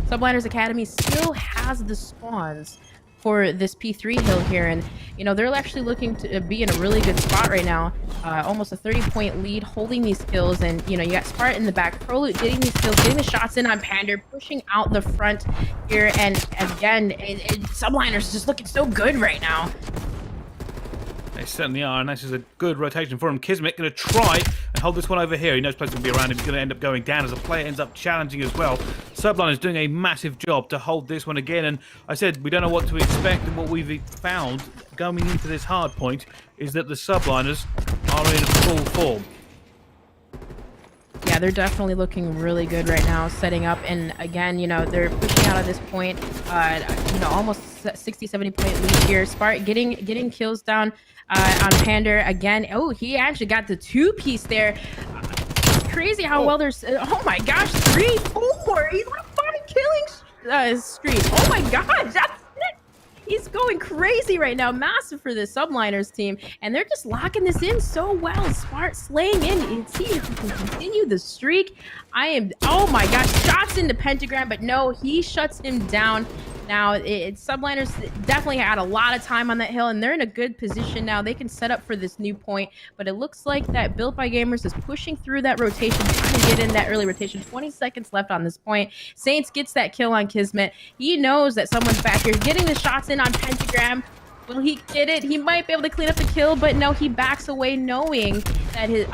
Subliners Academy still has the spawns for this P3 hill here, and they're actually looking to be in a really good spot right now. Almost a 30-point lead, holding these kills, and you got Spart in the back, Prolute getting these kills, getting the shots in on Pander, pushing out the front here, and again, Subliners just looking so good right now. They certainly are, and this is a good rotation for him. Kismet going to try and hold this one over here. He knows players going to be around him. He's going to end up going down as a player ends up challenging as well. Subline is doing a massive job to hold this one again, and I said we don't know what to expect, and what we've found going into this hard point is that the Subliners are in full form. Yeah, they're definitely looking really good right now, setting up, and again, they're pushing out of this point, almost 60-70 point lead here. Spart getting kills down on Pander again. Oh, he actually got the 2-piece there. Crazy how well there's. Oh my gosh, 3, 4. He's on a 5 killing streak. Oh my gosh, that's it. He's going crazy right now. Massive for this Subliners team, and they're just locking this in so well. Spart slaying in. And see if he can continue the streak. Oh my gosh, shots into Pentagram, but no, he shuts him down. Now, Subliners definitely had a lot of time on that hill, and they're in a good position now. They can set up for this new point, but it looks like that Built by Gamers is pushing through that rotation, trying to get in that early rotation. 20 seconds left on this point. Saints gets that kill on Kismet. He knows that someone's back here, getting the shots in on Pentagram. Will he get it? He might be able to clean up the kill, but no, he backs away knowing that his...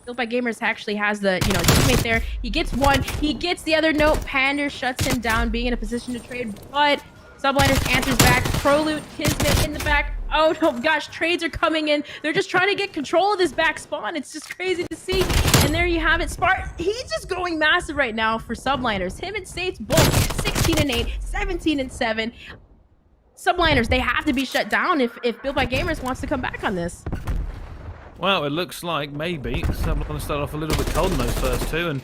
Built by Gamers actually has the, teammate there. He gets one. He gets the other. Nope. Pander shuts him down, being in a position to trade. But Subliners answers back. Prolute, Kismet in the back. Oh, no, gosh. Trades are coming in. They're just trying to get control of this back spawn. It's just crazy to see. And there you have it. Spart, he's just going massive right now for Subliners. Him and Saints both 16-8, 17-7. Subliners, they have to be shut down if Built by Gamers wants to come back on this. Well, it looks like maybe I'm going to start off a little bit cold in those first two, and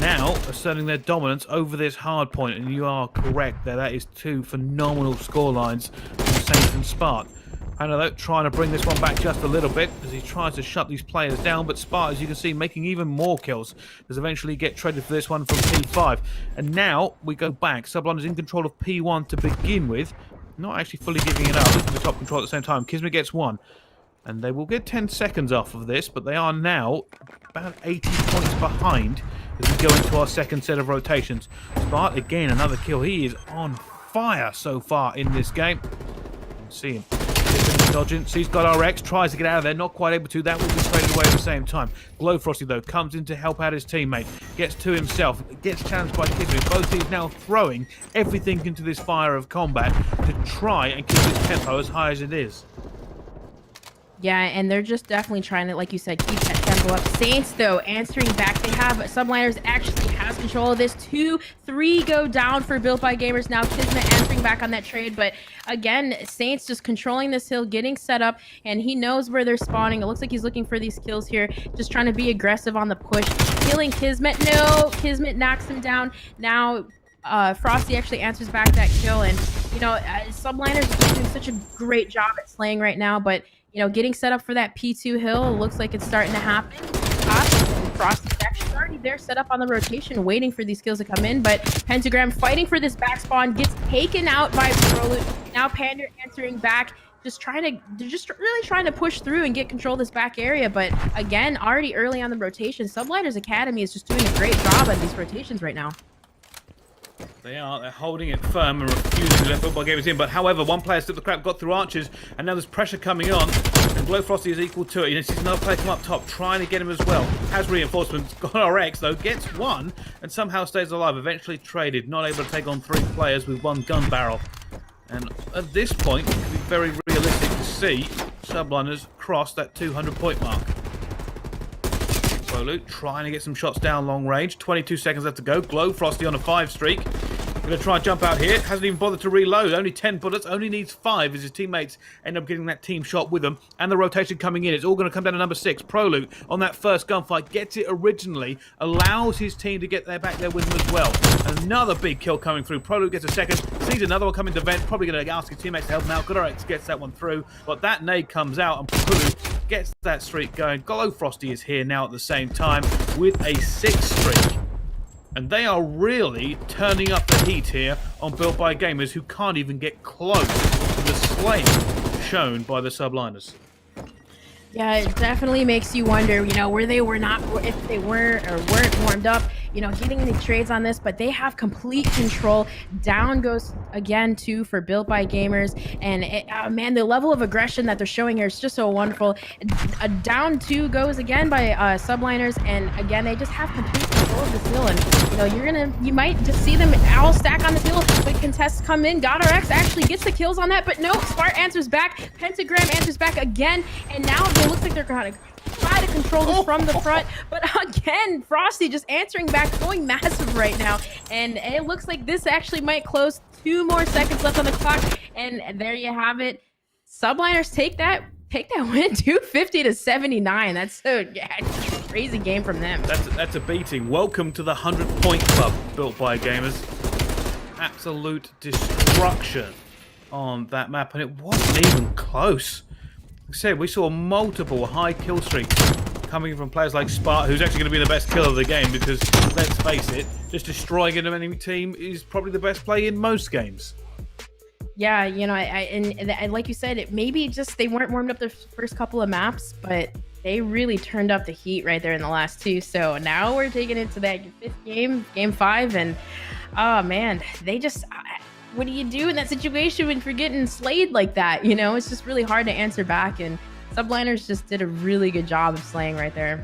now asserting their dominance over this hard point, and you are correct there. That is two phenomenal score lines from Saints and Spart. Hannah, though, trying to bring this one back just a little bit as he tries to shut these players down, but Spart, as you can see, making even more kills as eventually get traded for this one from P5. And now we go back. Sublime is in control of P1 to begin with, not actually fully giving it up. Looking for top control at the same time. Kismet gets one, and they will get 10 seconds off of this, but they are now about 80 points behind as we go into our second set of rotations. Spart, again, another kill. He is on fire so far in this game. See him. Dodging. He's got RX, tries to get out of there, not quite able to. That will be traded away at the same time. Glowfrosty, though, comes in to help out his teammate. Gets to himself. Gets challenged by Kismet. Both teams now throwing everything into this fire of combat to try and keep this tempo as high as it is. Yeah, and they're just definitely trying to, like you said, keep that tempo up. Saints, though, answering back. They have Subliners actually has control of this. 2-3 go down for Built by Gamers. Now Kismet answering back on that trade. But again, Saints just controlling this hill, getting set up, and he knows where they're spawning. It looks like he's looking for these kills here, just trying to be aggressive on the push. Killing Kismet. No, Kismet knocks him down. Now Frosty actually answers back that kill, and you know, Subliners is doing such a great job at slaying right now, but you know, getting set up for that P2 hill looks like it's starting to happen. Frosty's actually already there, set up on the rotation, waiting for these kills to come in, but Pentagram fighting for this back spawn, gets taken out by Prolute. Now Pander answering back, they're just really trying to push through and get control of this back area, but again, already early on the rotation, Subliners Academy is just doing a great job at these rotations right now. They're holding it firm and refusing to let Football Gamers in. But however, one player slipped the crap, got through archers, and now there's pressure coming on. And Glowfrosty is equal to it. You know, sees another player come up top, trying to get him as well. Has reinforcements, got RX though, gets one, and somehow stays alive. Eventually traded, not able to take on 3 players with 1 gun barrel. And at this point, it can be very realistic to see Subliners cross that 200-point mark. Luke trying to get some shots down long range. 22 seconds left to go. Glowfrosty on a 5 streak. Going to try and jump out here. Hasn't even bothered to reload. Only 10 bullets. Only needs 5 as his teammates end up getting that team shot with them. And the rotation coming in. It's all going to come down to number 6. Prolute on that first gunfight. Gets it originally. Allows his team to get back there with him as well. Another big kill coming through. Prolute gets a second. Sees another one coming to vent. Probably going to ask his teammates to help him out. GoodRx gets that one through. But that nade comes out and Prolute gets that streak going. Glowfrosty is here now at the same time with a 6 streak. And they are really turning up the heat here on Built by Gamers, who can't even get close to the slaying shown by the Subliners. Yeah, it definitely makes you wonder, you know, if they were or weren't warmed up, you know, getting the trades on this, but they have complete control. Down goes again, too, for Built by Gamers. And man, the level of aggression that they're showing here is just so wonderful. Down 2 goes again by Subliners. And again, they just have complete control of this hill. And, you know, you might just see them all stack on the hill. But contests come in. GodRx actually gets the kills on that. But no, Spart answers back. Pentagram answers back again. And now it looks like they're going to try to control this from the front, but again, Frosty just answering back, going massive right now, and it looks like this actually might close. 2 more seconds left on the clock, and there you have it. Subliners take that win, 250-79. That's a crazy game from them. That's a beating. Welcome to the 100-point club, Built by Gamers. Absolute destruction on that map, and it wasn't even close. Like I said, we saw multiple high kill streaks coming from players like Spart, who's actually going to be the best killer of the game because, let's face it, just destroying an enemy team is probably the best play in most games. Yeah, you know, and like you said, maybe just they weren't warmed up the first couple of maps, but they really turned up the heat right there in the last 2. So now we're taking it to that 5th game, game 5, and oh man, they just... what do you do in that situation when you're getting slayed like that? You know, it's just really hard to answer back, and Subliners just did a really good job of slaying right there.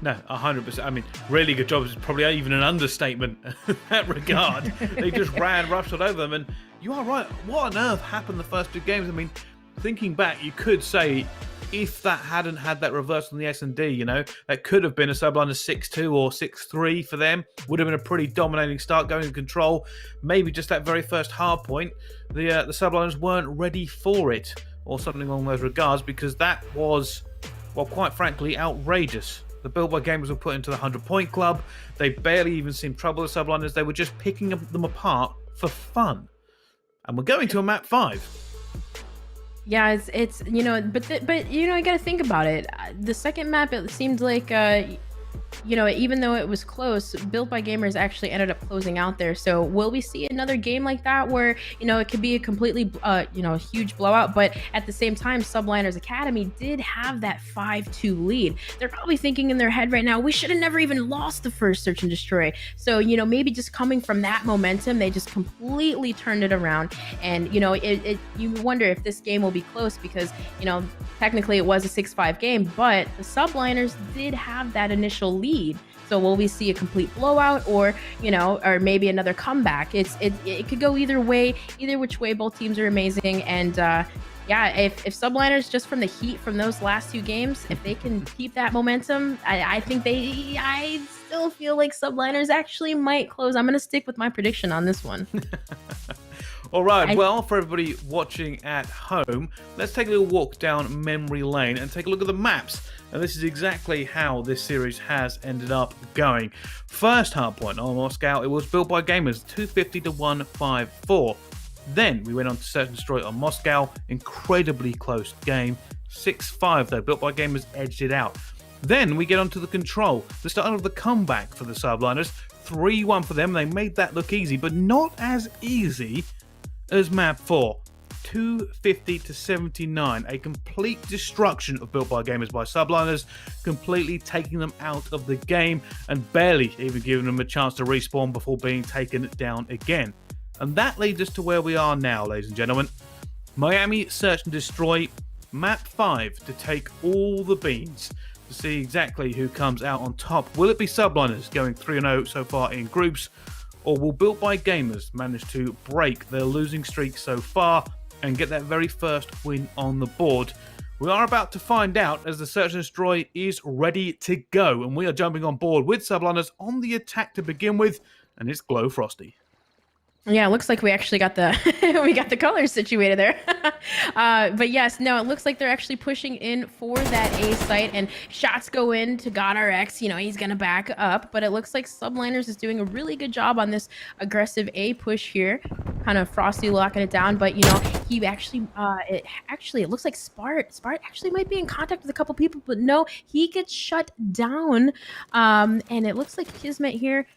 No, 100%. I mean, really good job is probably even an understatement in that regard. They just rushed all over them, and you are right. What on earth happened the first 2 games? I mean, thinking back, you could say if that hadn't had that reverse on the S&D, you know, that could have been a Subliner 6-2 or 6-3 for them. Would have been a pretty dominating start, going in control. Maybe just that very first hard point, the Subliners weren't ready for it, or something along those regards, because that was, well, quite frankly, outrageous. The Built by Gamers were put into the 100-point club. They barely even seemed trouble with subliners. They were just picking them apart for fun. And we're going to a map 5. Yeah, it's you know, but you know, you got to think about it. The second map, it seemed like you know, even though it was close, Built by Gamers actually ended up closing out there. So will we see another game like that where, you know, it could be a completely, you know, huge blowout, but at the same time, Subliners Academy did have that 5-2 lead. They're probably thinking in their head right now, we should have never even lost the first Search and Destroy. So, you know, maybe just coming from that momentum, they just completely turned it around. And, you know, you wonder if this game will be close because, you know, technically it was a 6-5 game, but the Subliners did have that initial lead. So will we see a complete blowout, or, you know, or maybe another comeback? It could go either way, either which way. Both teams are amazing, and yeah, if Subliners, just from the heat from those last 2 games, if they can keep that momentum, I think I still feel like Subliners actually might close. I'm gonna stick with my prediction on this one. All right, well, for everybody watching at home, let's take a little walk down memory lane and take a look at the maps. And this is exactly how this series has ended up going. First Hardpoint on Moscow, it was Built by Gamers, 250 to 154. Then we went on to Search and Destroy on Moscow, incredibly close game, 6-5 though, Built by Gamers edged it out. Then we get on to the Control, the start of the comeback for the Subliners, 3-1 for them. They made that look easy, but not as easy as map 4. 250 to 79, a complete destruction of Built by Gamers by Subliners, completely taking them out of the game and barely even giving them a chance to respawn before being taken down again. And that leads us to where we are now, ladies and gentlemen. Miami Search and Destroy, map 5 to take all the beans to see exactly who comes out on top. Will it be Subliners going 3-0 so far in groups, or will Built by Gamers manage to break their losing streak so far and get that very first win on the board? We are about to find out, as the Search and Destroy is ready to go, and we are jumping on board with Subliners on the attack to begin with, and it's Glow Frosty. Yeah, it looks like we actually got the we got the colors situated there. But yes, no, it looks like they're actually pushing in for that A site, and shots go in to GodRx. You know, he's gonna back up, but it looks like Subliners is doing a really good job on this aggressive A push here. Kind of Frosty locking it down, but you know, he actually it looks like Spart actually might be in contact with a couple people, but no, he gets shut down. And it looks like Kismet here,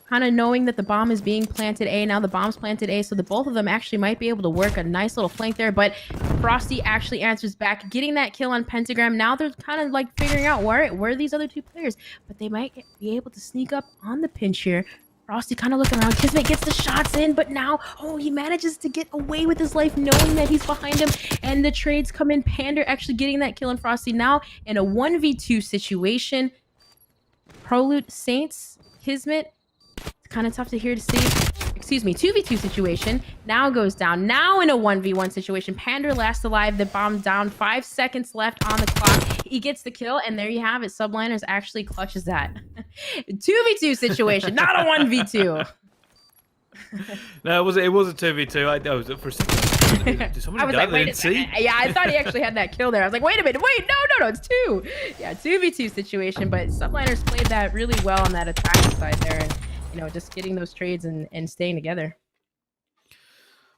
kind of knowing that the bomb is being planted A. Now the bomb's planted A, so the both of them actually might be able to work a nice little flank there, but Frosty actually answers back, getting that kill on Pentagram. Now they're kind of like figuring out where are these other 2 players, but they might be able to sneak up on the pinch here. Frosty kind of looking around. Kismet gets the shots in, but now, oh, he manages to get away with his life knowing that he's behind him, and the trades come in. Pander actually getting that kill on Frosty. Now in a 1v2 situation, Prolute, Saints, Kismet, it's kind of tough to hear to see. Excuse me, 2v2 situation. Now goes down. Now in a 1v1 situation. Pander last alive. The bomb down. 5 seconds left on the clock. He gets the kill, and there you have it. Subliners actually clutches that. 2v2 situation, not a 1v2. No, it was a 2v2. I was for a second. Did someone die there and see? Yeah, I thought he actually had that kill there. I was like, wait a minute, wait, no, it's 2. Yeah, 2v2 situation, but Subliners played that really well on that attacking side there, and you know, just getting those trades and staying together.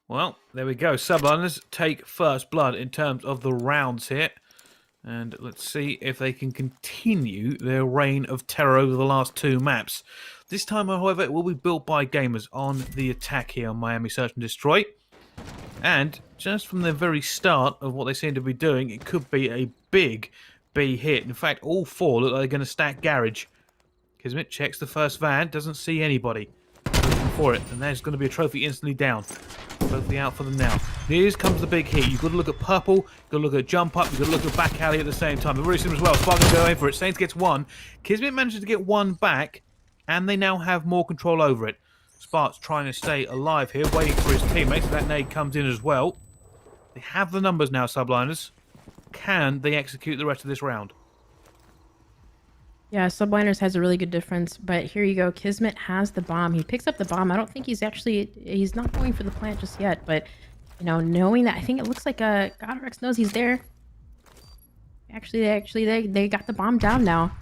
Well, there we go. Subliners take first blood in terms of the rounds here. And let's see if they can continue their reign of terror over the last 2 maps. This time, however, it will be Built by Gamers on the attack here on Miami Search and Destroy. And just from the very start of what they seem to be doing, it could be a big B hit. In fact, all 4 look like they're going to stack garage. Kismet checks the first van, doesn't see anybody. Looking for it, and there's going to be a trophy instantly down. Trophy out for them now. Here comes the big hit. You've got to look at purple, you've got to look at jump up, you've got to look at back alley at the same time. They're really similar as well. Spark going to go in for it. Saints gets 1. Kismet manages to get 1 back, and they now have more control over it. Spark's trying to stay alive here, waiting for his teammates. That nade comes in as well. They have the numbers now, Subliners. Can they execute the rest of this round? Yeah, Subliners has a really good difference, but here you go. Kismet has the bomb. He picks up the bomb. I don't think he's not going for the plant just yet, but, you know, knowing that, I think it looks like GodRx knows he's there. Actually, they got the bomb down now.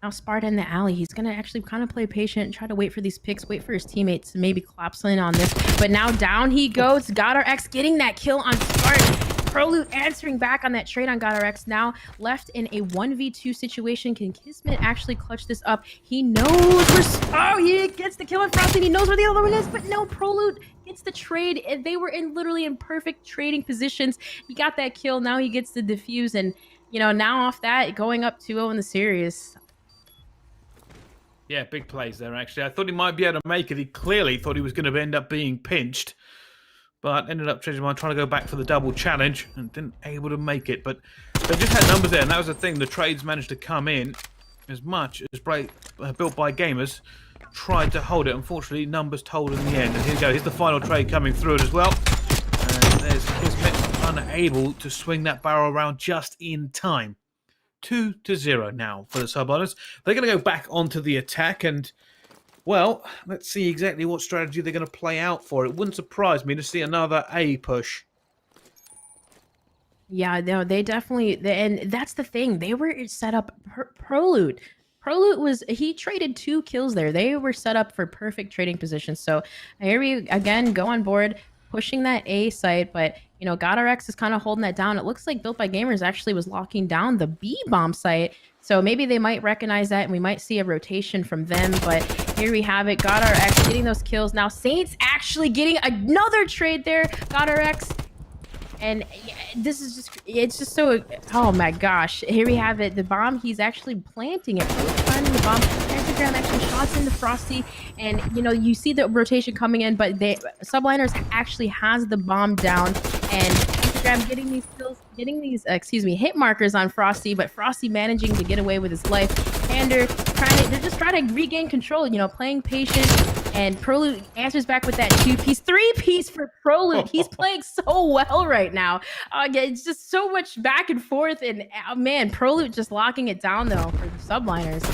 Now Sparta in the alley, he's gonna actually kind of play patient, try to wait for these picks, wait for his teammates to maybe collapse in on this. But now down he goes. GodRx getting that kill on Sparta. Prolute answering back on that trade on GodRx. Now left in a 1v2 situation. Can Kismet actually clutch this up? He knows where... Oh, he gets the kill on Frosty. He knows where the other one is, but no, Prolute gets the trade. And they were literally in perfect trading positions. He got that kill. Now he gets the defuse. And, you know, now off that, going up 2-0 in the series. Yeah, big plays there, actually. I thought he might be able to make it. He clearly thought he was going to end up being pinched, but ended up changing mind, trying to go back for the double challenge, and didn't able to make it. But they just had numbers there, and that was the thing. The trades managed to come in as much as Built by Gamers tried to hold it. Unfortunately, numbers told in the end. And here we go. Here's the final trade coming through it as well. And there's Kismet unable to swing that barrel around just in time. 2-0 now for the Subliners. They're going to go back onto the attack, and, well, let's see exactly what strategy they're going to play out for. It wouldn't surprise me to see another A push. Yeah, no, they definitely, and that's the thing. They were set up, Prolute. He traded 2 kills there. They were set up for perfect trading positions. So here we, again, go on board, pushing that A site, but, you know, GodRx is kind of holding that down. It looks like Built by Gamers actually was locking down the B bomb site. So maybe they might recognize that and we might see a rotation from them. But here we have it. GodRx getting those kills. Now Saints actually getting another trade there. GodRx. And this is just, it's just so, oh my gosh. Here we have it. The bomb, he's actually planting it. Planting the bomb. Pentagram actually shots into Frosty. And, you know, you see the rotation coming in, but Subliners actually has the bomb down. And Pentagram getting these kills, getting these, hit markers on Frosty, but Frosty managing to get away with his life. Pander, they're just trying to regain control, you know, playing patient. And Prolute answers back with that 2-piece, 3-piece for Prolute. He's playing so well right now. It's just so much back and forth. And man, Prolute just locking it down though for the Subliners.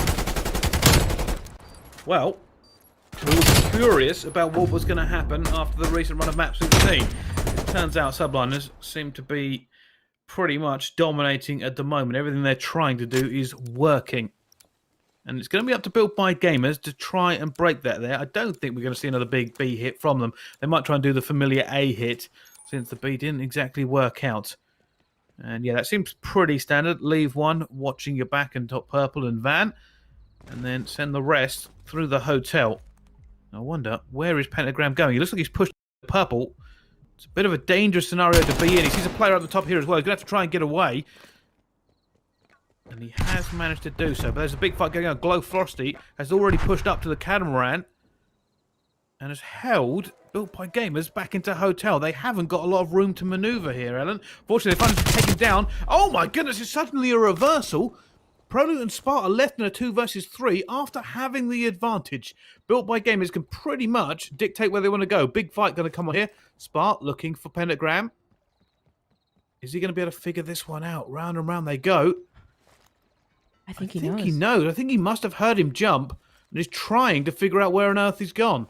Well, we were curious about what was going to happen after the recent run of maps we've seen. It turns out Subliners seem to be pretty much dominating at the moment. Everything they're trying to do is working. And it's going to be up to Built by Gamers to try and break that there. I don't think we're going to see another big B hit from them. They might try and do the familiar A hit, since the B didn't exactly work out. And yeah, that seems pretty standard. Leave one, watching your back and top purple and van. And then send the rest through the hotel. I wonder, where is Pentagram going? He looks like he's pushed purple. It's a bit of a dangerous scenario to be in. He sees a player up the top here as well. He's going to have to try and get away. And he has managed to do so. But there's a big fight going on. Glow Frosty has already pushed up to the catamaran and has held Built by Gamers back into hotel. They haven't got a lot of room to maneuver here, Ellen. Fortunately, they managed to take him down. Oh my goodness, it's suddenly a reversal. Prolute and Sparta left in a 2 versus 3 after having the advantage. Built by Gamers can pretty much dictate where they want to go. Big fight going to come on here. Sparta looking for Pentagram. Is he going to be able to figure this one out? Round and round they go. I think he knows. I think he must have heard him jump and is trying to figure out where on earth he's gone.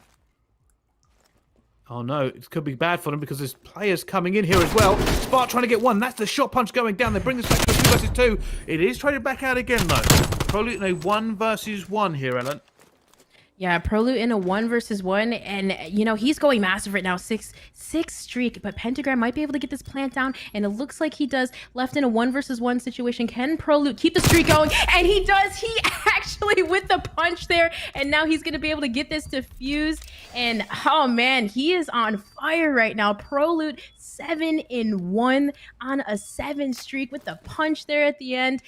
Oh no, it could be bad for them because there's players coming in here as well. Spark trying to get one. That's the shot punch going down. They bring this back to 2 versus 2. It is traded back out again though. Probably in a 1 versus 1 here, Ellen. Yeah, Prolute in a 1 versus 1, and you know he's going massive right now, 6 streak. But Pentagram might be able to get this plant down, and it looks like he does. Left in a 1 versus 1 situation. Can Prolute keep the streak going? And he does. He actually with the punch there, and now he's gonna be able to get this to fuse. And oh man, he is on fire right now. Prolute 7-1 on a 7 streak with the punch there at the end.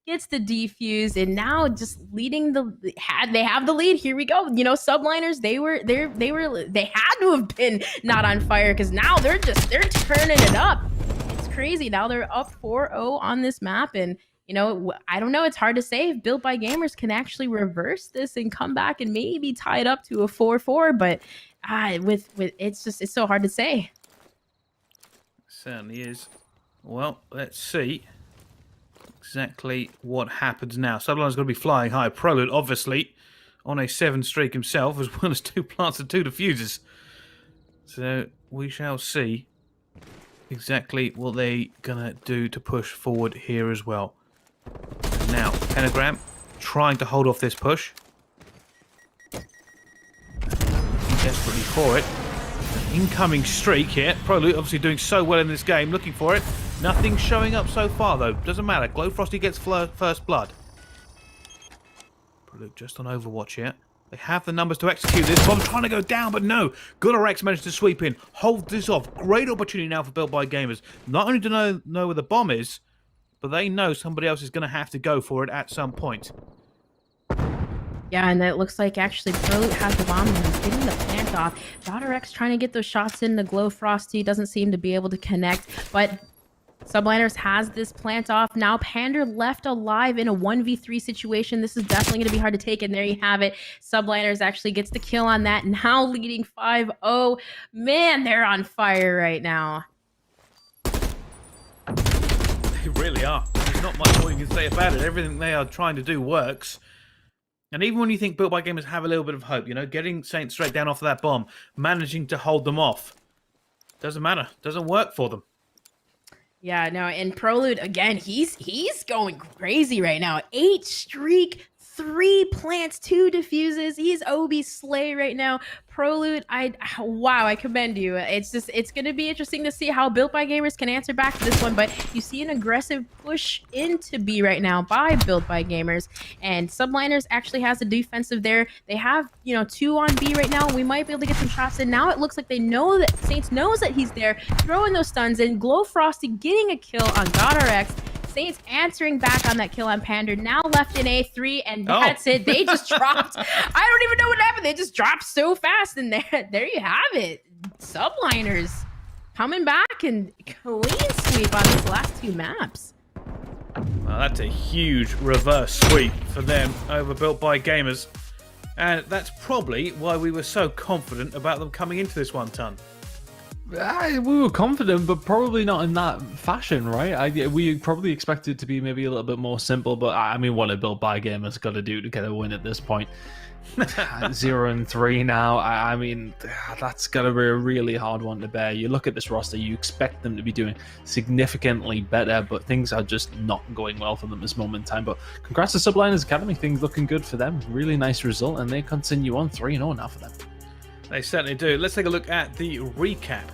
Gets the defuse, and now just leading they have the lead. Here we go. You know, Subliners, they had to have been not on fire because now they're turning it up. It's crazy. Now they're up 4-0 on this map, and you know, I don't know. It's hard to say if Built by Gamers can actually reverse this and come back and maybe tie it up to a 4-4. But with it's so hard to say. It certainly is. Well, let's see exactly what happens now. Subliners going to be flying high. Prolute, obviously, on a 7 streak himself, as well as 2 plants and 2 diffusers. So we shall see exactly what they're going to do to push forward here as well. Now, Pentagram trying to hold off this push. Desperately for it. An incoming streak here. Proloot obviously doing so well in this game, looking for it. Nothing showing up so far though. Doesn't matter. Glowfrosty gets first blood. Proloot just on Overwatch here. They have the numbers to execute this. Bomb trying to go down, but no. GoodRx managed to sweep in, hold this off. Great opportunity now for Built by Gamers. Not only to know where the bomb is, but they know somebody else is going to have to go for it at some point. Yeah, and it looks like actually Proloot has the bomb and he's getting the plant off. GoodRx trying to get those shots in. The Glowfrosty doesn't seem to be able to connect, but Subliners has this plant off. Now Pander left alive in a 1v3 situation. This is definitely going to be hard to take, and there you have it. Subliners actually gets the kill on that, now leading 5-0. Man, they're on fire right now. They really are. There's not much more you can say about it. Everything they are trying to do works. And even when you think Built by Gamers have a little bit of hope, you know, getting Saints straight down off of that bomb, managing to hold them off, doesn't matter. Doesn't work for them. Yeah, no, and Proloot, again, he's going crazy right now. 8 streak, 3 plants, 2 diffuses. He's OB Slay right now. Proloot, wow, I commend you. It's going to be interesting to see how Built by Gamers can answer back to this one, but you see an aggressive push into B right now by Built by Gamers, and Subliners actually has a defensive there. They have, 2 on B right now. We might be able to get some shots in. Now it looks like they know that Saints knows that he's there, throwing those stuns in. Glowfrosty getting a kill on GoodRx. Saints answering back on that kill on Pander. Now left in A3, and that's it. They just dropped. I don't even know what happened. They just dropped so fast, and there you have it. Subliners coming back and clean sweep on these last 2 maps. Well, that's a huge reverse sweep for them over Built by Gamers. And that's probably why we were so confident about them coming into this one, Ton. We were confident, but probably not in that fashion, right? We probably expected it to be maybe a little bit more simple, but I mean, what a Built by Gamers got to do to get a win at this point. 0-3 now. I mean, that's got to be a really hard one to bear. You look at this roster, you expect them to be doing significantly better, but things are just not going well for them at this moment in time. But congrats to Subliners Academy, things looking good for them. Really nice result, and they continue on 3-0 now for them. They certainly do. Let's take a look at the recap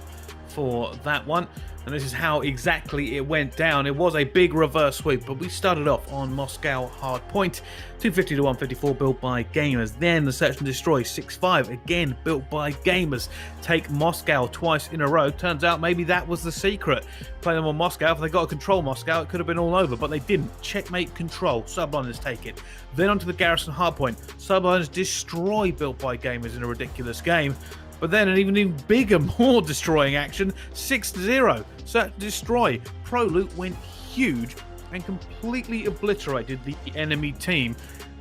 for that one, and this is how exactly it went down. It was a big reverse sweep, but we started off on Moscow Hardpoint, 250 to 154, Built by Gamers. Then the Search and Destroy 6-5, again Built by Gamers, take Moscow twice in a row. Turns out maybe that was the secret. Play them on Moscow. If they got to control Moscow, it could have been all over, but they didn't. Checkmate control. Subliners take it. Then onto the Garrison Hardpoint. Subliners destroy Built by Gamers in a ridiculous game. But then an even bigger, more destroying action, 6-0. Search and Destroy. Proloot went huge and completely obliterated the enemy team.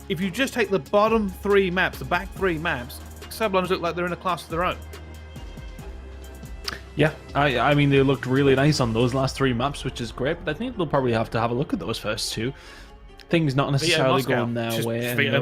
If you just take the bottom 3 maps, the back 3 maps, Subliners look like they're in a class of their own. Yeah, I mean, they looked really nice on those last 3 maps, which is great, but I think they'll probably have to have a look at those first 2. Things not necessarily going their way. Just maybe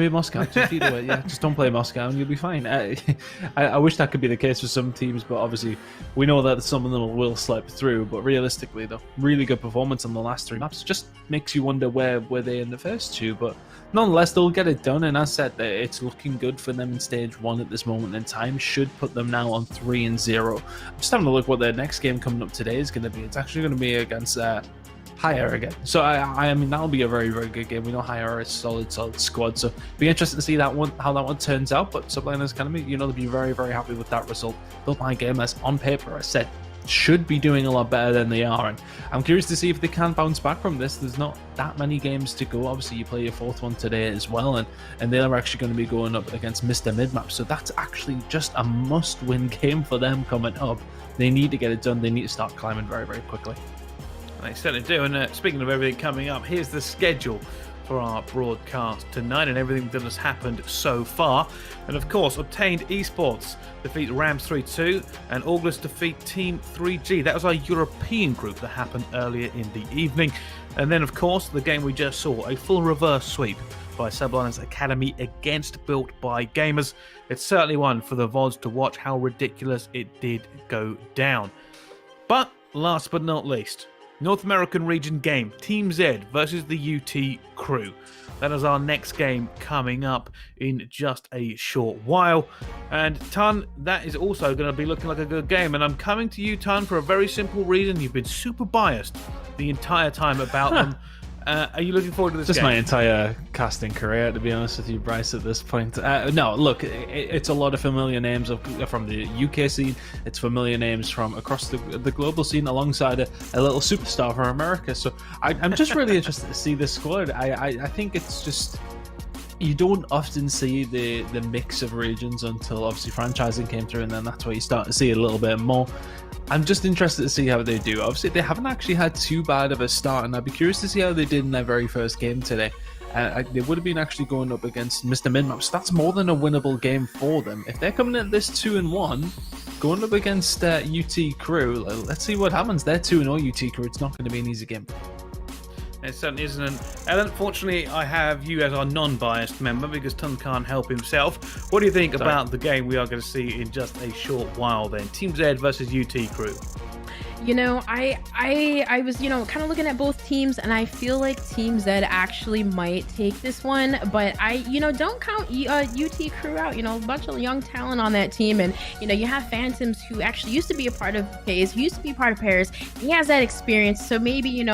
Moscow. Just either way, just don't play Moscow and you'll be fine. I wish that could be the case for some teams, but obviously we know that some of them will slip through. But realistically, though, really good performance on the last 3 maps. Just makes you wonder where were they in the first 2, but nonetheless, they'll get it done. And as said, it's looking good for them in stage 1 at this moment in time. Should put them now on 3-0. I'm just having a look what their next game coming up today is going to be. It's actually going to be against Higher again. So I mean, that'll be a very, very good game. We know Higher are a solid squad, so be interested to see that one, how that one turns out. But Subliners Academy, they'll be very, very happy with that result. Built by Gamers, on paper, I said, should be doing a lot better than they are, and I'm curious to see if they can bounce back from this. There's not that many games to go. Obviously, you play your 4th one today as well, and they're actually going to be going up against Mr. Midmap, so that's actually just a must-win game for them coming up. They need to get it done. They need to start climbing very, very quickly. They certainly do. And speaking of everything coming up, here's the schedule for our broadcast tonight and everything that has happened so far. And of course, Obtained Esports defeat Rams 3-2 and August defeat Team 3G. That was our European group that happened earlier in the evening. And then, of course, the game we just saw, a full reverse sweep by Subliners Academy against Built by Gamers. It's certainly one for the VODs to watch how ridiculous it did go down. But last but not least, North American region game, Team Z versus the UT Crew. That is our next game coming up in just a short while. And Tun, that is also going to be looking like a good game. And I'm coming to you, Tun, for a very simple reason. You've been super biased the entire time about them. Are you looking forward to this Just game? my entire casting career, to be honest with you, Bryce, at this point. No, look, it's a lot of familiar names from the UK scene. It's familiar names from across the global scene, alongside a little superstar from America. So I'm just really interested to see this squad. I think it's just... You don't often see the mix of regions until obviously franchising came through, and then that's where you start to see it a little bit more. I'm just interested to see how they do. Obviously, they haven't actually had too bad of a start, and I'd be curious to see how they did in their very first game today. They would have been actually going up against Mr. Minmap, so that's more than a winnable game for them. If they're coming at this 2-1, going up against UT Crew, let's see what happens. They're 2-0 UT Crew. It's not going to be an easy game. It certainly isn't. And unfortunately, I have you as our non-biased member because Tun can't help himself. What do you think about the game we are going to see in just a short while then? Team Z versus UT Crew. You know, I was, kind of looking at both teams, and I feel like Team Z actually might take this one, but don't count UT Crew out. A bunch of young talent on that team, and, you have Phantoms who actually used to be a part of FaZe, who used to be a part of Pairs. He has that experience, so maybe,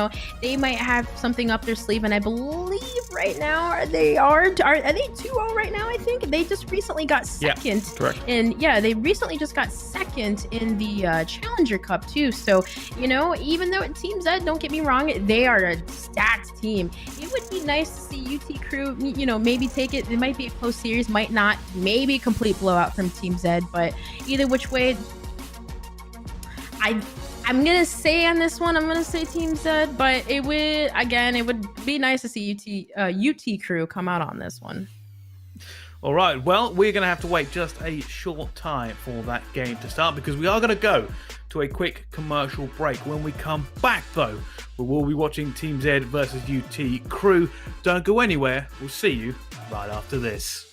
they might have something up their sleeve, and I believe right now, are they 2-0 right now, I think? They just recently got second. Yeah, correct. And, they recently just got second in the Challenger Cup, too, so even though Team Z, don't get me wrong, they are a stacked team. It would be nice to see UT Crew, maybe take it. It might be a close series, might not, maybe a complete blowout from Team Z, but either which way, I'm gonna say on this one, I'm gonna say Team Z, but it would be nice to see UT Crew come out on this one. All right, well, we're going to have to wait just a short time for that game to start because we are going to go to a quick commercial break. When we come back, though, we will be watching Team Z versus UT Crew. Don't go anywhere. We'll see you right after this.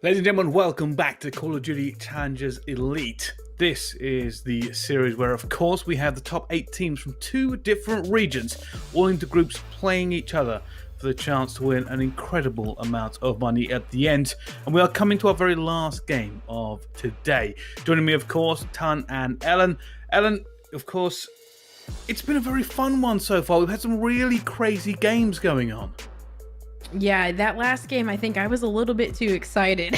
Ladies and gentlemen, welcome back to Call of Duty Challengers Elite. This is the series where, of course, we have the top 8 teams from 2 different regions, all into groups playing each other for the chance to win an incredible amount of money at the end. And we are coming to our very last game of today. Joining me, of course, Tan and Ellen. Ellen, of course, it's been a very fun one so far. We've had some really crazy games going on. Yeah, that last game, I think I was a little bit too excited.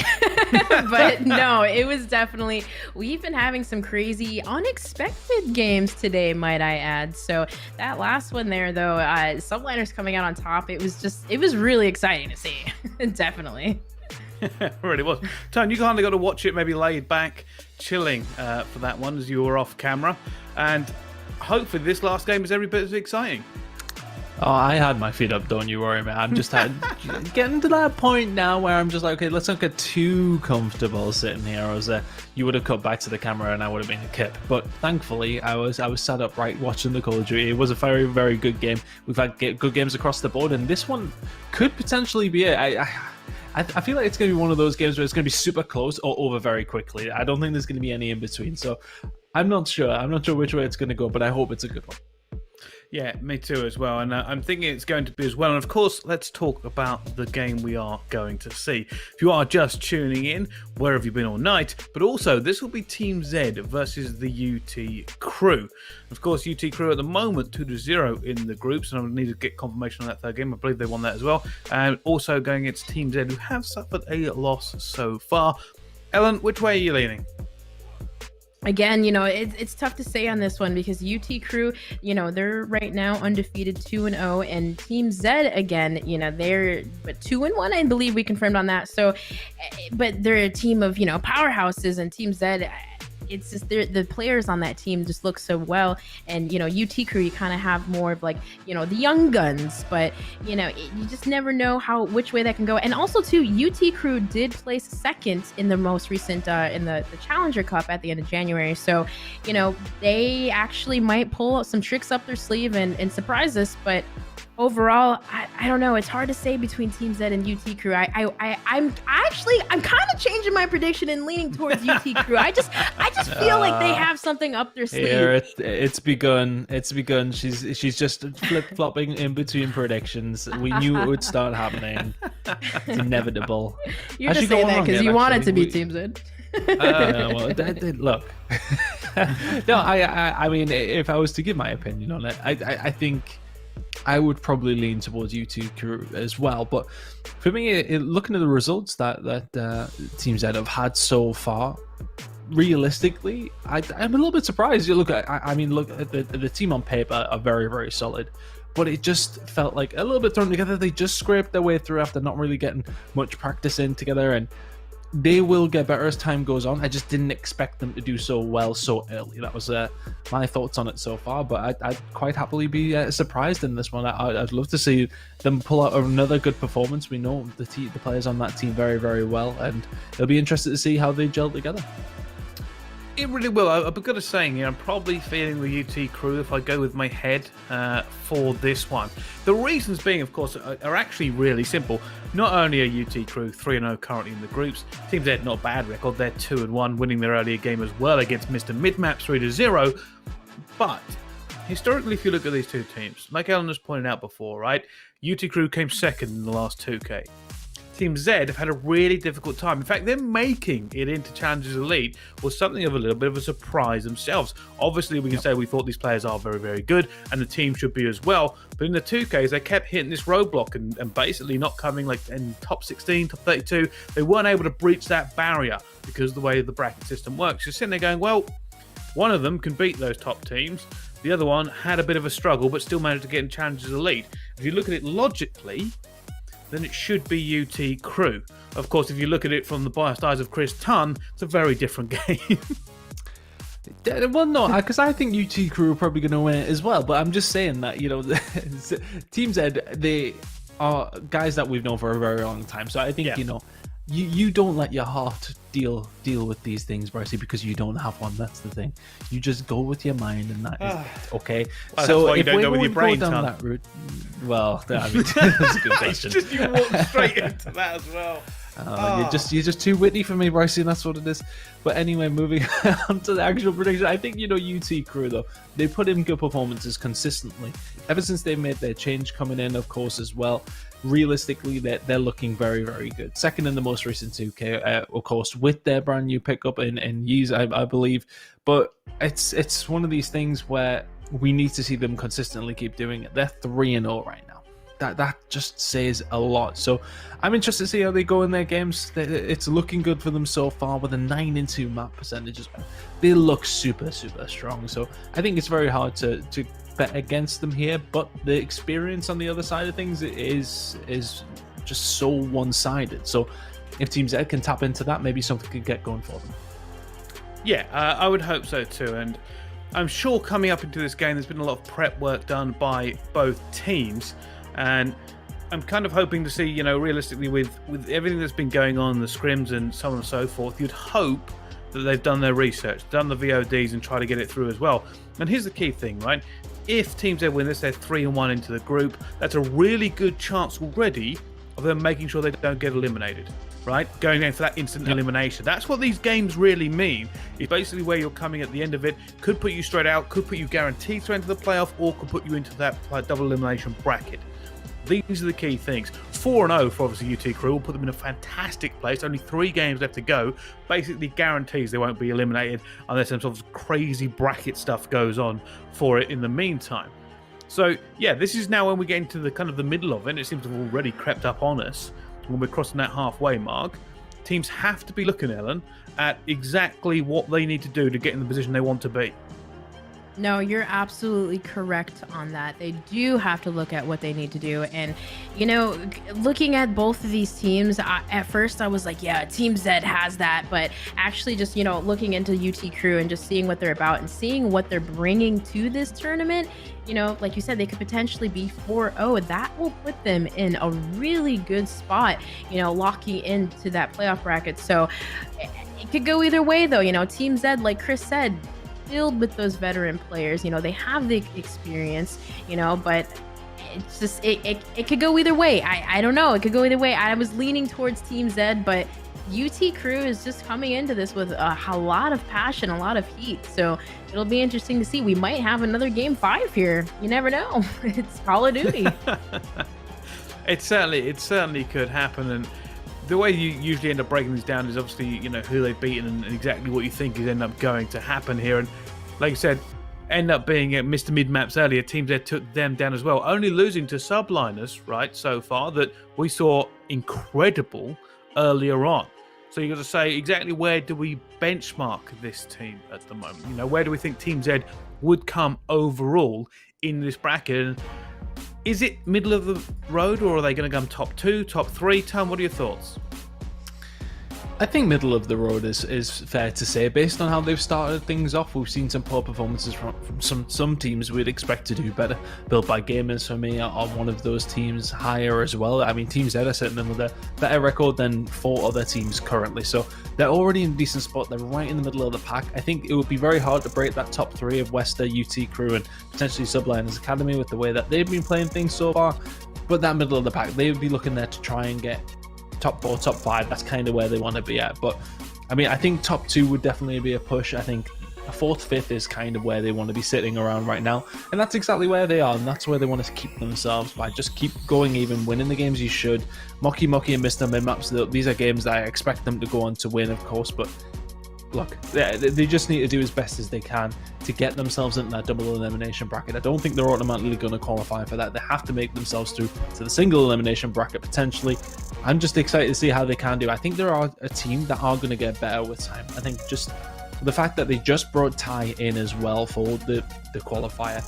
But no, it was definitely, we've been having some crazy, unexpected games today, might I add. So that last one there, though, Subliners coming out on top, it was really exciting to see. Definitely. It really was. Tone, you kind of got to watch it maybe laid back, chilling for that one as you were off camera. And hopefully this last game is every bit as exciting. Oh, I had my feet up, don't you worry, man. I'm just getting to that point now where I'm just like, okay, let's not get too comfortable sitting here, or you would have cut back to the camera and I would have been a kip. But thankfully, I was sat upright watching the Call of Duty. It was a very, very good game. We've had good games across the board, and this one could potentially be it. I feel like it's going to be one of those games where it's going to be super close or over very quickly. I don't think there's going to be any in between. So I'm not sure. I'm not sure which way it's going to go, but I hope it's a good one. Yeah, me too as well, and I'm thinking it's going to be as well. And of course, let's talk about the game we are going to see. If you are just tuning in, where have you been all night? But also, this will be Team Z versus the UT Crew. Of course, UT Crew at the moment 2-0 in the groups, and I need to get confirmation on that third game. I believe they won that as well. And also going against Team Z, who have suffered a loss so far. Ellen, which way are you leaning? Again, it's tough to say on this one because UT Crew, they're right now undefeated 2-0, and Team Z again, they're 2-1. I believe we confirmed on that. So, but they're a team of powerhouses, and Team Z. It's just the players on that team just look so well, and UT Crew, you kind of have more of like the young guns, but you just never know which way that can go. And also too, UT Crew did place second in the most recent in the Challenger Cup at the end of January, so they actually might pull out some tricks up their sleeve and surprise us. But overall, I don't know. It's hard to say between Team Z and UT Crew. I'm kind of changing my prediction and leaning towards UT Crew. I just feel like they have something up their sleeve. Here, it's begun. It's begun. She's just flip flopping in between predictions. We knew it would start happening. It's inevitable. You're just saying that because you want it to be Team Z. Look. No, I mean, if I was to give my opinion on it, I think I would probably lean towards UT Crew as well. But for me, looking at the results that Team Z have had so far, realistically, I'm a little bit surprised. You look at, look at the team on paper are very, very solid, but it just felt like a little bit thrown together. They just scraped their way through after not really getting much practice in together, and they will get better as time goes on. I just didn't expect them to do so well so early. That was my thoughts on it so far, but I'd quite happily be surprised in this one. I'd love to see them pull out another good performance. We know the players on that team very, very well, and it'll be interesting to see how they gel together. It really will. I've got to say, I'm probably feeling the UT Crew if I go with my head for this one. The reasons being, of course, are actually really simple. Not only are UT Crew 3-0 currently in the groups, Team Z not a bad record. They're 2-1, winning their earlier game as well against Mr. Midmap 3-0. But historically, if you look at these two teams, like Ellen has pointed out before, right? UT Crew came second in the last 2K. Team Z have had a really difficult time. In fact, them making it into Challengers Elite was something of a little bit of a surprise themselves. Obviously, we can say we thought these players are very, very good, and the team should be as well. But in the 2Ks, they kept hitting this roadblock and basically not coming like in top 16, top 32. They weren't able to breach that barrier because of the way the bracket system works. You're sitting there going, well, one of them can beat those top teams. The other one had a bit of a struggle, but still managed to get in Challengers Elite. If you look at it logically, then it should be UT Crew. Of course, if you look at it from the biased eyes of Chris Tunn, it's a very different game. Well, no, because I think UT Crew are probably going to win it as well. But I'm just saying that, Team Z, they are guys that we've known for a very long time. So I think, you don't let your heart deal with these things, Brycey, because you don't have one. That's the thing. You just go with your mind, and that is okay. Well, so if you don't go with your brain, down that route, well, I mean, that's a good question. It's just you walk straight into that as well. You're just too witty for me, Bryce, and that's what it is. But anyway, moving on to the actual prediction. I think, UT Crew, though, they put in good performances consistently. Ever since they made their change coming in, of course, as well. Realistically, they're looking very, very good. Second in the most recent 2K, of course, with their brand new pickup in Yeez, I believe. But it's one of these things where we need to see them consistently keep doing it. They're 3-0 right now. That just says a lot. So I'm interested to see how they go in their games. It's looking good for them so far with a 9-2 map percentages. They look super, super strong. So I think it's very hard to bet against them here, but the experience on the other side of things is just so one-sided. So if Team Z can tap into that, maybe something could get going for them. Yeah, I would hope so too. And I'm sure coming up into this game, there's been a lot of prep work done by both teams. And I'm kind of hoping to see, realistically, with everything that's been going on, the scrims and so on and so forth, you'd hope that they've done their research, done the VODs and try to get it through as well. And here's the key thing, right? If Team Z win this, they're 3-1 into the group. That's a really good chance already of them making sure they don't get eliminated, right? Going in for that instant elimination. That's what these games really mean. It's basically where you're coming at the end of it. Could put you straight out, could put you guaranteed to enter the playoff, or could put you into that double elimination bracket. These are the key things. 4-0 for obviously UT Crew will put them in a fantastic place. Only 3 games left to go. Basically guarantees they won't be eliminated unless some sort of crazy bracket stuff goes on for it in the meantime. So yeah, this is now when we get into the kind of the middle of it. It seems to have already crept up on us when we're crossing that halfway mark. Teams have to be looking, Ellen, at exactly what they need to do to get in the position they want to be. No, you're absolutely correct on that. They do have to look at what they need to do. And, looking at both of these teams, at first I was like, yeah, Team Z has that. But actually just, looking into UT Crew and just seeing what they're about and seeing what they're bringing to this tournament, like you said, they could potentially be 4-0. That will put them in a really good spot, locking into that playoff bracket. So it could go either way, though. Team Z, like Chris said, filled with those veteran players. They have the experience, but it's just it could go either way. I don't know, it could go either way. I was leaning towards Team Z, but UT Crew is just coming into this with a lot of passion, a lot of heat, so it'll be interesting to see. We might have another game 5 here. You never know. It's Call of Duty. It certainly could happen. And the way you usually end up breaking these down is obviously, who they've beaten and exactly what you think is end up going to happen here. And like you said, end up being Mr. Mid-Maps earlier, Team Z took them down as well, only losing to Subliners, right, so far, that we saw incredible earlier on. So you got to say, exactly where do we benchmark this team at the moment? Where do we think Team Z would come overall in this bracket? And is it middle of the road, or are they going to come top 2, top 3? Tom, what are your thoughts? I think middle of the road is fair to say. Based on how they've started things off, we've seen some poor performances from some teams we'd expect to do better. Built by Gamers, for me, are one of those teams higher as well. I mean, Team Z are sitting in with a better record than 4 other teams currently. So they're already in a decent spot. They're right in the middle of the pack. I think it would be very hard to break that top 3 of Wester, UT Crew, and potentially Subliners Academy with the way that they've been playing things so far. But that middle of the pack, they would be looking there to try and get top 4, top 5, that's kind of where they want to be at. But I mean, I think top 2 would definitely be a push. I think a 4th, 5th is kind of where they want to be sitting around right now, and that's exactly where they are, and that's where they want to keep themselves by. Just keep going, even winning the games you should. Mocky and Mr. Midmaps, these are games that I expect them to go on to win, of course, but look, they just need to do as best as they can to get themselves into that double elimination bracket. I don't think they're automatically going to qualify for that. They have to make themselves through to the single elimination bracket potentially. I'm just excited to see how they can do. I think there are a team that are going to get better with time. I think just the fact that they just brought Ty in as well for the qualifier,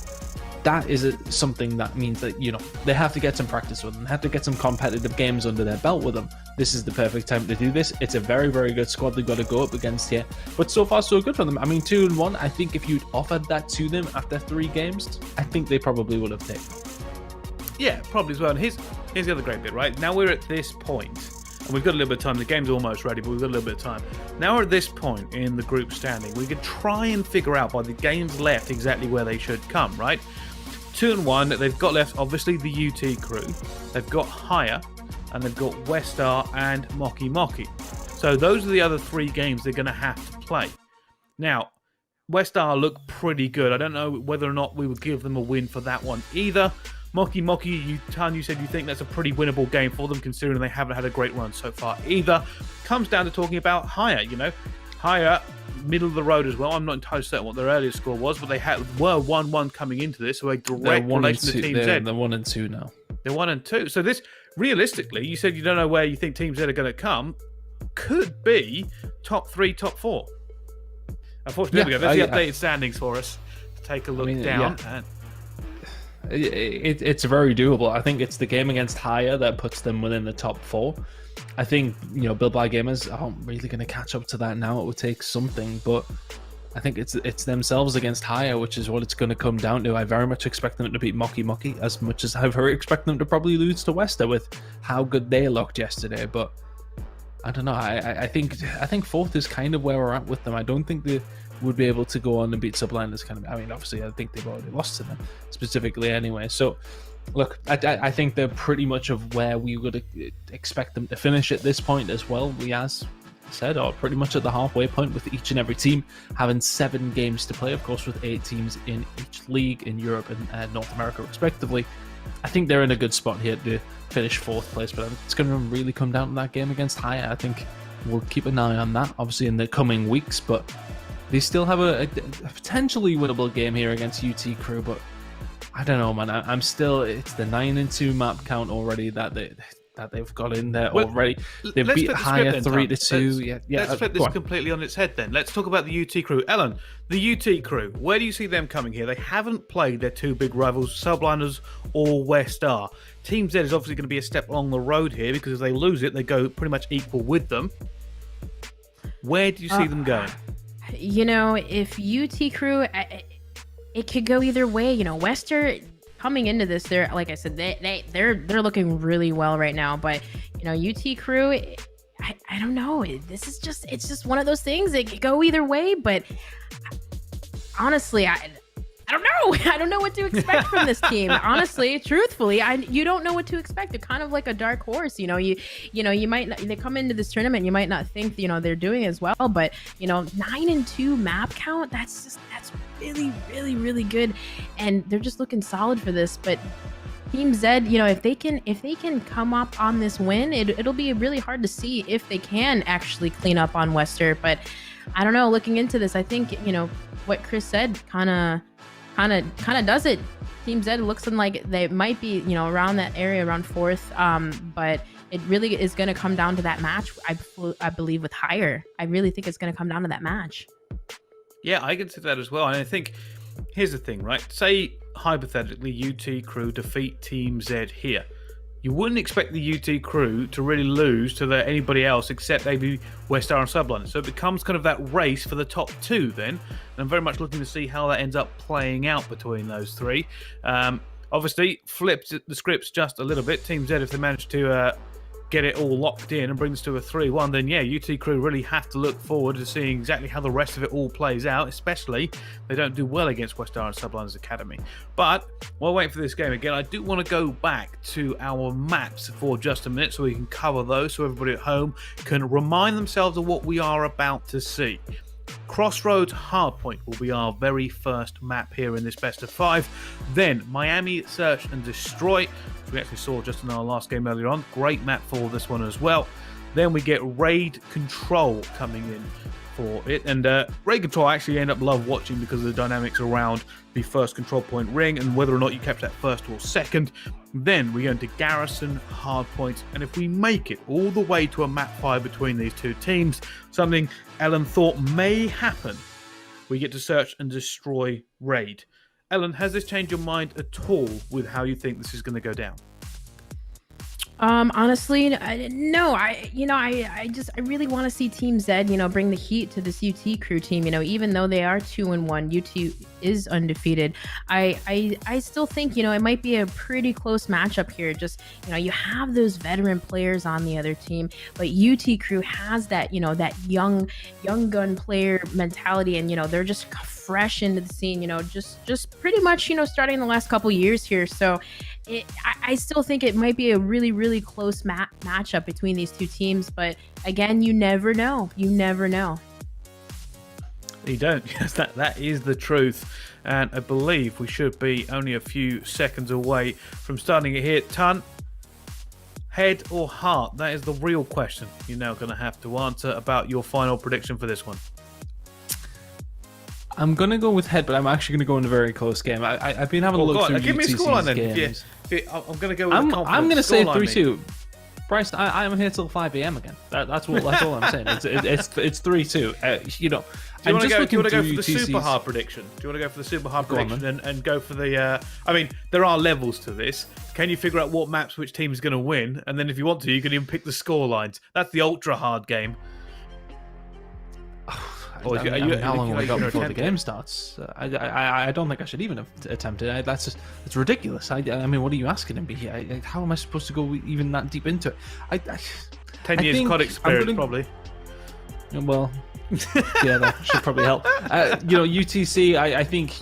that is something that means that, they have to get some practice with them, have to get some competitive games under their belt with them. This is the perfect time to do this. It's a very, very good squad they've got to go up against here. But so far, so good for them. I mean, 2-1, I think if you'd offered that to them after 3 games, I think they probably would have taken. Yeah, probably as well. And here's the other great bit, right? Now we're at this point, and we've got a little bit of time. The game's almost ready, but we've got a little bit of time. Now we're at this point in the group standing. We can try and figure out by the games left exactly where they should come, right? 2-1, they've got left, obviously, the UT Crew. They've got higher. and they've got Westar and Moki Moki. So those are the other 3 games they're going to have to play. Now, Westar look pretty good. I don't know whether or not we would give them a win for that one either. Moki Moki, you said you think that's a pretty winnable game for them, considering they haven't had a great run so far either. Comes down to talking about Haya, Haya, middle of the road as well. I'm not entirely certain what their earlier score was, but they were 1-1 coming into this, so a direct relation to Team Z. They're 1-2 now. They're 1-2. So this, realistically, you said you don't know where you think Team Z are going to come, could be top 3, top 4. Unfortunately, there we go. There's the updated standings for us. Take a look down. Yeah. It's very doable. I think it's the game against Haya that puts them within the top 4. I think, Build by Gamers aren't really going to catch up to that now. It would take something, but I think it's themselves against Haya, which is what it's going to come down to. I very much expect them to beat Moki Moki, as much as I very expect them to probably lose to Wester with how good they looked yesterday. But I don't know. I think 4th is kind of where we're at with them. I don't think they would be able to go on and beat Subliners. Obviously, I think they've already lost to them specifically anyway. So, look, I think they're pretty much of where we would expect them to finish at this point as well. We, as said, are pretty much at the halfway point with each and every team having 7 games to play, of course, with 8 teams in each league in Europe and North America, respectively. I think they're in a good spot here to finish 4th place, but it's going to really come down to that game against Haya. I think we'll keep an eye on that, obviously, in the coming weeks, but they still have a potentially winnable game here against UT Crew, but I don't know, man. I'm still, it's the 9-2 map count already that they've got in there already. They've beat Haya 3-2. Let's flip this completely on its head then. Let's talk about the UT Crew. Ellen, the UT Crew, where do you see them coming here? They haven't played their 2 big rivals, Subliners or Westar. Team Z is obviously going to be a step along the road here, because if they lose it, they go pretty much equal with them. Where do you see them going? If UT Crew, it could go either way. Wester coming into this, they're, like I said, they're looking really well right now. But UT Crew, I don't know. It's just one of those things. It could go either way. But honestly, I don't know. I don't know what to expect from this team. Honestly, truthfully, you don't know what to expect. They're kind of like a dark horse. You might not, they come into this tournament, you might not think they're doing as well, but 9-2 map count. That's really, really, really good, and they're just looking solid for this. But Team Z, if they can come up on this win, it'll be really hard to see if they can actually clean up on Wester. But I don't know. Looking into this, I think what Chris said kind of does it. Team Z looks like they might be, around that area, around 4th. But it really is going to come down to that match, I believe, with Higher. I really think it's going to come down to that match. Yeah, I can see that as well. And I think, here's the thing, right? Say, hypothetically, UT Crew defeat Team Z here. You wouldn't expect the UT Crew to really lose to anybody else except maybe Westar and Subliners. So it becomes kind of that race for the top 2 then. And I'm very much looking to see how that ends up playing out between those 3. Obviously, flipped the scripts just a little bit. Team Z, if they manage to get it all locked in and brings to a 3-1, then yeah, UT Crew really have to look forward to seeing exactly how the rest of it all plays out, especially if they don't do well against Westar and Subliners Academy. But while waiting for this game again, I do want to go back to our maps for just a minute so we can cover those, so everybody at home can remind themselves of what we are about to see. Crossroads Hardpoint will be our very first map here in this best of 5. Then Miami Search and Destroy, which we actually saw just in our last game earlier on. Great map for this one as well. Then we get Raid Control coming in for it, and Raid Control I actually end up love watching because of the dynamics around the first control point ring and whether or not you capture that first or second. Then we go into Garrison, Hardpoint, and if we make it all the way to a map 5 between these 2 teams, something Ellen thought may happen, we get to Search and Destroy Raid. Ellen, has this changed your mind at all with how you think this is going to go down? Honestly, no. I really want to see Team Z, bring the heat to this UT Crew team. Even though they are 2-1, UT is undefeated. I still think, it might be a pretty close matchup here. Just, you have those veteran players on the other team, but UT Crew has that, that young gun player mentality, and they're just fresh into the scene, just pretty much, starting the last couple years here. So I still think it might be a really, really close matchup between these two teams. But again, you never know. You never know. You don't. Yes, that is the truth. And I believe we should be only a few seconds away from starting it here. Ton, head or heart? That is the real question you're now going to have to answer about your final prediction for this one. I'm going to go with head, but I'm actually going to go in a very close game. I've been having a look through give me a UTC's scoreline then. games. I'm going to go with a confident I'm going to say scoreline, 3-2. Bryce, I'm here till 5 a.m. again. That's all I'm saying. It's 3-2. Do you want to go for the super hard prediction? Do you want to go for the super hard prediction and go for the? I mean, there are levels to this. Can you figure out what maps which team is going to win? And then if you want to, you can even pick the score lines. That's the ultra hard game. How long have we got before the game starts? I don't think I should even attempt it. It's ridiculous. I mean, what are you asking of me? How am I supposed to go even that deep into it? 10 years COD experience, probably. Well, yeah, that should probably help. UTC, I think,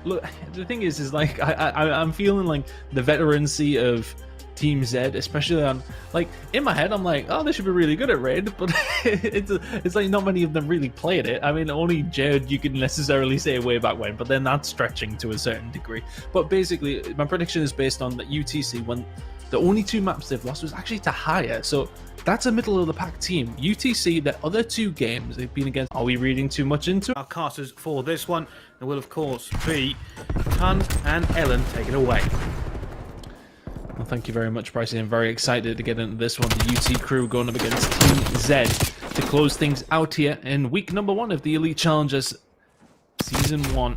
look, the thing is like, I'm feeling like the veterancy of Team Z, especially on, like, in my head, I'm like, oh, they should be really good at Raid, but it's like not many of them really played it. I mean, only Jared you can necessarily say way back when, but then that's stretching to a certain degree. But basically, my prediction is based on that UTC, when the only two maps they've lost was actually to Higher, so that's a middle of the pack team. UTC, the other two games they've been against, are we reading too much into it? Our casters for this one, and will of course be Ton and Ellen. Take it away. Well, thank you very much, Bryce. I'm very excited to get into this one. The UT crew going up against Team Z to close things out here in week number 1 of the Elite Challengers Season 1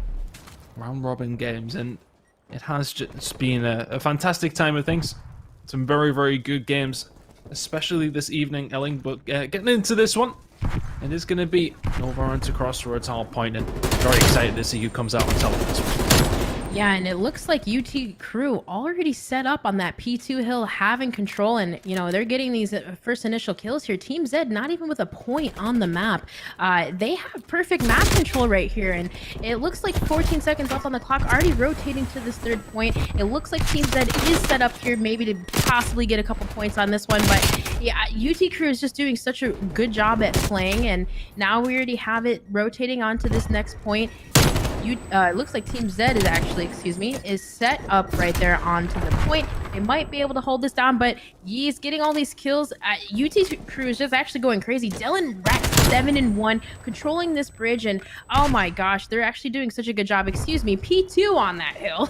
round robin games. And it has just been a fantastic time of things. Some very, very good games, especially this evening, Ellen. But getting into this one, it is going to be over onto Crossroads Hardpoint, and very excited to see who comes out on top of this one. Yeah, and it looks like UT crew already set up on that P2 hill, having control, and they're getting these first initial kills here. Team Z not even with a point on the map. They have perfect map control right here, and it looks like 14 seconds left on the clock, already rotating to this third point. It looks like Team Z is set up here maybe to possibly get a couple points on this one, but yeah, UT crew is just doing such a good job at playing, and now we already have it rotating onto this next point. It looks like Team Z is set up right there onto the point. They might be able to hold this down, but he's getting all these kills. UT crew is just actually going crazy. Dylan Rex 7-1, controlling this bridge, and oh my gosh, they're actually doing such a good job. P2 on that hill.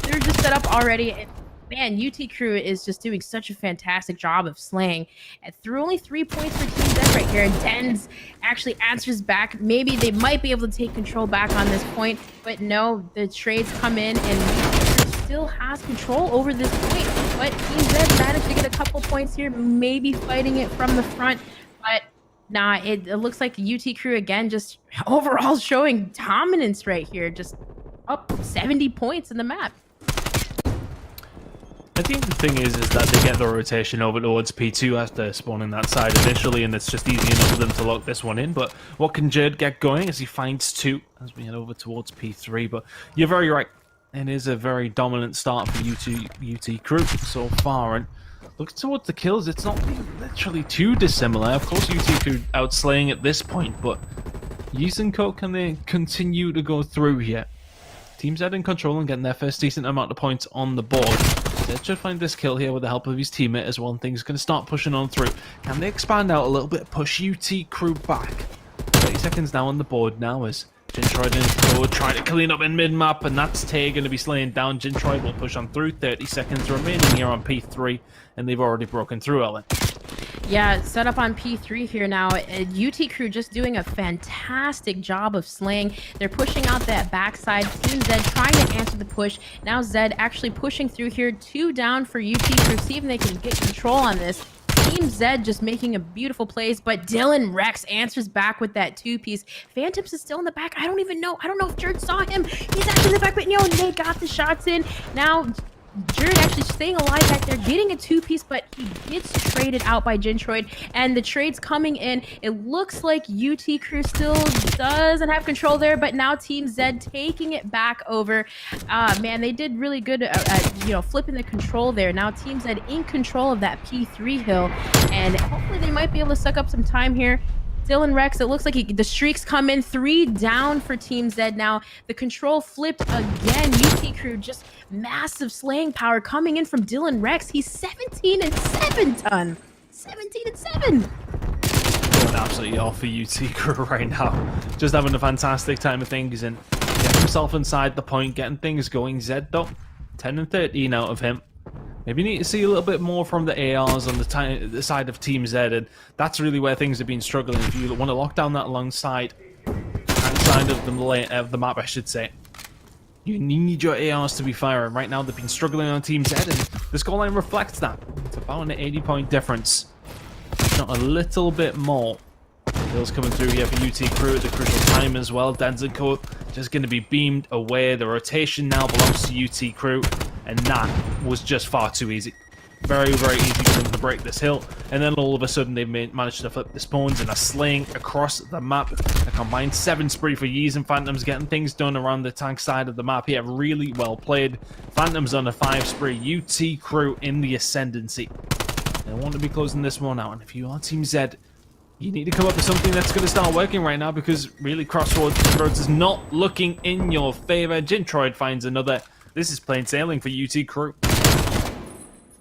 They're just set up already. Man, UT crew is just doing such a fantastic job of slaying. And through only 3 points for Team Z right here, and Dens actually answers back. Maybe they might be able to take control back on this point, but no, the trades come in, and UT crew still has control over this point. But Team Z managed to get a couple points here, maybe fighting it from the front, but nah, it looks like UT crew again just overall showing dominance right here, just up 70 points in the map. I think the thing is that they get the rotation over towards P2 after spawning that side initially, and it's just easy enough for them to lock this one in. But what can Jade get going as he finds 2 as we head over towards P3? But you're very right. It is a very dominant start for UT crew so far. And look towards the kills, it's not literally too dissimilar. Of course, UT crew outslaying at this point, but Yisenko, can they continue to go through here? Team Z in control and getting their first decent amount of points on the board. Zed should find this kill here with the help of his teammate as well, and things are going to start pushing on through. Can they expand out a little bit, push UT crew back? 30 seconds now on the board now as Jintroid in forward, trying to clean up in mid-map, and that's Tay going to be slaying down. Jintroid will push on through, 30 seconds remaining here on P3, and they've already broken through, Ellen. Yeah, set up on P3 here now. UT crew just doing a fantastic job of slaying. They're pushing out that backside. Team Z trying to answer the push. Now Zed actually pushing through here. 2 down for UT crew. See if they can get control on this. Team Z just making a beautiful plays, but Dylan Rex answers back with that 2-piece. Phantoms is still in the back. I don't know if Jared saw him. He's actually in the back, but they got the shots in. Now Jared actually staying alive back there, getting a two-piece, but he gets traded out by Gentroid, and the trade's coming in. It looks like UT Crew still doesn't have control there, but now Team Z taking it back over. Man, they did really good at flipping the control there. Now Team Z in control of that P3 hill, and hopefully they might be able to suck up some time here. Dylan Rex, it looks like the streaks come in 3 down for Team Z now. The control flipped again. UT Crew just massive slaying power coming in from Dylan Rex. He's 17-7, ton. 17-7. Going absolutely off for UT Crew right now. Just having a fantastic time of things and getting himself inside the point, getting things going. Zed though, 10-13 out of him. Maybe you need to see a little bit more from the ARs on the side of Team Z, and that's really where things have been struggling. If you want to lock down that long side, hand side of the map, I should say, you need your ARs to be firing. Right now, they've been struggling on Team Z, and the scoreline reflects that. It's about an 80-point difference. Not a little bit more. Kills coming through here for UT Crew at the crucial time as well. Denzenko just going to be beamed away. The rotation now belongs to UT Crew, and that was just far too easy. Very, very easy for them to break this hill, and then all of a sudden they've managed to flip the spawns and are slaying across the map. A combined 7 spree for Yeez and Phantoms, getting things done around the tank side of the map here. Really well played. Phantoms on a 5 spree. UT Crew in the ascendancy. They want to be closing this one out, and if you are Team Z, you need to come up with something that's going to start working right now, because really Crossroads is not looking in your favor. Gentroid finds another. This is plain sailing for UT Crew.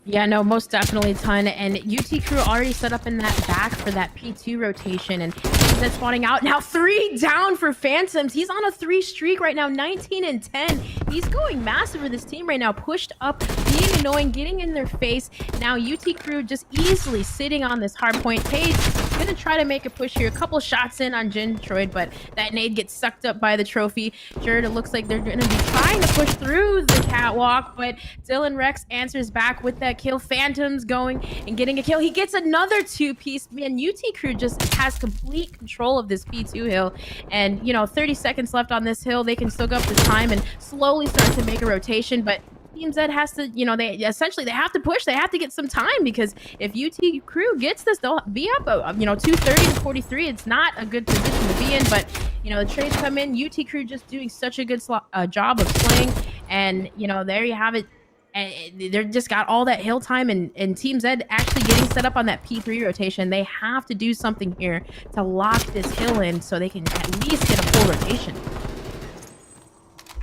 Yeah, no, most definitely, ton. And UT Crew already set up in that back for that P2 rotation, and he's spawning out. Now 3 down for Phantoms. He's on a 3 streak right now, 19-10. He's going massive for this team right now. Pushed up, being annoying, getting in their face. Now UT Crew just easily sitting on this hard point. Paige gonna try to make a push here. A couple shots in on Gentroid, but that nade gets sucked up by the trophy. Jared, it looks like they're gonna be trying to push through the catwalk, but Dylan Rex answers back with that kill. Phantoms going and getting a kill. He gets another 2-piece. Man, UT Crew just has complete control of this P2 hill, and 30 seconds left on this hill. They can soak up the time and slowly start to make a rotation, but Team Z has to, they have to push. They have to get some time, because if UT Crew gets this, they'll be up, 230-43. It's not a good position to be in, but, the trades come in. UT Crew just doing such a good job of slaying, and, there you have it. And they're just got all that hill time, and Team Z actually getting set up on that P3 rotation. They have to do something here to lock this hill in so they can at least get a full rotation.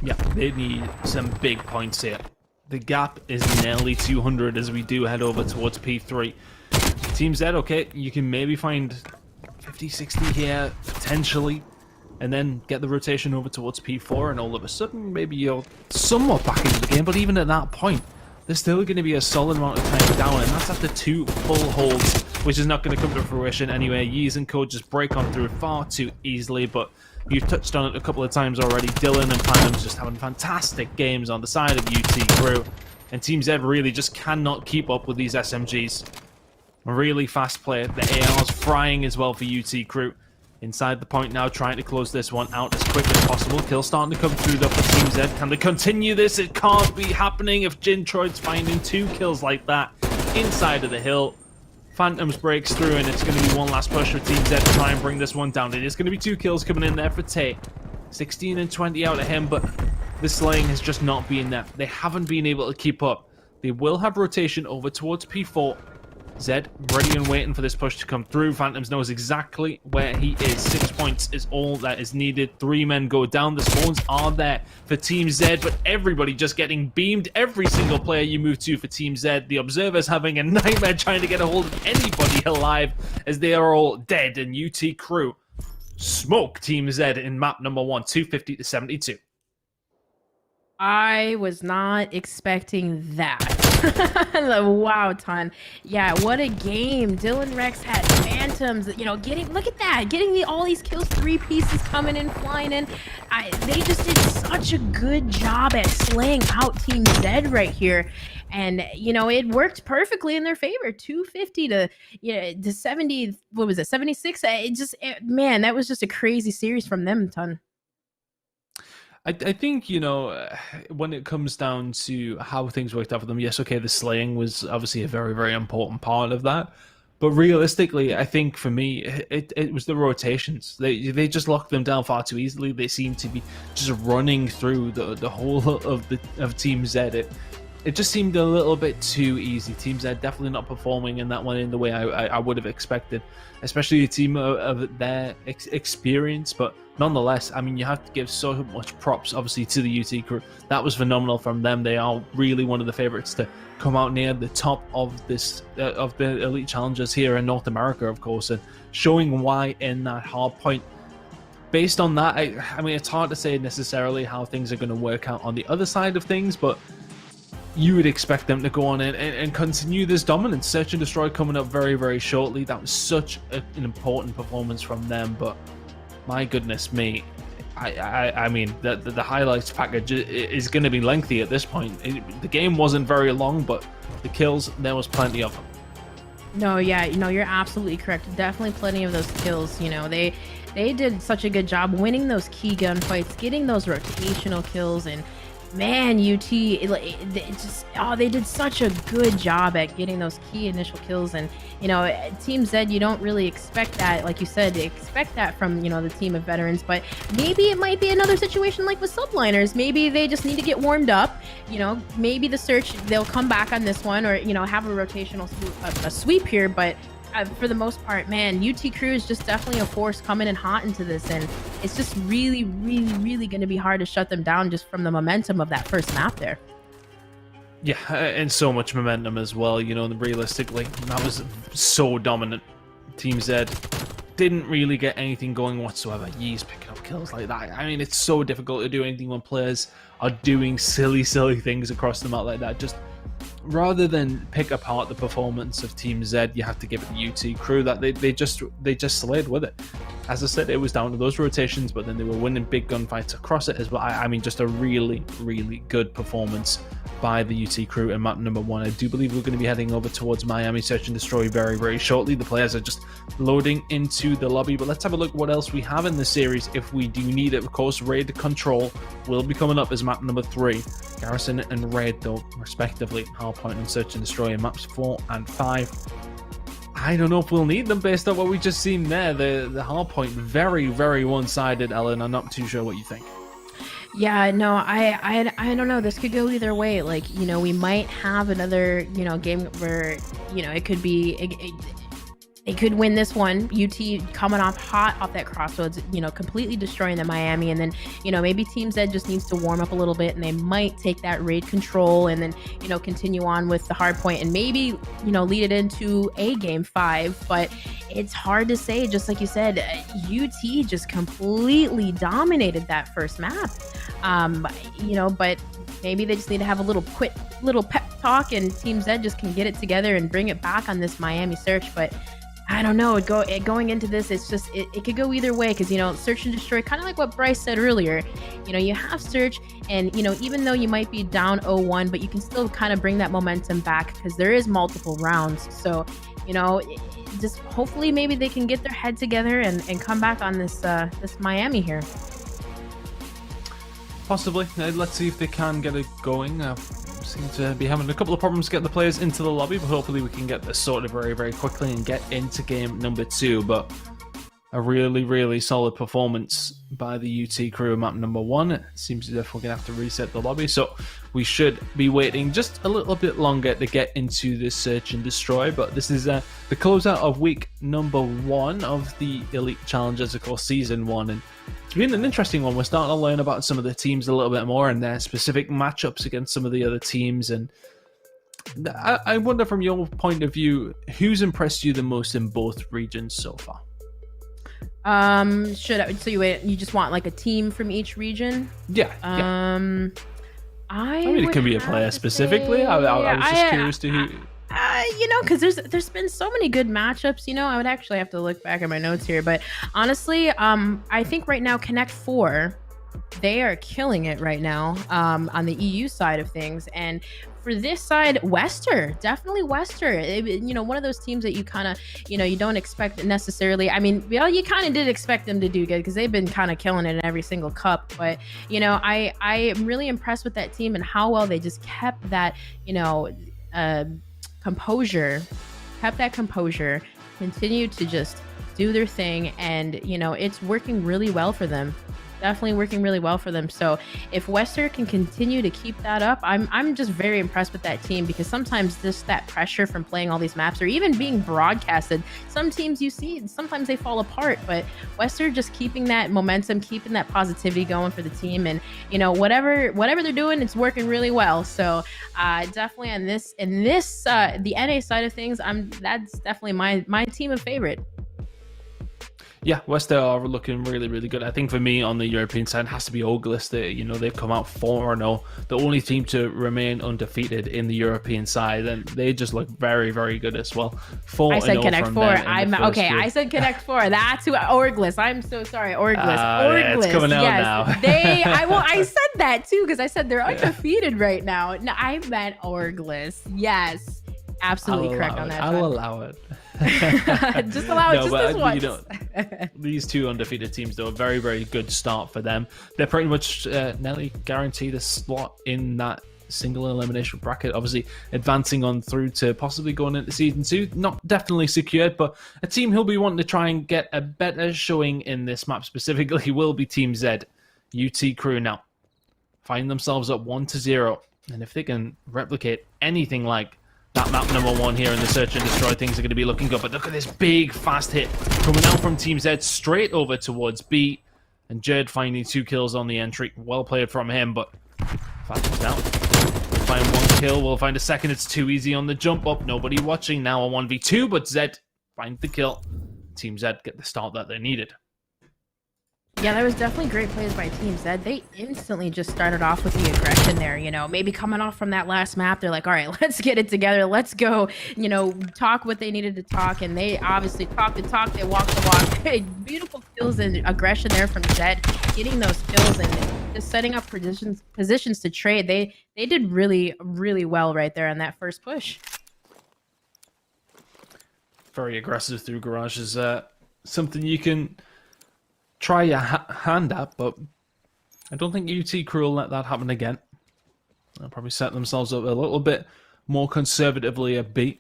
Yeah, they need some big points here. The gap is nearly 200 as we do head over towards P3. Team Z, okay, you can maybe find 50, 60 here, potentially, and then get the rotation over towards P4, and all of a sudden, maybe you're somewhat back into the game, but even at that point, there's still going to be a solid amount of time down, and that's after 2 full holds, which is not going to come to fruition anyway. Yeez and Co just break on through far too easily, but you've touched on it a couple of times already. Dylan and Phantoms just having fantastic games on the side of UT Crew, and Team Z really just cannot keep up with these SMGs. Really fast play. The AR's frying as well for UT Crew. Inside the point now, trying to close this one out as quick as possible. Kill starting to come through though for Team Z. Can they continue this? It can't be happening if Gentroid's finding 2 kills like that inside of the hill. Phantoms breaks through, and it's going to be one last push for Team Z to try and bring this one down. It is going to be 2 kills coming in there for Tay. 16-20 out of him, but the slaying has just not been there. They haven't been able to keep up. They will have rotation over towards P4. Z ready and waiting for this push to come through. Phantoms knows exactly where he is. 6 points is all that is needed. 3 men go down. The spawns are there for Team Z, but everybody just getting beamed. Every single player you move to for Team Z. The observers having a nightmare trying to get a hold of anybody alive, as they are all dead. And UT Crew smoke Team Z in map number 1, 250-72. I was not expecting that. Wow, ton. Yeah, what a game. Dylan Rex had Phantoms, look at that, getting all these kills, 3 pieces coming in, flying in. They just did such a good job at slaying out Team Z right here. And, it worked perfectly in their favor. 250 to 70, what was it, 76? Man, that was just a crazy series from them, ton. I think, when it comes down to how things worked out for them, yes, okay, the slaying was obviously a very, very important part of that. But realistically, I think for me, it was the rotations. They just locked them down far too easily. They seemed to be just running through the whole of Team Z. It just seemed a little bit too easy. Team Z definitely not performing in that one in the way I would have expected, especially a team of their experience. But nonetheless, I mean, you have to give so much props, obviously, to the UT crew. That was phenomenal from them. They are really one of the favorites to come out near the top of this of the elite challengers here in North America, of course, and showing why in that hard point. Based on that, I mean, it's hard to say necessarily how things are going to work out on the other side of things, but you would expect them to go on and continue this dominance. Search and Destroy coming up very, very shortly. That was such an important performance from them, but my goodness me, I mean, the highlights package is going to be lengthy at this point. The game wasn't very long, but the kills, there was plenty of them. No, yeah, you're absolutely correct. Definitely plenty of those kills. They did such a good job winning those key gunfights, getting those rotational kills, and man, UT, they did such a good job at getting those key initial kills. And Team Z, you don't really expect that, like you said, expect that from the team of veterans. But maybe it might be another situation like with subliners. Maybe they just need to get warmed up. Maybe the search, they'll come back on this one, or have a rotational sweep here. But for the most part, man, UT crew is just definitely a force coming in hot into this, and it's just really, really, really going to be hard to shut them down just from the momentum of that first map there. Yeah, and so much momentum as well. Realistically, that was so dominant. Team Z didn't really get anything going whatsoever. Yee's picking up kills like that. I mean, it's so difficult to do anything when players are doing silly things across the map like that. Just rather than pick apart the performance of Team Z, you have to give it the UT crew that they just slayed with it. As I said, it was down to those rotations, but then they were winning big gunfights across it as well. I mean, just a really, really good performance by the UT crew in map number 1. I do believe we're going to be heading over towards Miami Search and Destroy very, very shortly. The players are just loading into the lobby, but let's have a look what else we have in the series if we do need it. Of course, Raid Control will be coming up as map number 3. Garrison and Raid, though, respectively. Hardpoint and Search and Destroy in maps 4 and 5. I don't know if we'll need them based on what we just seen there. The Hardpoint, very, very one-sided, Ellen. I'm not too sure what you think. Yeah, no, I don't know. This could go either way. Like, we might have another, game where, it could be, it could win this one. UT coming off hot off that crossroads, completely destroying the Miami. And then, maybe Team Z just needs to warm up a little bit, and they might take that raid control and then, continue on with the hard point and maybe, lead it into a game 5. But it's hard to say. Just like you said, UT just completely dominated that first map. But maybe they just need to have a little pep talk, and Team Z just can get it together and bring it back on this Miami search. But I don't know. Going into this, it's just it could go either way, because Search and Destroy, kind of like what Bryce said earlier. You have Search, and even though you might be down 0-1, but you can still kind of bring that momentum back because there is multiple rounds. So just hopefully maybe they can get their head together and come back on this Miami here. Possibly. Let's see if they can get it going. Seem to be having a couple of problems getting the players into the lobby, but hopefully we can get this sorted very, very quickly and get into game number 2. But a really, really solid performance by the UT crew map number 1. It seems as if we're going to have to reset the lobby, so we should be waiting just a little bit longer to get into this Search and Destroy. But this is the closeout of week number 1 of the Elite Challengers, of course, season 1, and it's been an interesting one. We're starting to learn about some of the teams a little bit more and their specific matchups against some of the other teams. And I wonder, from your point of view, who's impressed you the most in both regions so far? So you just want like a team from each region? Yeah. I mean, it could be a player specifically. I was just curious to who. Because there's been so many good matchups. I would actually have to look back at my notes here, but honestly, I think right now Connect 4, they are killing it right now on the EU side of things. And For this side, Wester, definitely Wester. One of those teams that you kind of, you don't expect necessarily. I mean, well, you kind of did expect them to do good because they've been kind of killing it in every single cup. But I am really impressed with that team and how well they just kept that, composure, continued to just do their thing, and it's working really well for them. Definitely working really well for them. So if Wester can continue to keep that up, I'm just very impressed with that team, because sometimes just that pressure from playing all these maps or even being broadcasted, some teams you see, sometimes they fall apart, but Wester just keeping that momentum, keeping that positivity going for the team, and whatever they're doing, it's working really well. So definitely in this the NA side of things, that's definitely my team of favorite. Yeah, Wester are looking really, really good. I think for me on the European side, it has to be Oglis. They've come out 4-0, the only team to remain undefeated in the European side, and they just look very, very good as well. 4-0 I said Connect from 4. them I said Connect 4. That's who Orglis. I'm so sorry, Orglis. Yeah, it's coming out now. I said that too, because I said they're undefeated right now. No, I meant Orglis. Yes, absolutely correct on that. I'll allow it. Just allow it just this once. These two undefeated teams, though, a very, very good start for them. They're pretty much nearly guaranteed a slot in that single elimination bracket, obviously advancing on through to possibly going into season 2. Not definitely secured, but a team who'll be wanting to try and get a better showing in this map specifically will be Team Z. UT Crew now find themselves up 1-0, and if they can replicate anything like that map number 1 here in the Search and Destroy, things are going to be looking good. But look at this big fast hit coming out from Team Z straight over towards B, and Jerd finding 2 kills on the entry. Well played from him, but Phantom's down. We'll find 1 kill, we'll find a second. It's too easy on the jump up. Nobody watching now, a 1v2, but Z finds the kill. Team Z get the start that they needed. Yeah, that was definitely great plays by Team Z. They instantly just started off with the aggression there, maybe coming off from that last map. They're like, all right, let's get it together. Let's go, talk what they needed to talk. And they obviously talked the talk. They walked the walk. Beautiful kills and aggression there from Z, getting those kills and just setting up positions to trade. They did really, really well right there on that first push. Very aggressive through Garage is something you can try your hand at, but I don't think UT Crew will let that happen again. They'll probably set themselves up a little bit more conservatively a B.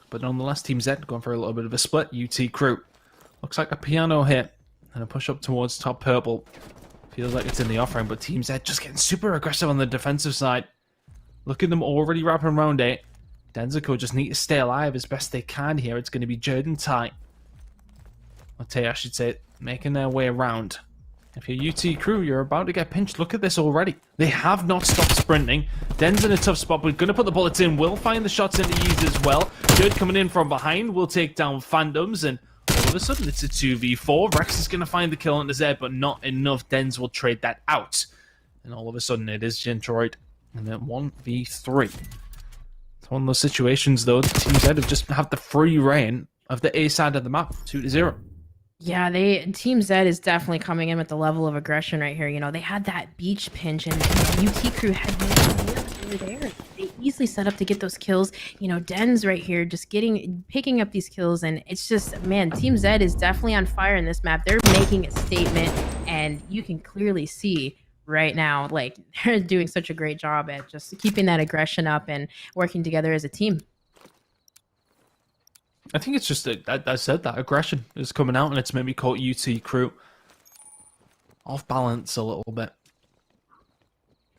But nonetheless, Team Z going for a little bit of a split. UT Crew looks like a piano hit and a push up towards top purple. Feels like it's in the offering, but Team Z just getting super aggressive on the defensive side. Look at them already wrapping around A. Denzico just need to stay alive as best they can here. It's going to be Jerd and Ty. Or Tay, I should say, making their way around. If you're UT Crew, you're about to get pinched. Look at this already. They have not stopped sprinting. Den's in a tough spot, but going to put the bullets in. Will find the shots into ease as well. Jerd coming in from behind will take down Phantoms, and all of a sudden it's a 2v4. Rex is going to find the kill on the Z, but not enough. Dens will trade that out. And all of a sudden it is Gentroid. And then 1v3. It's one of those situations, though. Team Z have just had the free reign of the A side of the map, 2-0. Yeah, Team Z is definitely coming in with the level of aggression right here. They had that beach pinch, and UT Crew had no idea that they were there. They easily set up to get those kills. Den's right here just picking up these kills, and it's just, man, Team Z is definitely on fire in this map. They're making a statement, and you can clearly see right now, like, they're doing such a great job at just keeping that aggression up and working together as a team. I think it's just that I said that aggression is coming out, and it's maybe caught UT Crew off balance a little bit.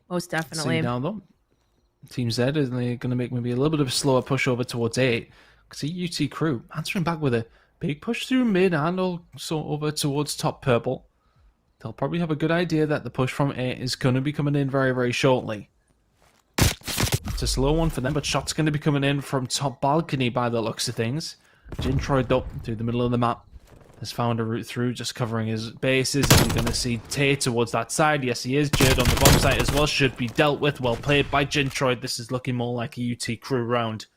Most definitely. See now though, Team Z is going to make maybe a little bit of a slower push over towards A. See UT Crew answering back with a big push through mid and also over towards top purple. They'll probably have a good idea that the push from A is going to be coming in very, very shortly. It's a slow one for them, but shots going to be coming in from top balcony by the looks of things. Jintroid up through the middle of the map. Has found a route through, just covering his bases. Is he going to see Tay towards that side? Yes, he is. Jerd on the bomb site as well. Should be dealt with. Well played by Jintroid. This is looking more like a UT Crew round.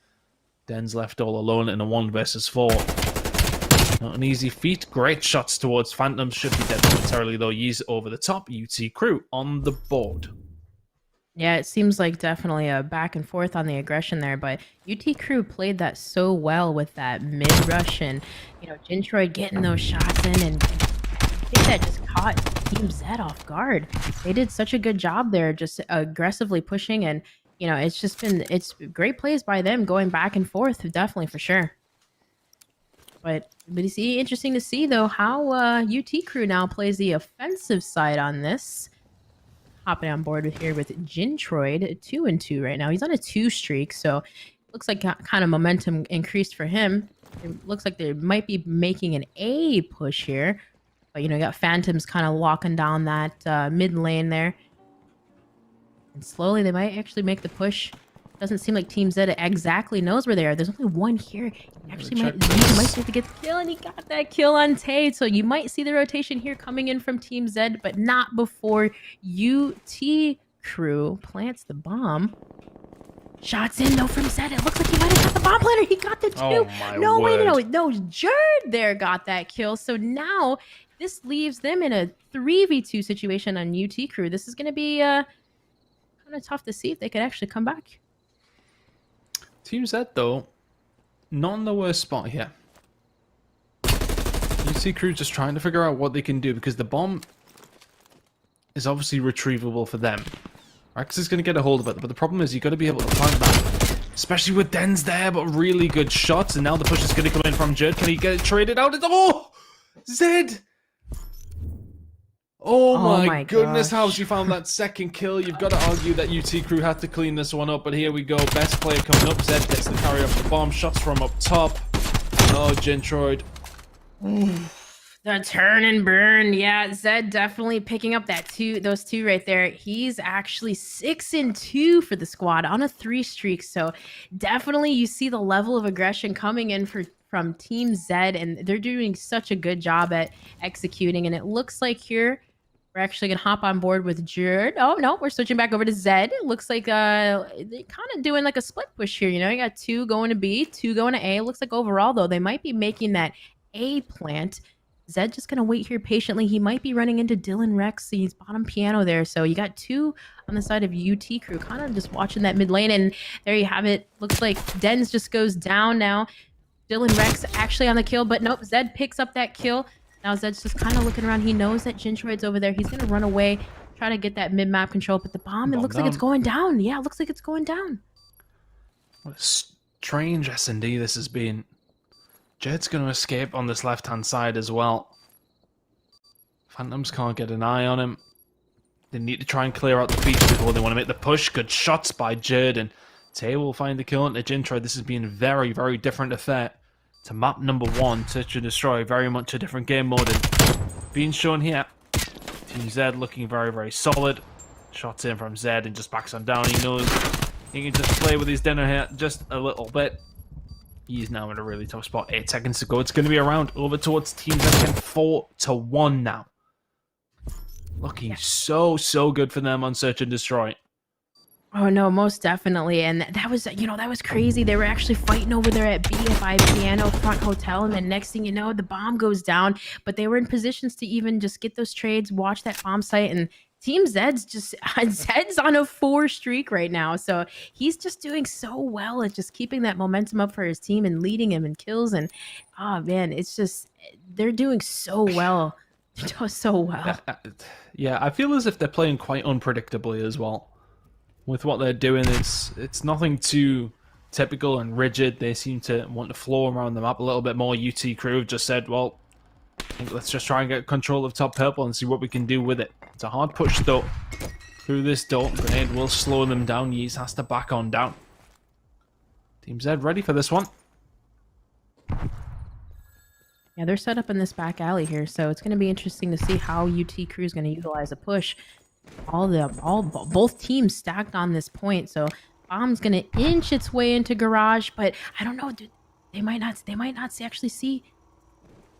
Den's left all alone in a 1 versus 4. Not an easy feat. Great shots towards Phantoms. Should be dead momentarily, though. He's over the top. UT Crew on the board. Yeah, it seems like definitely a back and forth on the aggression there, but UT Crew played that so well with that mid rush and, Jintroid getting those shots in, and I think that just caught Team Z off guard. They did such a good job there, just aggressively pushing, and, it's great plays by them going back and forth, definitely for sure. But you see, interesting to see though how UT Crew now plays the offensive side on this. Hopping on board with Jintroid, 2-2 right now. He's on a 2 streak, so looks like kind of momentum increased for him. It looks like they might be making an A push here, but you got Phantoms kind of locking down that mid lane there, and slowly they might actually make the push. Doesn't seem like Team Z exactly knows where they are. There's only one here. He actually might be able to get the kill, and he got that kill on Tay. So you might see the rotation here coming in from Team Z, but not before UT Crew plants the bomb. Shots in though from Z. It looks like he might have got the bomb planter. He got the 2. Oh my no, word. wait, no. Jerd there got that kill. So now this leaves them in a 3v2 situation on UT Crew. This is going to be kind of tough to see if they could actually come back. Team Z, though, not in the worst spot here. UT Crew just trying to figure out what they can do, because the bomb is obviously retrievable for them. Rex is going to get a hold of it, but the problem is you've got to be able to plant that. Especially with Dens there, but really good shots. And now the push is going to come in from Jerd. Can he get it traded out? Oh! Zed! Oh my goodness, how she found that second kill. You've got to argue that UT Crew had to clean this one up, but here we go. Best player coming up. Zed gets the carry off the bomb. Shots from up top. Oh, Jintroid. The turn and burn. Yeah, Zed definitely picking up those two right there. He's actually 6-2 for the squad on a 3 streak. So definitely you see the level of aggression coming in from Team Z, and they're doing such a good job at executing. And it looks like here we're actually gonna hop on board with Jerd. Oh no, we're switching back over to Zed. It looks like they're kind of doing like a split push here. You got 2 going to B, 2 going to A. It looks like overall though they might be making that A plant. Zed just gonna wait here patiently. He might be running into Dylan Rex. He's bottom piano there. So you got 2 on the side of UT Crew, kind of just watching that mid lane. And there you have it. Looks like Dens just goes down now. Dylan Rex actually on the kill, but nope, Zed picks up that kill. Now Zed's just kind of looking around. He knows that Jintroid's over there. He's going to run away, try to get that mid-map control, but the bomb, it looks like it's going down. Yeah, it looks like it's going down. What a strange S&D this has been. Jed's going to escape on this left-hand side as well. Phantoms can't get an eye on him. They need to try and clear out the beach before they want to make the push. Good shots by Jerd, and Tay will find the kill into Jintroid. This has been a very, very different affair to map number 1, Search and Destroy. Very much a different game mode and being shown here. Team Z looking very, very solid. Shots in from Z and just backs on down. He knows he can just play with his dinner here just a little bit. He's now in a really tough spot. 8 seconds to go. It's going to be around over towards Team Z again. 4-1 now. Looking so good for them on Search and Destroy. Oh no, most definitely. And that was, that was crazy. They were actually fighting over there at BFI Piano Front Hotel. And then next thing you know, the bomb goes down. But they were in positions to even just get those trades, watch that bomb site. And Team Zed's on a 4 streak right now. So he's just doing so well at just keeping that momentum up for his team and leading him in kills. And oh man, it's just, they're doing so well. They're doing so well. Yeah, I feel as if they're playing quite unpredictably as well. With what they're doing, it's nothing too typical and rigid. They seem to want to flow around the map a little bit more. UT Crew have just said, well, I think let's just try and get control of top purple and see what we can do with it. It's a hard push though. Through this door, grenade will slow them down. Yeez has to back on down. Team Z ready for this one. Yeah, they're set up in this back alley here, so it's going to be interesting to see how UT Crew is going to utilize a push. Both teams stacked on this point, so bomb's going to inch its way into garage, but I don't know, dude, they might not actually see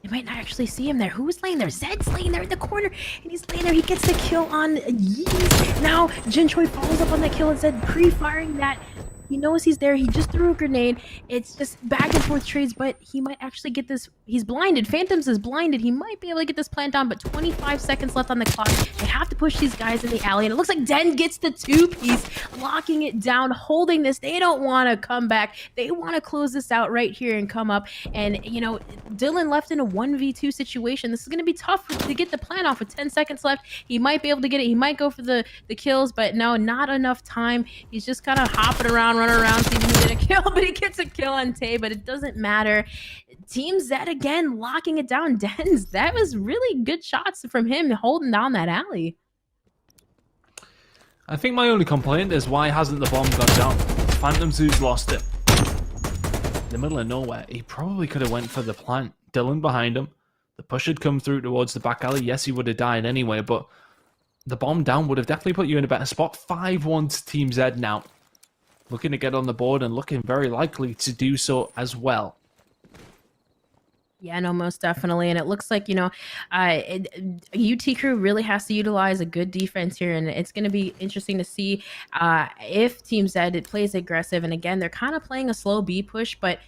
him there. Who's laying there? Zed's laying there in the corner, and he's laying there. He gets the kill on Yeez. Now Jintroid follows up on that kill and Zed pre-firing that. He knows he's there. He just threw a grenade. It's just back and forth trades, but he might actually get this He's blinded. Phantoms is blinded. He might be able to get this plant down, but 25 seconds left on the clock. They have to push these guys in the alley, and it looks like Den gets the 2-piece, locking it down, holding this. They don't want to come back. They want to close this out right here and come up. And, you know, Dylan left in a 1v2 situation. This is going to be tough to get the plant off with 10 seconds left. He might be able to get it. He might go for the kills, but no, not enough time. He's just kind of hopping around, running around, see if he can get a kill, but he gets a kill on Tay, but it doesn't matter. Team Zed again locking it down. Dens, that was really good shots from him holding down that alley. I think my only complaint is why hasn't the bomb gone down? Phantoms who's lost it. In the middle of nowhere, he probably could have went for the plant. Dylan behind him. The push had come through towards the back alley. Yes, he would have died anyway, but the bomb down would have definitely put you in a better spot. 5-1 to Team Zed now. Looking to get on the board and looking very likely to do so as well. Yeah, no, most definitely. And it looks like, you know, UT Crew really has to utilize a good defense here. And it's going to be interesting to see if Team Zed plays aggressive. And again, they're kind of playing a slow B push, but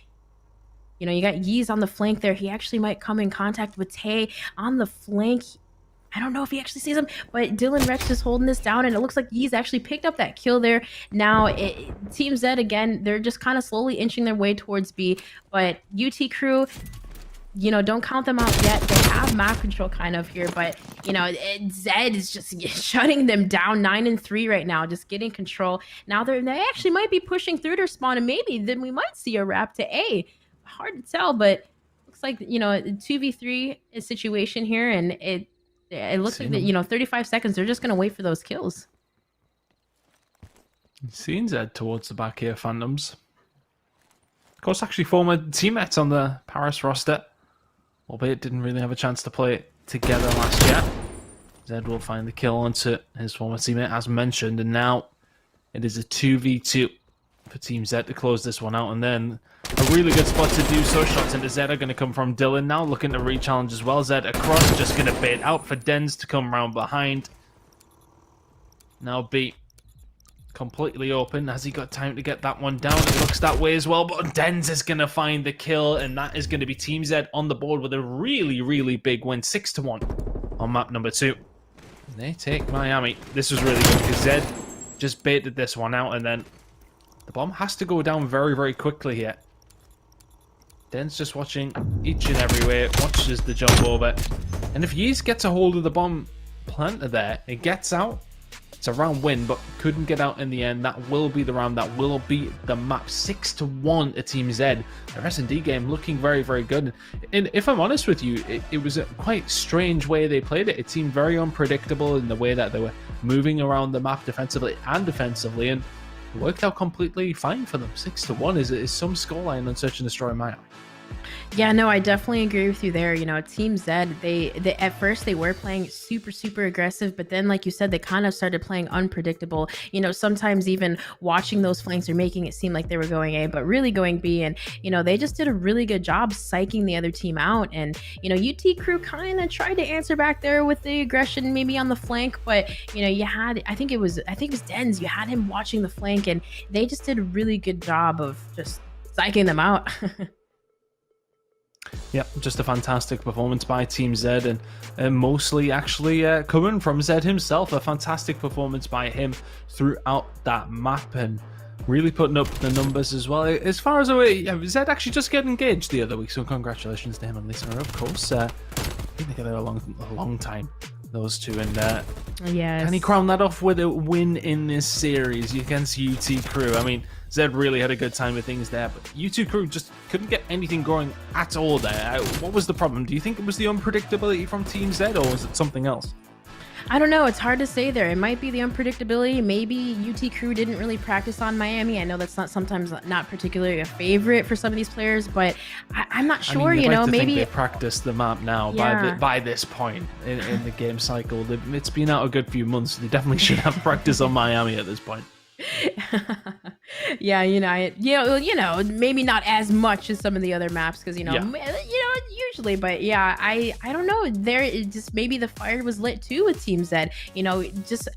you know, you got Yeez on the flank there. He actually might come in contact with Tay on the flank. I don't know if he actually sees him, but Dylan Rex is holding this down, and it looks like Yeez actually picked up that kill there. Now, Team Zed, again, they're just kind of slowly inching their way towards B, but UT Crew, you know, don't count them out yet. They have map control kind of here, but, you know, Zed is just shutting them down 9-3 right now, just getting control. Now they actually might be pushing through their spawn, and maybe then we might see a wrap to A. Hard to tell, but looks like, you know, 2v3 situation here, and it looks like that, you know, 35 seconds, they're just going to wait for those kills. Seeing Zed towards the back here, Phantoms. Of course, actually former teammates on the Paris roster, albeit didn't really have a chance to play it together last year. Zed will find the kill onto his former teammate, as mentioned, and now it is a 2v2 for Team Zed to close this one out, and then a really good spot to do so. Shots into Zed are going to come from Dylan now, looking to re-challenge as well. Zed across, just going to bait out for Dens to come round behind. Now B completely open. Has he got time to get that one down? It looks that way as well, but Dens is going to find the kill, and that is going to be Team Zed on the board with a really, really big win, 6-1 on map number 2. They take Miami. This was really good because Zed just baited this one out, and then the bomb has to go down very, very quickly here. Den's just watching each and every way, watches the jump over, and if Yeez gets a hold of the bomb planter there, it gets out. It's a round win, but couldn't get out in the end. That will be the round that will beat the map. 6-1 to Team Zed. Their S&D game looking very, very good. And if I'm honest with you, it was a quite strange way they played it. It seemed very unpredictable in the way that they were moving around the map defensively and defensively, and it worked out completely fine for them. 6-1 is some scoreline on Search and Destroy Maya. Yeah, no, I definitely agree with you there. You know, Team Zed, they at first they were playing super aggressive, but then, like you said, they kind of started playing unpredictable. You know, sometimes even watching those flanks are making it seem like they were going A, but really going B. And, you know, they just did a really good job psyching the other team out. And, you know, UT Crew kind of tried to answer back there with the aggression maybe on the flank, but, you know, you had, I think it was Dens, you had him watching the flank, and they just did a really good job of just psyching them out. Yep, just a fantastic performance by Team Zed, and mostly actually coming from Zed himself. A fantastic performance by him throughout that map, and really putting up the numbers as well. As far as Zed actually just getting engaged the other week, so congratulations to him and Lisa, of course. Been together a long time, those two, and yes. Can he crown that off with a win in this series against UT Crew? I mean, Zed really had a good time with things there, but UT Crew just couldn't get anything going at all there. What was the problem? Do you think it was the unpredictability from Team Zed, or was it something else? I don't know. It's hard to say there. It might be the unpredictability. Maybe UT Crew didn't really practice on Miami. I know that's sometimes not particularly a favorite for some of these players, but I'm not sure. I mean, you know, like to maybe think they practiced the map now. Yeah. by this point in the game cycle. It's been out a good few months. They definitely should have practice on Miami at this point. Yeah, you know, maybe not as much as some of the other maps, because usually, but yeah, I don't know. There is just maybe the fire was lit too with Team Zed. You know, just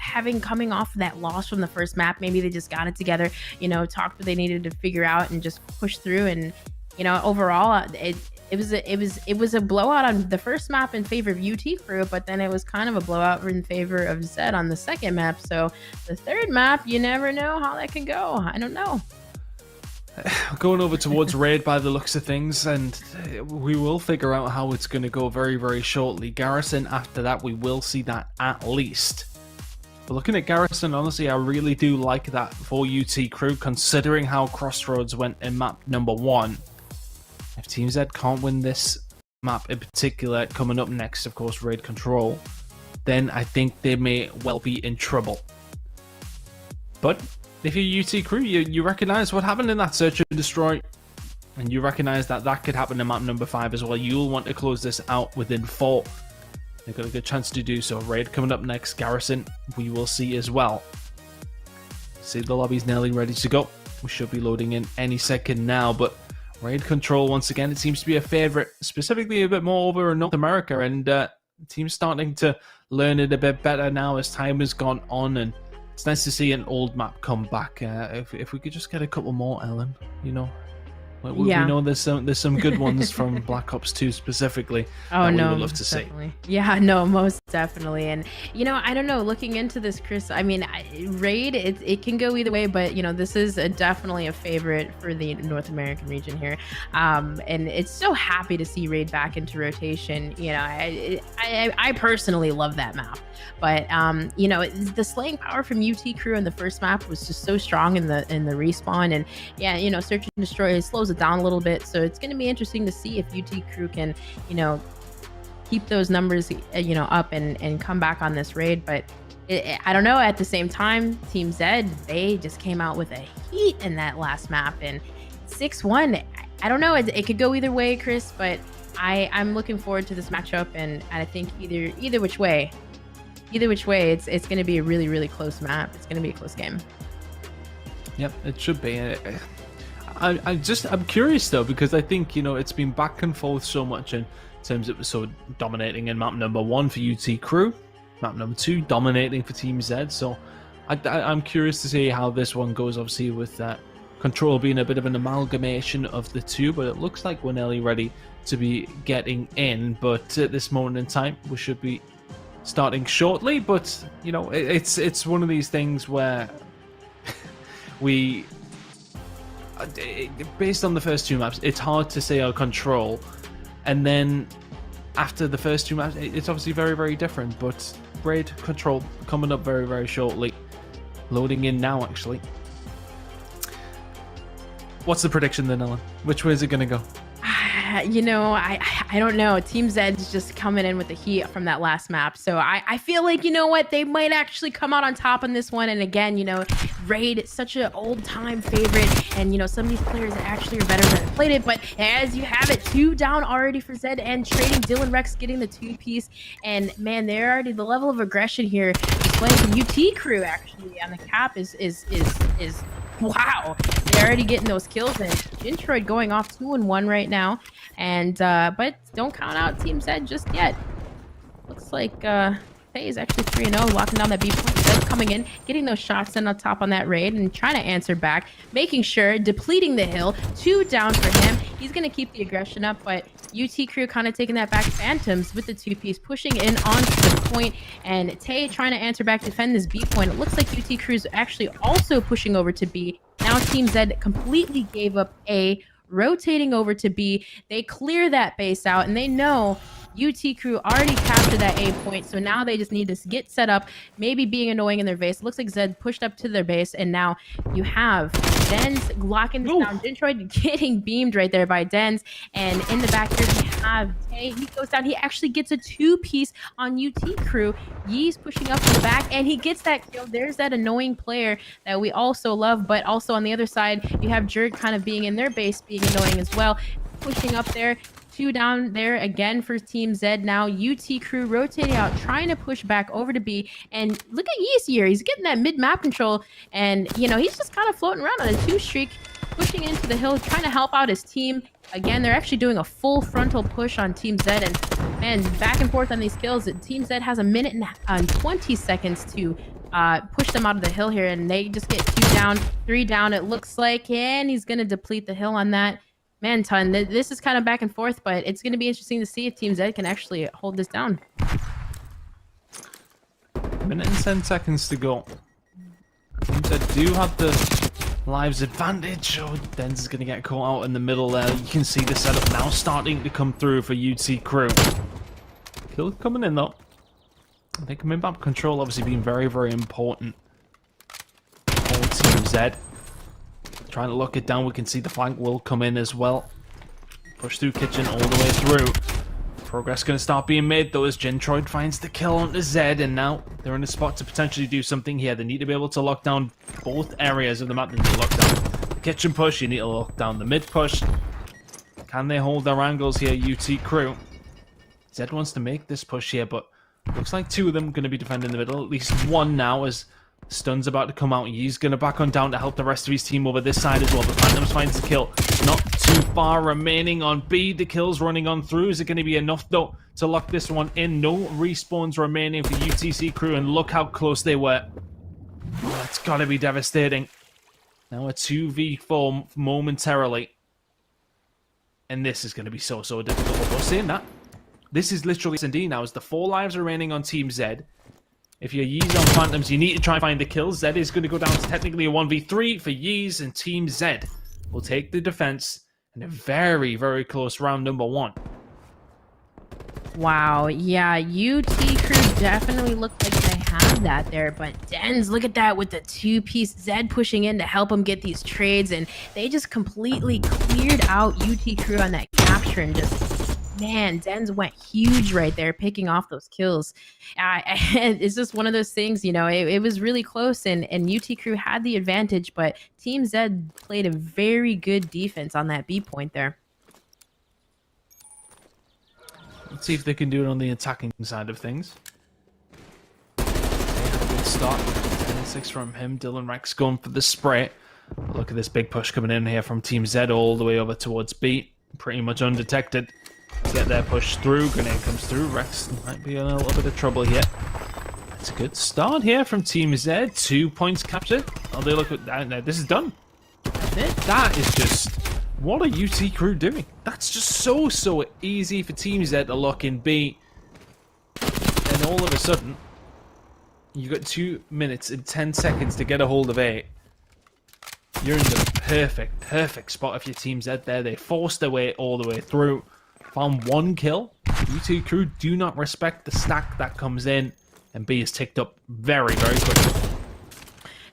coming off of that loss from the first map, maybe they just got it together. You know, talked what they needed to figure out and just push through. And you know, overall, it was a blowout on the first map in favor of UT Crew, but then it was kind of a blowout in favor of Zed on the second map. So the third map, you never know how that can go. I don't know. Going over towards Raid by the looks of things, and we will figure out how it's going to go very, very shortly. Garrison, after that, we will see that at least. But looking at Garrison, honestly, I really do like that for UT Crew, considering how Crossroads went in map number 1. If Team Z can't win this map in particular, coming up next, of course, Raid Control, then I think they may well be in trouble. But if you're UT Crew, you recognize what happened in that Search and Destroy, and you recognize that that could happen in map number 5 as well. You'll want to close this out within 4. They've got a good chance to do so. Raid coming up next. Garrison, we will see as well. See, the lobby's nearly ready to go. We should be loading in any second now, but Raid Control, once again, it seems to be a favorite, specifically a bit more over in North America, and team's starting to learn it a bit better now as time has gone on, and it's nice to see an old map come back. If we could just get a couple more, Ellen, we know there's some good ones from Black Ops 2 specifically that we would love to definitely see. Yeah, no, most definitely. And I don't know, looking into this, Chris, I mean, Raid, it can go either way, but this is definitely a favorite for the North American region here. And it's so happy to see Raid back into rotation. I personally love that map, but the slaying power from UT Crew in the first map was just so strong in the respawn, and Search and Destroy slows it down a little bit, so it's going to be interesting to see if UT Crew can keep those numbers up and come back on this raid. But I don't know, at the same time, Team Z, they just came out with a heat in that last map, and 6-1, I don't know, it could go either way, Chris, but I'm looking forward to this matchup, and I think either which way it's going to be a really, really close map. It's going to be a close game. Yep, it should be. I'm curious though, because I think it's been back and forth so much in terms of so dominating in map number 1 for UT Crew, map number 2 dominating for Team Z. So I'm curious to see how this one goes. Obviously, with Control being a bit of an amalgamation of the two, but it looks like we're nearly ready to be getting in. But at this moment in time, we should be starting shortly. But it's one of these things where we. Based on the first 2 maps, it's hard to say our Control, and then after the first 2 maps, it's obviously very, very different. But Raid Control coming up very, very shortly, loading in now actually. What's the prediction then, Ellen? Which way is it going to go? I don't know. Team Zed's just coming in with the heat from that last map. So I feel like, they might actually come out on top on this one. And again, Raid, such an old time favorite. And, some of these players actually are better than played it. But as you have it, 2 down already for Zed, and trading Dylan Rex getting the 2-piece. And man, they're already, the level of aggression here displaying from UT Crew actually on the cap is wow. They're already getting those kills, and Jintroid going off 2-1 right now. And but don't count out Team Z just yet. Looks like Faye is actually 3-0, locking down that B point. Zed coming in, getting those shots in on top on that raid, and trying to answer back, making sure, depleting the hill. 2 down for him. He's gonna keep the aggression up, but UT Crew kind of taking that back. Phantoms with the 2-piece, pushing in onto the point, and Tay trying to answer back, defend this B point. It looks like UT Crew's actually also pushing over to B. Now Team Z completely gave up A, rotating over to B. They clear that base out, and they know UT Crew already captured that A point, so now they just need to get set up, maybe being annoying in their base. It looks like Zed pushed up to their base, and now you have Denz locking this down. Jintroid getting beamed right there by Denz, and in the back here we have Tay. He goes down. He actually gets a 2-piece on UT Crew. Yee's pushing up in the back, and he gets that kill. There's that annoying player that we also love, but also on the other side, you have Jerk kind of being in their base, being annoying as well, pushing up there. 2 down there again for Team Z. Now UT Crew rotating out, trying to push back over to B. And look at Yeast here. He's getting that mid-map control. And, he's just kind of floating around on a 2 streak, pushing into the hill, trying to help out his team. Again, they're actually doing a full frontal push on Team Z. And, man, back and forth on these kills. Team Z has a minute and 20 seconds to push them out of the hill here. And they just get 2 down, 3 down, it looks like. And he's going to deplete the hill on that. Man, Ton, this is kind of back and forth, but it's going to be interesting to see if Team Z can actually hold this down. Minute and 10 seconds to go. Team Z do have the lives advantage. Oh, Denz is going to get caught out in the middle there. You can see the setup now starting to come through for UT Crew. Kill coming in though. I think mid-map control obviously being very, very important for Team Z. Trying to lock it down. We can see the flank will come in as well. Push through kitchen all the way through. Progress going to start being made though as Gentroid finds the kill onto Zed, and now they're in a spot to potentially do something here. They need to be able to lock down both areas of the map. They need to lock down the kitchen push. You need to lock down the mid push. Can they hold their angles here, UT Crew? Zed wants to make this push here, but looks like two of them going to be defending the middle. At least one now, as Stun's about to come out. He's going to back on down to help the rest of his team over this side as well. But Phantoms finds the kill. Not too far remaining on B. The kill's running on through. Is it going to be enough, though, to lock this one in? No respawns remaining for UTC Crew, and look how close they were. Oh, that's got to be devastating. Now a 2v4 momentarily. And this is going to be so difficult. We're seeing that. This is literally S&D now, as the 4 lives remaining on Team Z. If you're Yeez on Phantoms, you need to try and find the kills. Zed is going to go down to technically a 1v3 for Yeez, and Team Z will take the defense in a very, very close round number 1. Wow, yeah, UT Crew definitely looked like they had that there, but Denz, look at that with the 2-piece Zed pushing in to help them get these trades, and they just completely cleared out UT Crew on that capture, and just, man, Denz went huge right there, picking off those kills. It's just one of those things, you know, it was really close, and UT Crew had the advantage, but Team Z played a very good defense on that B point there. Let's see if they can do it on the attacking side of things. They have a good start. 10-6 from him. Dylan Rex going for the spray. But look at this big push coming in here from Team Z all the way over towards B. Pretty much undetected. Get their push through. Grenade comes through. Rex might be in a little bit of trouble here. That's a good start here from Team Z. 2 points captured. Oh, they look at that. This is done. That's it. That is just... what are UT Crew doing? That's just so easy for Team Z to lock in B. And all of a sudden, you got 2 minutes and 10 seconds to get a hold of A. You're in the perfect spot if you're Team Z there. They forced their way all the way through. Found 1 kill. UT Crew do not respect the stack that comes in. And B is ticked up very quickly.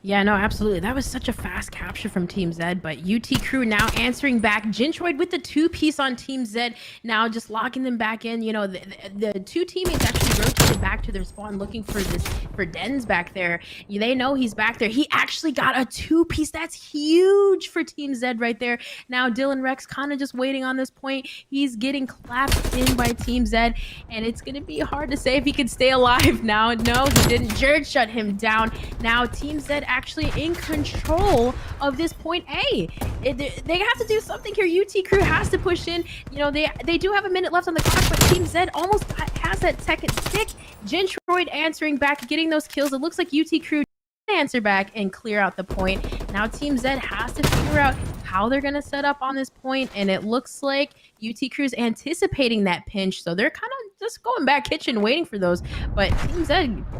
Yeah, no, absolutely. That was such a fast capture from Team Z, but UT Crew now answering back. Gentroid with the 2-piece on Team Z, now just locking them back in. You know, the 2 teammates actually rotated back to their spawn looking for Denz back there. They know he's back there. He actually got a 2-piece. That's huge for Team Z right there. Now Dylan Rex kind of just waiting on this point. He's getting clapped in by Team Z, and it's going to be hard to say if he can stay alive now. No, he didn't. Jerd shut him down. Now Team Z actually in control of this point A. They have to do something here. UT Crew has to push in. You know, they do have a minute left on the clock, but Team Z almost has that second stick. Gentroid answering back, getting those kills. It looks like UT Crew answer back and clear out the point. Now Team Z has to figure out how they're going to set up on this point, and it looks like UT Crew's anticipating that pinch, so they're kind of just going back kitchen waiting for those, but Team Z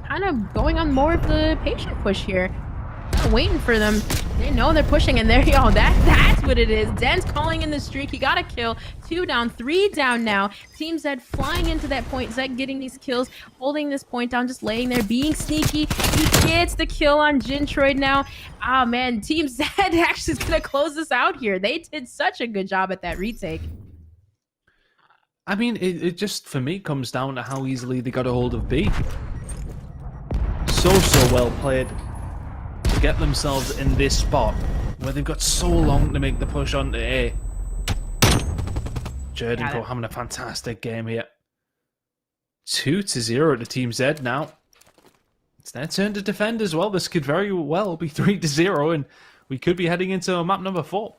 kind of going on more of the patient push here. Waiting for them. They know they're pushing, and there you go. That's what it is. Denz calling in the streak. He got a kill. 2 down, 3 down now. Team Z flying into that point. Zed getting these kills, holding this point down, just laying there, being sneaky. He gets the kill on Gentroid now. Oh man, Team Z actually is gonna close this out here. They did such a good job at that retake. I mean, it just, for me, comes down to how easily they got a hold of B. So well played to get themselves in this spot where they've got so long to make the push onto A. Jordan having a fantastic game here. 2-0 to Team Z now. It's their turn to defend as well. This could very well be 3-0, and we could be heading into map number 4.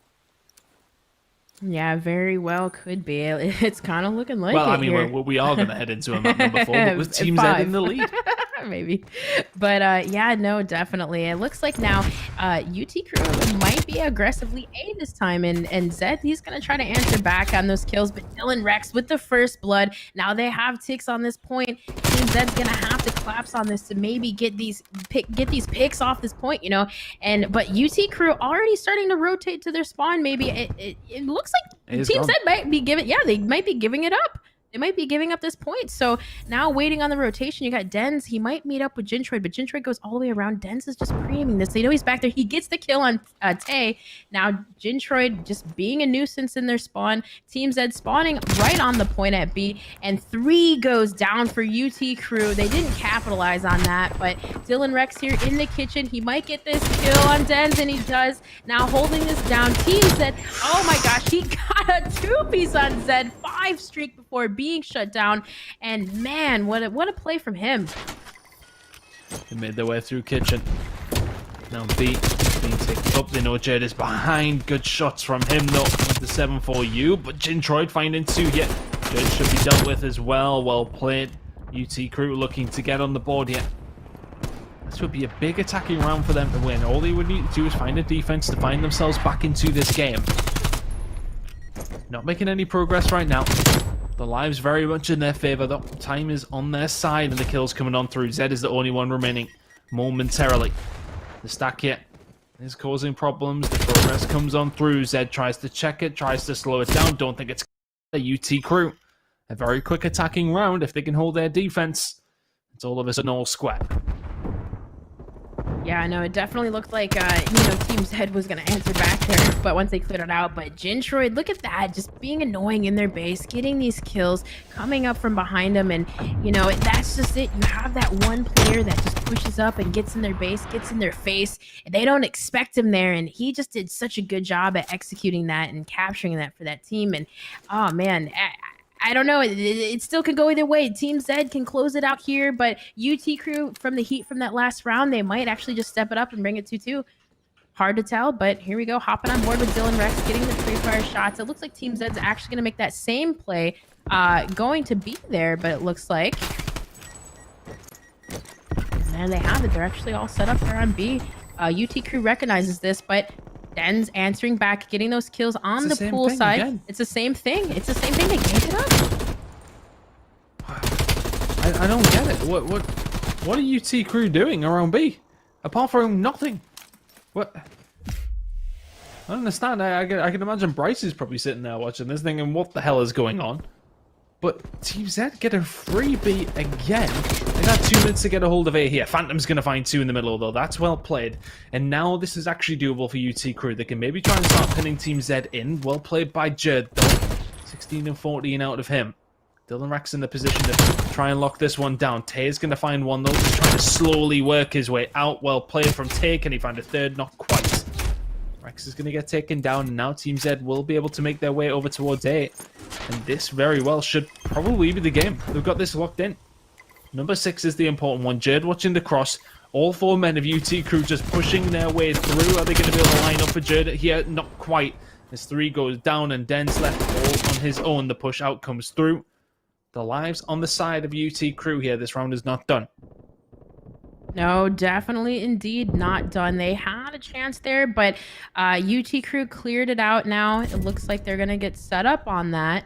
Yeah, very well could be. It's kind of looking like well, it I mean, here. we are going to head into a map number 4, but with Team Z in the lead. Maybe. But yeah, no, definitely. It looks like now UT Crew might be aggressively A this time. And Zed, he's going to try to answer back on those kills. But Dylan Rex with the first blood. Now they have ticks on this point. Team Zed's going to have to collapse on this to maybe get these picks off this point, you know. But UT Crew already starting to rotate to their spawn. Maybe it looks like Team Zed might be giving, yeah, they might be giving it up. They might be giving up this point. So now waiting on the rotation, you got Denz. He might meet up with Jintroid, but Jintroid goes all the way around. Denz is just preeming this. They know he's back there. He gets the kill on Tay. Now Jintroid just being a nuisance in their spawn. Team Z spawning right on the point at B. And 3 goes down for UT Crew. They didn't capitalize on that, but Dylan Rex here in the kitchen. He might get this kill on Denz, and he does. Now holding this down. Team Z, oh my gosh, he got a 2-piece on Zed. 5 streak before being shut down, and man, what a play from him. They made their way through kitchen. Now being taken up. They know Jade is behind. Good shots from him though with the 7-4U, but Jintroid finding 2 here. Jade should be dealt with as well. Well played. UT Crew looking to get on the board here. This would be a big attacking round for them to win. All they would need to do is find a defense to find themselves back into this game. Not making any progress right now. The lives very much in their favor though. Time is on their side and the kills coming on through. Zed is the only one remaining momentarily. The stack here is causing problems. The progress comes on through. Zed tries to check it, tries to slow it down. Don't think it's a UT Crew. A very quick attacking round. If they can hold their defense, it's all of a sudden all square. Yeah, I know. It definitely looked like, Team Zed was going to answer back there, but once they cleared it out. But Jintroid, look at that, just being annoying in their base, getting these kills, coming up from behind them, and, that's just it. You have that one player that just pushes up and gets in their base, gets in their face, and they don't expect him there, and he just did such a good job at executing that and capturing that for that team, and, oh, man, I don't know. It still could go either way. Team Zed can close it out here, but UT Crew, from the heat from that last round, they might actually just step it up and bring it 2-2. Hard to tell, but here we go. Hopping on board with Dylan Rex, getting the free fire shots. It looks like Team Zed's actually going to make that same play, going to be there, but it looks like... And they have it. They're actually all set up there on B. UT Crew recognizes this, but... Denz answering back, getting those kills on the pool side. Again. It's the same thing. It's the same thing. They gave it up. I don't get it. What are UT Crew doing around B? Apart from nothing. What? I don't understand. I can imagine Bryce is probably sitting there watching this thinking, what the hell is going on? But Team Z get a freebie again. They got 2 minutes to get a hold of A here. Phantom's going to find 2 in the middle, though. That's well played. And now this is actually doable for UT Crew. They can maybe try and start pinning Team Z in. Well played by Jerd, though. 16 and 14 out of him. Dylan Rex in the position to try and lock this one down. Tay's going to find one, though. Just trying to slowly work his way out. Well played from Tay. Can he find a third? Not quite. Rex is going to get taken down, and now Team Z will be able to make their way over towards A. And this very well should probably be the game. They've got this locked in. Number 6 is the important one. Jerd watching the cross. All 4 men of UT Crew just pushing their way through. Are they going to be able to line up for Jerd here? Not quite. As 3 goes down and Denz left all on his own. The push out comes through. The lives on the side of UT Crew here. This round is not done. No, definitely indeed not done. They had a chance there, but UT Crew cleared it out now. It looks like they're going to get set up on that.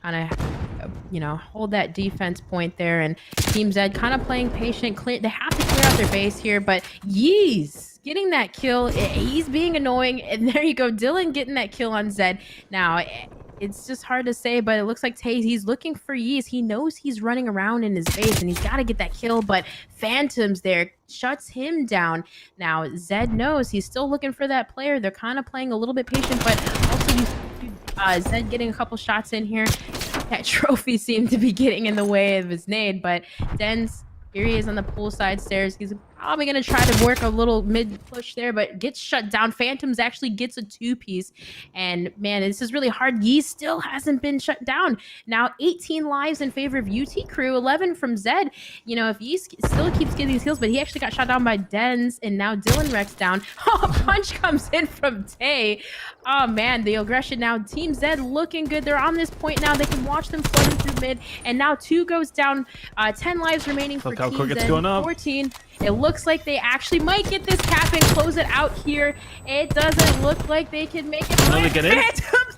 Kind of, hold that defense point there. And Team Z kind of playing patient. They have to clear out their base here, but Yeez getting that kill. He's being annoying. And there you go. Dylan getting that kill on Zed. Now, it's just hard to say, but it looks like he's looking for Yeez. He knows he's running around in his base, and he's got to get that kill, but Phantoms there shuts him down. Now, Zed knows he's still looking for that player. They're kind of playing a little bit patient, but also Zed getting a couple shots in here. That trophy seemed to be getting in the way of his nade, but Denz, here he is on the poolside stairs. He's probably going to try to work a little mid push there, but gets shut down. Phantoms actually gets a 2-piece. And man, this is really hard. Yee still hasn't been shut down. Now 18 lives in favor of UT Crew, 11 from Zed. You know, if Yee still keeps getting these kills, but he actually got shot down by Dens, and now Dylan Rex down. Oh, punch comes in from Tay. Oh man, the aggression now. Team Zed looking good. They're on this point now. They can watch them flooding through mid, and now 2 goes down. 10 lives remaining for Look how Team quick Zed. it's going up. 14. It looks like they actually might get this cap and close it out here. It doesn't look like they can make it. No, they get in. Phantoms!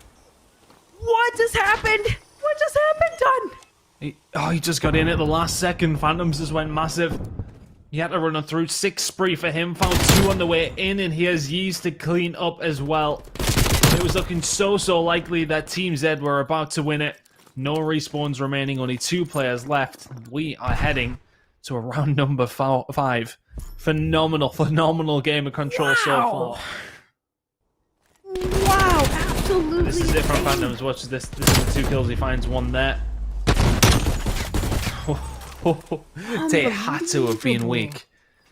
What just happened? What just happened, Don? He just got in at the last second. Phantoms just went massive. He had to run it through. 6 spree for him. Found 2 on the way in, and he has Yeez to clean up as well. It was looking so likely that Team Z were about to win it. No respawns remaining. Only 2 players left. We are heading to a round number 5. Phenomenal game of Control so far. Wow, absolutely. This is it from Phantoms. Watch this. This is the 2 kills. He finds 1 there. They had to have been weak.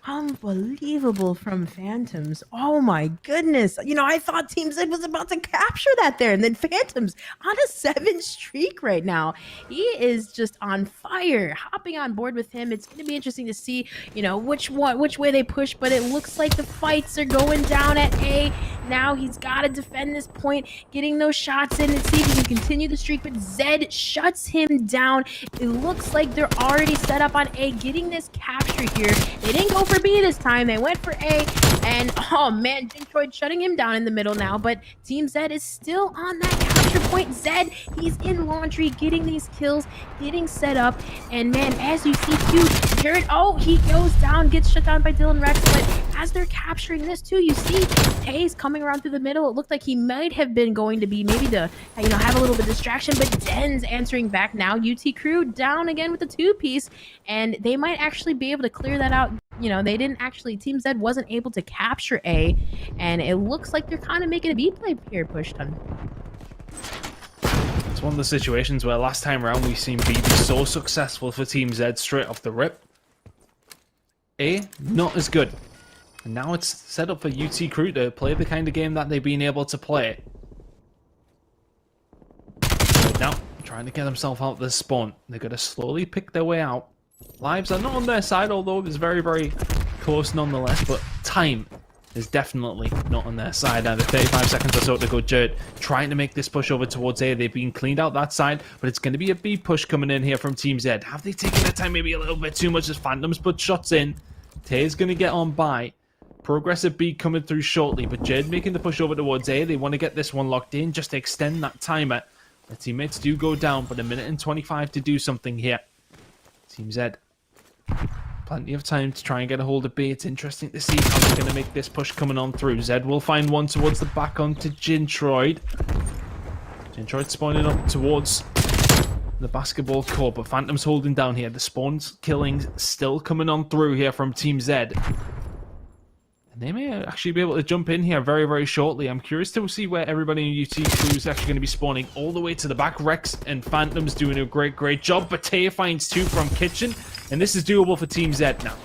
Unbelievable from Phantoms. Oh my goodness. You know, I thought Team Z was about to capture that there, and then Phantoms on a 7 streak right now. He is just on fire. Hopping on board with him. It's going to be interesting to see, you know, which way they push, but it looks like the fights are going down at A. Now he's got to defend this point, getting those shots in and see if he can continue the streak, but Zed shuts him down. It looks like they're already set up on A, getting this capture here. They didn't go for B this time. They went for A, and oh man, Detroit shutting him down in the middle now, but Team Zed is still on that capture point. Zed, he's in laundry, getting these kills, getting set up, and man, as you see too, Jared, oh, he goes down, gets shut down by Dylan Rex, but as they're capturing this too, you see Taze coming around through the middle. It looked like he might have been going to be maybe to, you know, have a little bit of distraction, but Den's answering back now. UT Crew down again with the 2-piece, and they might actually be able to clear that out. You know, they didn't actually, Team Z wasn't able to capture A, and it looks like they're kind of making a B play here, push ton. It's one of the situations where last time around we've seen B be so successful for Team Z straight off the rip. A, not as good. And now it's set up for UT Crew to play the kind of game that they've been able to play. Right now, trying to get themselves out of this spawn. They're going to slowly pick their way out. Lives are not on their side, although it's very close nonetheless, but time is definitely not on their side either. 35 seconds or so to go. Jared trying to make this push over towards A. They've been cleaned out that side, but it's going to be a B push coming in here from Team Z. Have they taken their time maybe a little bit too much as Phantoms put shots in? Tay's going to get on by. Progressive B coming through shortly, but Jed making the push over towards A. They want to get this one locked in just to extend that timer. The teammates do go down, but 1:25 to do something here. Team Z, plenty of time to try and get a hold of B. It's interesting to see how they're going to make this push coming on through. Zed will find one towards the back onto Jintroid. Jintroid spawning up towards the basketball court, but Phantom's holding down here. The spawns killings still coming on through here from Team Z. And they may actually be able to jump in here very shortly. I'm curious to see where everybody in UT Crew is actually going to be spawning all the way to the back. Rex and Phantom's doing a great job, but Taya finds 2 from Kitchen, and this is doable for Team Z now.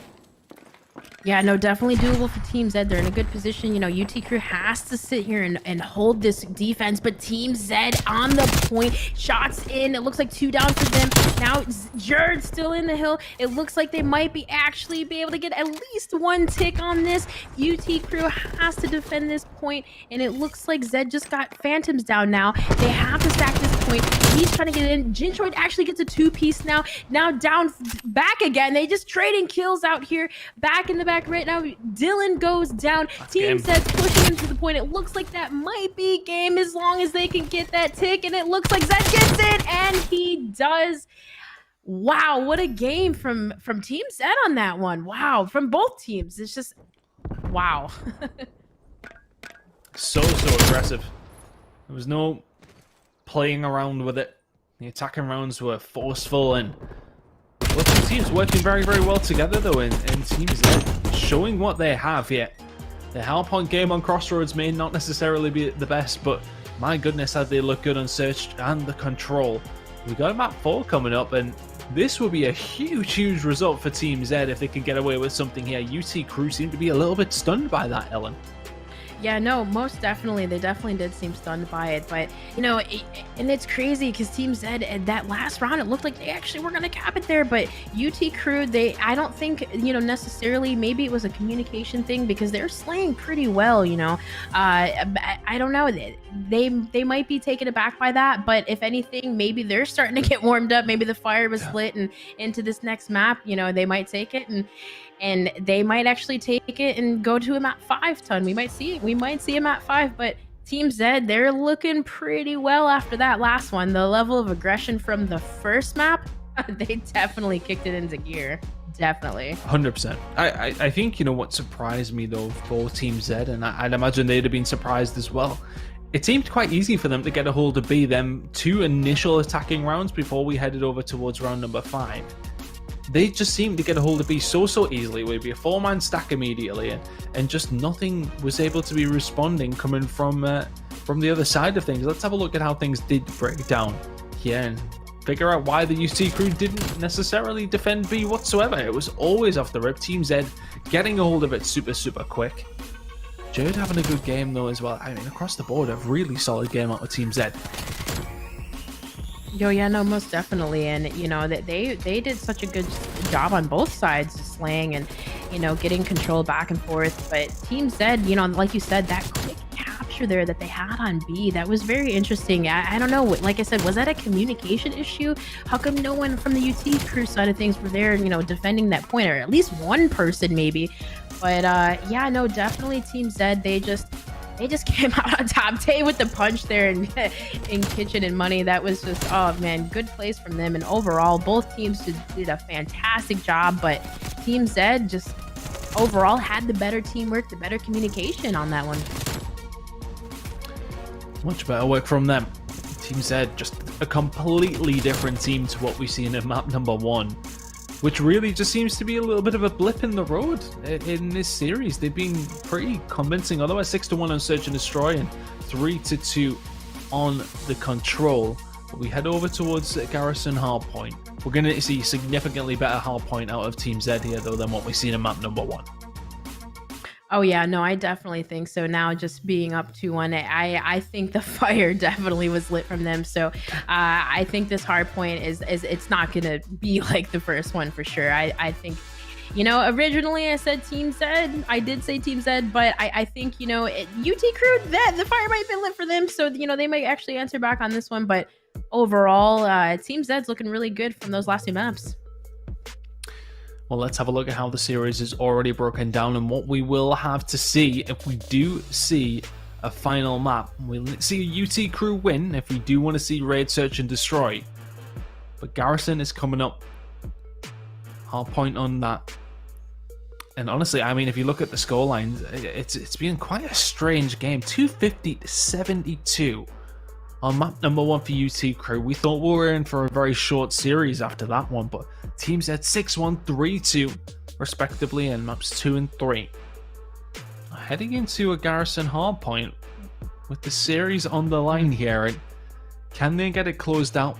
Yeah, no, definitely doable for Team Z. They're in a good position. You know, UT Crew has to sit here and hold this defense, but Team Z on the point. Shots in. It looks like 2 down for them. Now, Jared's still in the hill. It looks like they might be actually be able to get at least 1 tick on this. UT Crew has to defend this point, and it looks like Zed just got Phantoms down now. They have to stack this point. He's trying to get in. Jintroid actually gets a 2-piece now. Now down back again. They just trading kills out here. Back in the back right now. Dylan goes down. Team Zed's pushing him to the point. It looks like that might be game as long as they can get that tick, and it looks like Zed gets it, and he does. Wow, what a game from Team Zed on that one. Wow, from both teams. It's just wow. so aggressive. There was no playing around with it. The attacking rounds were forceful, and both the teams working very well together though, and Team Z showing what they have here. The Hardpoint game on Crossroads may not necessarily be the best, but my goodness, how they look good on Search and the Control. We got a map 4 coming up, and this will be a huge result for Team Z if they can get away with something here. UT Crew seem to be a little bit stunned by that, Ellen. Yeah, no, most definitely. They definitely did seem stunned by it. But, you know, and it's crazy because Team Z, at that last round, it looked like they actually were going to cap it there. But UT Crew, I don't think, you know, necessarily, maybe it was a communication thing because they're slaying pretty well, you know. I don't know. They might be taken aback by that. But if anything, maybe they're starting to get warmed up. Maybe the fire was lit and into this next map, you know, they might take it and they might actually take it and go to a map 5 ton. We might see it. We might see a map 5, but Team Z, they're looking pretty well after that last one. The level of aggression from the first map, they definitely kicked it into gear. Definitely. 100%. I think, you know, what surprised me, though, for Team Z, and I'd imagine they'd have been surprised as well, it seemed quite easy for them to get a hold of B, them 2 initial attacking rounds before we headed over towards round number 5. They just seemed to get a hold of B so easily. It would be a 4-man stack immediately, and just nothing was able to be responding coming from the other side of things. Let's have a look at how things did break down here and figure out why the UT Crew didn't necessarily defend B whatsoever. It was always off the rip. Team Z getting a hold of it super quick. Jared having a good game though as well. I mean, across the board, a really solid game out of Team Z. Yo, yeah, no, most definitely. And, you know, that they did such a good job on both sides, slaying and, you know, getting control back and forth. But Team Z, you know, like you said, that quick capture there that they had on B, that was very interesting. I don't know, like I said, was that a communication issue? How come no one from the UT Crew side of things were there, you know, defending that point, or at least one person maybe? But yeah, no, definitely Team Z, they just came out on top day with the punch there in Kitchen and Money. That was just, oh man, good plays from them. And overall, both teams did a fantastic job, but Team Z just overall had the better teamwork, the better communication on that one. Much better work from them. Team Z, just a completely different team to what we've seen in map number 1. Which really just seems to be a little bit of a blip in the road in this series. They've been pretty convincing. Otherwise, 6-1 on Search and Destroy and 3-2 on the Control. But we head over towards Garrison Hardpoint. We're going to see significantly better Hardpoint out of Team Z here, though, than what we've seen in map number 1. Oh yeah, no, I definitely think so. Now just being up 2-1, I think the fire definitely was lit from them. So I think this hard point is it's not gonna be like the first one for sure. I think, you know, originally I said Team Z. I did say Team Z, but I think, you know, UT Crew, that the fire might have been lit for them. So, you know, they might actually answer back on this one. But overall, Team Z's looking really good from those last 2 maps. Well, let's have a look at how the series is already broken down and what we will have to see if we do see a final map. We'll see a UT Crew win if we do want to see Raid, Search and Destroy. But Garrison is coming up. Hardpoint on that. And honestly, I mean, if you look at the scorelines, it's been quite a strange game. 250-72 on map number 1 for UT Crew. We thought we were in for a very short series after that one, but teams had 6-1, 3-2 respectively in maps 2 and 3. Heading into a Garrison Hardpoint with the series on the line here, and can they get it closed out?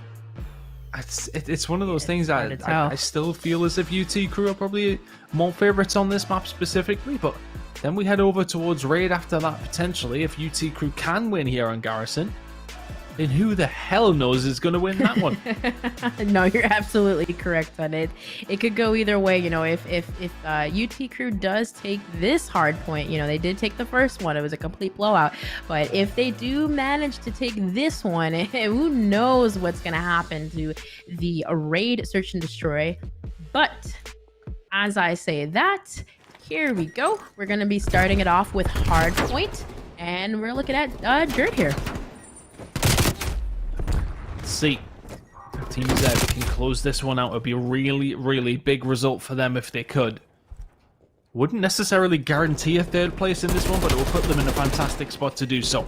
It's one of those things that I still feel as if UT Crew are probably more favourites on this map specifically, but then we head over towards Raid after that potentially. If UT Crew can win here on Garrison, then who the hell knows is going to win that one? No, you're absolutely correct on it. It could go either way. You know, if UT Crew does take this hard point, you know, they did take the first one. It was a complete blowout. But if they do manage to take this one, who knows what's going to happen to the Raid, Search and Destroy. But as I say that, here we go. We're going to be starting it off with hard point. And we're looking at Jared here. See if Team Z can close this one out. It would be a really big result for them if they could. Wouldn't necessarily guarantee a 3rd place in this one, but it will put them in a fantastic spot to do so.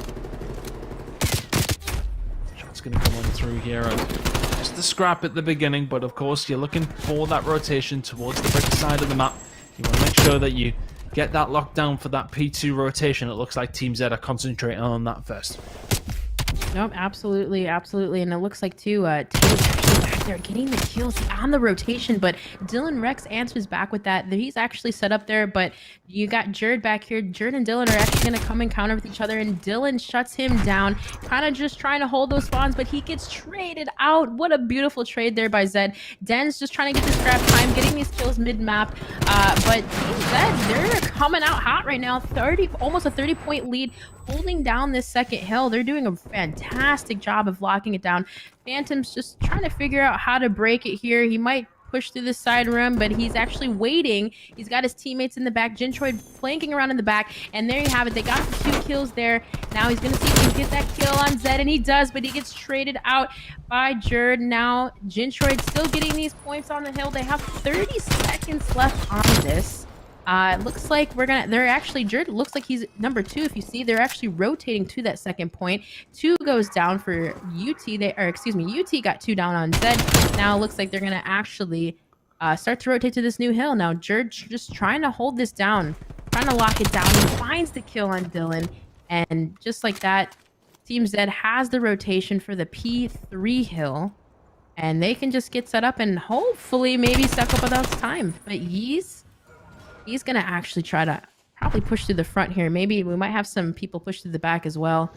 Shot's going to come on through here, and just a scrap at the beginning, but of course you're looking for that rotation towards the brick side of the map. You want to make sure that you get that locked down for that P2 rotation. It looks like Team Z are concentrating on that first. Nope, absolutely, absolutely. And it looks like too, Taylor's actually back there getting the kills on the rotation, but Dylan Rex answers back with that. He's actually set up there, but you got Jerd back here. Jerd and Dylan are actually going to come and counter with each other, and Dylan shuts him down, kind of just trying to hold those spawns, but he gets traded out. What a beautiful trade there by Zed. Den's just trying to get this grab time, getting these kills mid-map, but Zed, they're coming out hot right now. Almost a 30-point lead, holding down this second hill. They're doing a fantastic job of locking it down. Phantom's just trying to figure out how to break it here. He might push through the side room, but he's actually waiting. He's got his teammates in the back. Gentroid flanking around in the back, and there you have it. They got the 2 kills there. Now he's going to see if he can get that kill on Zed, and he does, but he gets traded out by Jerd. Now Gentroid still getting these points on the hill. They have 30 seconds left on this. It looks like they're actually, Jerd looks like he's number 2. If you see, they're actually rotating to that second point. 2 goes down for UT. UT got 2 down on Zed. Now it looks like they're going to actually start to rotate to this new hill. Now Jerd just trying to hold this down, trying to lock it down. He finds the kill on Dylan. And just like that, Team Zed has the rotation for the P3 hill. And they can just get set up and hopefully maybe suck up without time. But He's going to actually try to probably push through the front here. Maybe we might have some people push through the back as well.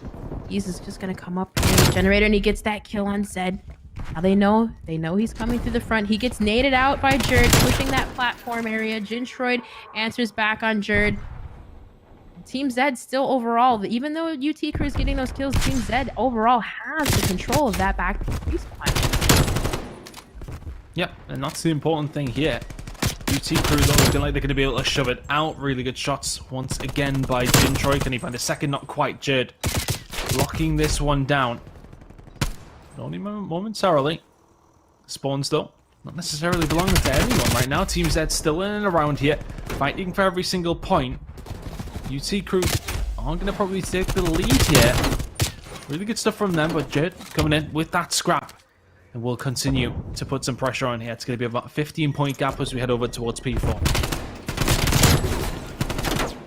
He's just going to come up here with the generator, and he gets that kill on Zed. Now they know he's coming through the front. He gets naded out by Jerd, pushing that platform area. Gentroid answers back on Jerd. Team Zed still overall, even though UT Crew is getting those kills, Team Zed overall has the control of that back respawn. Yep, and that's the important thing here. UT Crew though looking like they're going to be able to shove it out. Really good shots once again by Gentroid. Can he find a second? Not quite. Jerd locking this one down. Only momentarily. Spawns though not necessarily belonging to anyone right now. Team Z still in and around here, fighting for every single point. UT Crew are going to probably take the lead here. Really good stuff from them, but Jerd coming in with that scrap. And we'll continue to put some pressure on here. It's going to be about a 15-point gap as we head over towards P4.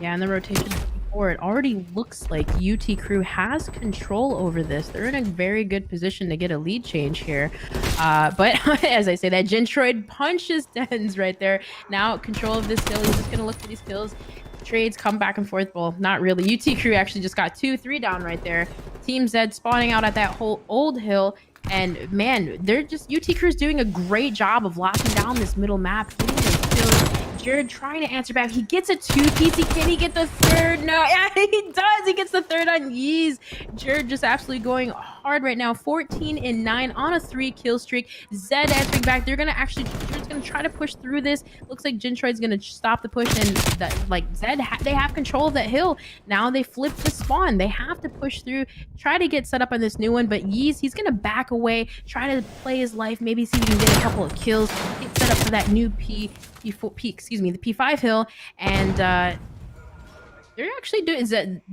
Yeah, and the rotation of P4, it already looks like UT Crew has control over this. They're in a very good position to get a lead change here. But as I say, that Gentroid punches Dens right there. Now control of this hill. He's just going to look for these kills. Trades come back and forth. Well, not really. UT Crew actually just got 2-3 down right there. Team Z spawning out at that whole old hill. And man, they're just UT Crew's doing a great job of locking down this middle map, getting those kills. Jerd trying to answer back. He gets a 2-piece. Can he get the third? No, yeah, he does. He gets the third on Yeez. Jerd just absolutely going hard right now. 14-9 on a 3-kill streak. Zed answering back. They're gonna actually, Jerd's gonna try to push through this. Looks like Gentroid's gonna stop the push, and that, like Zed, they have control of that hill. Now they flip the spawn. They have to push through, try to get set up on this new one. But Yeez, he's gonna back away, try to play his life, maybe see if he can get a couple of kills, get set up for that new the P5 hill. And they're actually doing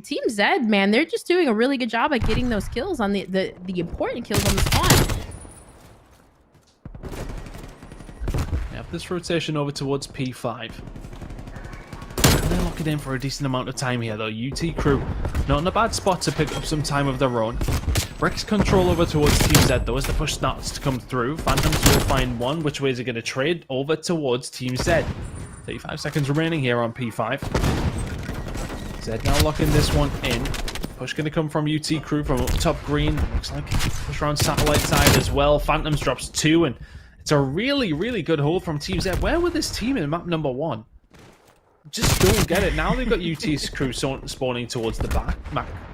Team Zed, man, they're just doing a really good job at getting those kills on the important kills on the spawn. Have this rotation over towards P5. They're locking in for a decent amount of time here though. UT Crew not in a bad spot to pick up some time of their own. Breaks control over towards Team Z though as the push starts to come through. Phantoms will find one. Which way is it going to trade? Over towards Team Z. 35 seconds remaining here on P5. Z now locking this one in. Push going to come from UT Crew from up top green. Looks like push around satellite side as well. Phantoms drops 2, and it's a really, really good hold from Team Z. Where were this team in map number 1? Just don't get it. Now they've got UT's Crew spawning towards the back,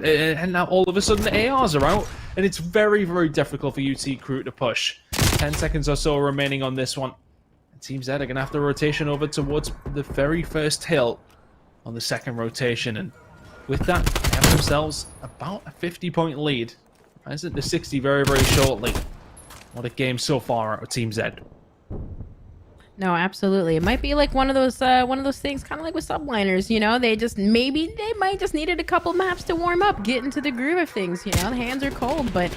and now all of a sudden the ARs are out, and it's very, very difficult for UT Crew to push. 10 seconds or so remaining on this one. Team Z are going to have the rotation over towards the very first hill on the second rotation, and with that, they have themselves about a 50-point lead. As it to 60 very, very shortly. What a game so far out of Team Z. No, absolutely. It might be like one of those things, kind of like with subliners. You know, they might just needed a couple maps to warm up, get into the groove of things. You know, the hands are cold, but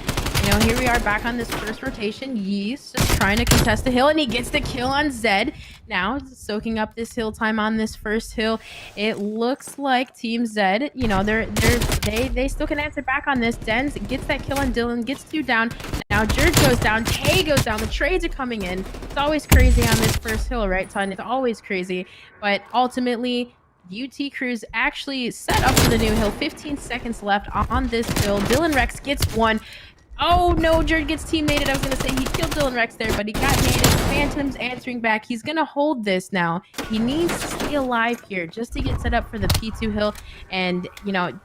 Here we are back on this first rotation. Yeast just trying to contest the hill, and he gets the kill on Zed. Now soaking up this hill time on this first hill. It looks like Team Zed, they still can answer back on this. Dens gets that kill on Dylan, gets 2 down. Now Jerd goes down, Tay goes down. The trades are coming in. It's always crazy on this first hill, right, son? It's always crazy, but ultimately, UT Crew's actually set up for the new hill. 15 seconds left on this hill. Dylan Rex gets 1. Oh no, Jerd gets teammated. I was gonna say he killed Dylan Rex there, but he got nated. Phantom's answering back. He's gonna hold this now. He needs to stay alive here just to get set up for the P2 hill, and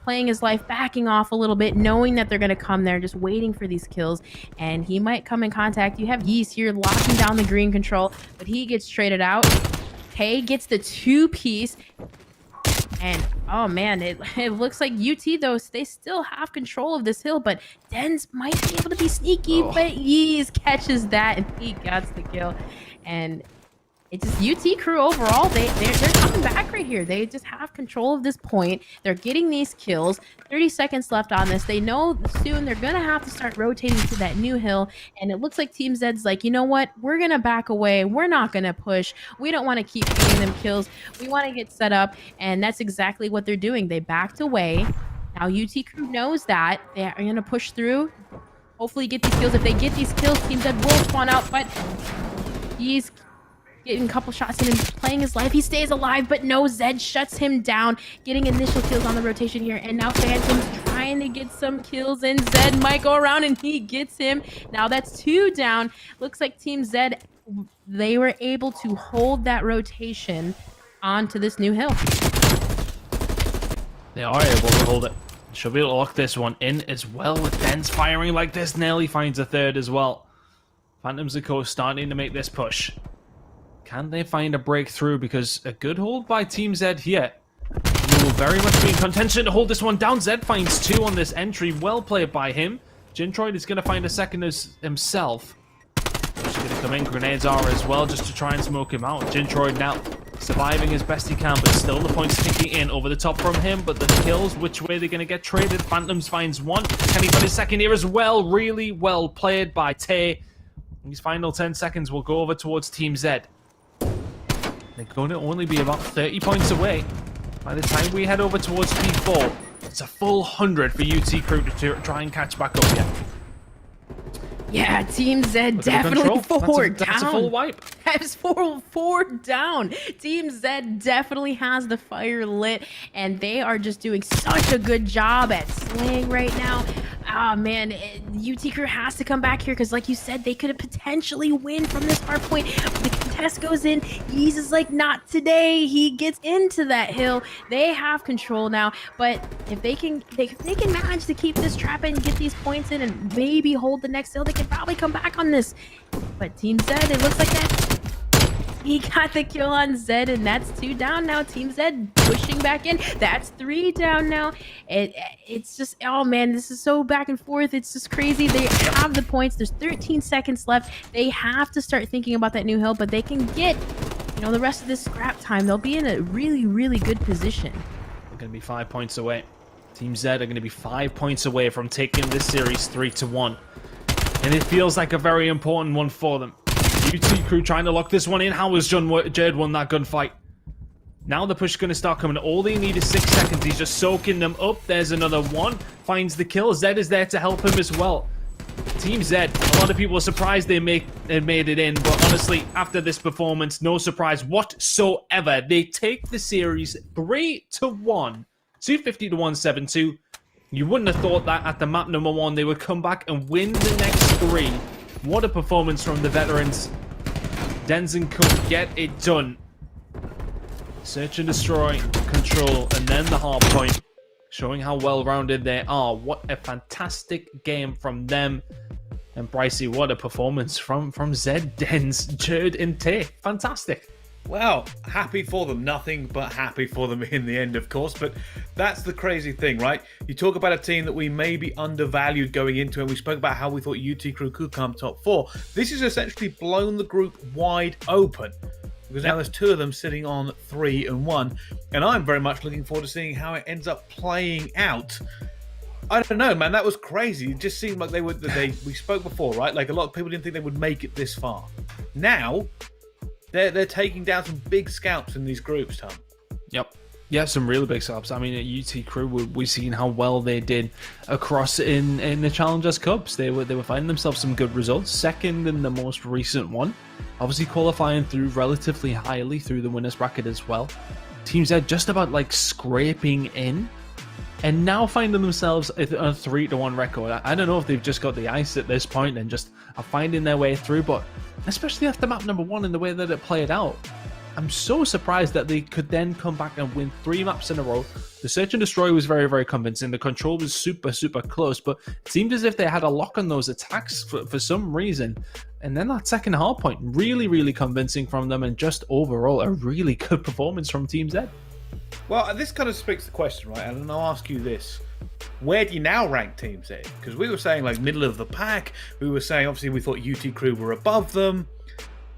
playing his life, backing off a little bit, knowing that they're gonna come there, just waiting for these kills, and he might come in contact. You have Yeast here locking down the green control, but he gets traded out. Tay gets the 2-piece. And oh man, it looks like UT though, they still have control of this hill, but Dens might be able to be sneaky, but Yeez catches that and he gets the kill. And it's just UT Crew overall, they're coming back right here. They just have control of this point. They're getting these kills. 30 seconds left on this. They know soon they're gonna have to start rotating to that new hill, and it looks like Team Zed's like, you know what, we're gonna back away. We're not gonna push. We don't want to keep getting them kills. We want to get set up, and that's exactly what they're doing. They backed away. Now UT Crew knows that they're gonna push through, hopefully get these kills. If they get these kills, Team Zed will spawn out, but he's getting a couple shots in and playing his life. He stays alive, but no, Zed shuts him down, getting initial kills on the rotation here. And now Phantom's trying to get some kills, and Zed might go around and he gets him. Now that's 2 down. Looks like Team Zed, they were able to hold that rotation onto this new hill. They are able to hold it. Should be able to lock this one in as well, with Dens firing like this. Nearly finds a 3rd as well. Phantoms, of course, starting to make this push. Can they find a breakthrough? Because a good hold by Team Zed here. He will very much be in contention to hold this one down. Zed finds 2 on this entry. Well played by him. Gintroid is going to find a second himself. He's going to come in. Grenades are as well, just to try and smoke him out. Gintroid now surviving as best he can, but still the points ticking in over the top from him. But the kills, which way they're going to get traded? Phantoms finds 1. Can he find his second here as well? Really well played by Tay. These final 10 seconds will go over towards Team Zed. They're going to only be about 30 points away by the time we head over towards P4. It's a full 100 for UT Crew to try and catch back up here. Yeah, Team Zed definitely 4 down. That's a full wipe. That's 4 down. Team Zed definitely has the fire lit, and they are just doing such a good job at slaying right now. Ah, man, UT Crew has to come back here because, like you said, they could potentially win from this hardpoint. The contest goes in. Yeez is like, not today. He gets into that hill. They have control now, but if they can manage to keep this trap and get these points in and maybe hold the next hill, they can probably come back on this. But Team Zed, it looks like that. He got the kill on Zed, and that's 2 down now. Team Zed pushing back in. That's 3 down now. It's just, oh man, this is so back and forth. It's just crazy. They have the points. There's 13 seconds left. They have to start thinking about that new hill, but they can get, the rest of this scrap time. They'll be in a really, really good position. They're going to be 5 points away. Team Zed are going to be 5 points away from taking this series 3-1. And it feels like a very important one for them. UT Crew trying to lock this one in. How has Jerd won that gunfight? Now the push is going to start coming. All they need is 6 seconds. He's just soaking them up. There's another one. Finds the kill. Zed is there to help him as well. Team Zed, a lot of people are surprised they made it in. But honestly, after this performance, no surprise whatsoever. They take the series 3-1. 250 to 172. You wouldn't have thought that at the map number 1 they would come back and win the next 3. What a performance from the veterans. Denzen could get it done. Search and destroy, control, and then the hard point. Showing how well-rounded they are. What a fantastic game from them. And Brycey, what a performance from Zed, Dens, Jerd, and Tay. Fantastic. Well, happy for them. Nothing but happy for them in the end, of course. But that's the crazy thing, right? You talk about a team that we may be undervalued going into, and we spoke about how we thought UT Crew could come top 4. This has essentially blown the group wide open, because now there's 2 of them sitting on 3-1. And I'm very much looking forward to seeing how it ends up playing out. I don't know, man. That was crazy. It just seemed like we spoke before, right? Like a lot of people didn't think they would make it this far. Now, they're taking down some big scalps in these groups, Tom. Yep. Yeah, some really big subs. I mean, at UT Crew, we've seen how well they did across in the Challengers Cups. They were finding themselves some good results. Second in the most recent one, obviously qualifying through relatively highly through the winners bracket as well. Team Z just about like scraping in, and now finding themselves a 3-1 record. I don't know if they've just got the ice at this point and just are finding their way through, but especially after map number 1 and the way that it played out, I'm so surprised that they could then come back and win 3 maps in a row. The Search and Destroy was very, very convincing. The control was super, super close, but it seemed as if they had a lock on those attacks for some reason. And then that second Hardpoint, really, really convincing from them, and just overall a really good performance from Team Z. Well, this kind of speaks the question, right? And I'll ask you this. Where do you now rank Team Z? Because we were saying like middle of the pack. We were saying obviously we thought UT Crew were above them.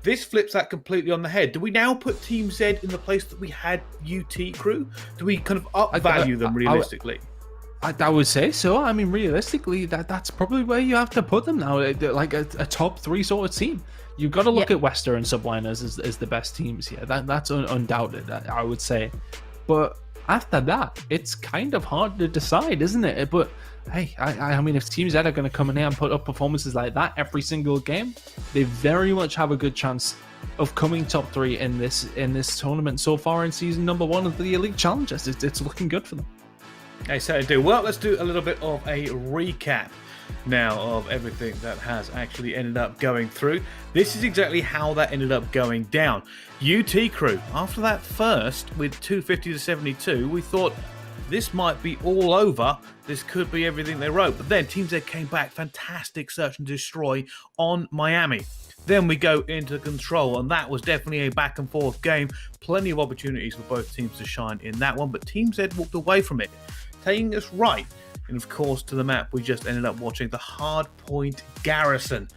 This flips that completely on the head. Do we now put Team Z in the place that we had UT Crew? Do we kind of upvalue them realistically? I would say so. I mean, realistically, that's probably where you have to put them now. Like a top 3 sort of team. You've got to look at Wester and Subliners as the best teams here. That's undoubted, I would say. But after that, it's kind of hard to decide, isn't it? But hey, I mean, if Team Z are going to come in here and put up performances like that every single game, they very much have a good chance of coming top 3 in this tournament so far in season number 1 of the Elite Challengers. It's looking good for them. I certainly do. Well, let's do a little bit of a recap now of everything that has actually ended up going through. This is exactly how that ended up going down. UT Crew, after that first with 250 to 72, we thought this might be all over. This could be everything they wrote. But then Team Z came back. Fantastic search and destroy on Miami. Then we go into control, and that was definitely a back and forth game. Plenty of opportunities for both teams to shine in that one, but Team Z walked away from it, taking us right, and of course, to the map we just ended up watching, the Hardpoint Garrison.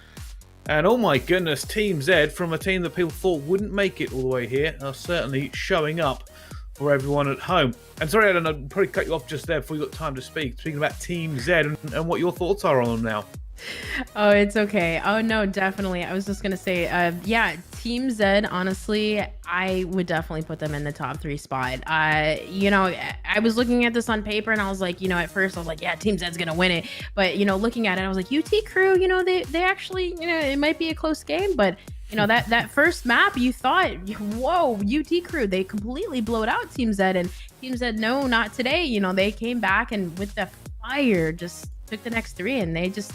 And oh my goodness, Team Z, from a team that people thought wouldn't make it all the way here, are certainly showing up for everyone at home. And sorry, Ellen, I'll probably cut you off just there before you got time to speak. Speaking about Team Z and what your thoughts are on them now. Oh, it's okay. Oh, no, definitely. I was just going to say, yeah, Team Z, honestly, I would definitely put them in the top 3 spot. You know, I was looking at this on paper and I was like, you know, at first I was like, yeah, Team Z's going to win it. But, you know, looking at it, I was like, UT Crew, you know, they actually, you know, it might be a close game, but you know, that first map, you thought, whoa, UT Crew, they completely blowed out Team Z, and Team Z, no, not today. You know, they came back and with the fire just took the next 3, and they just,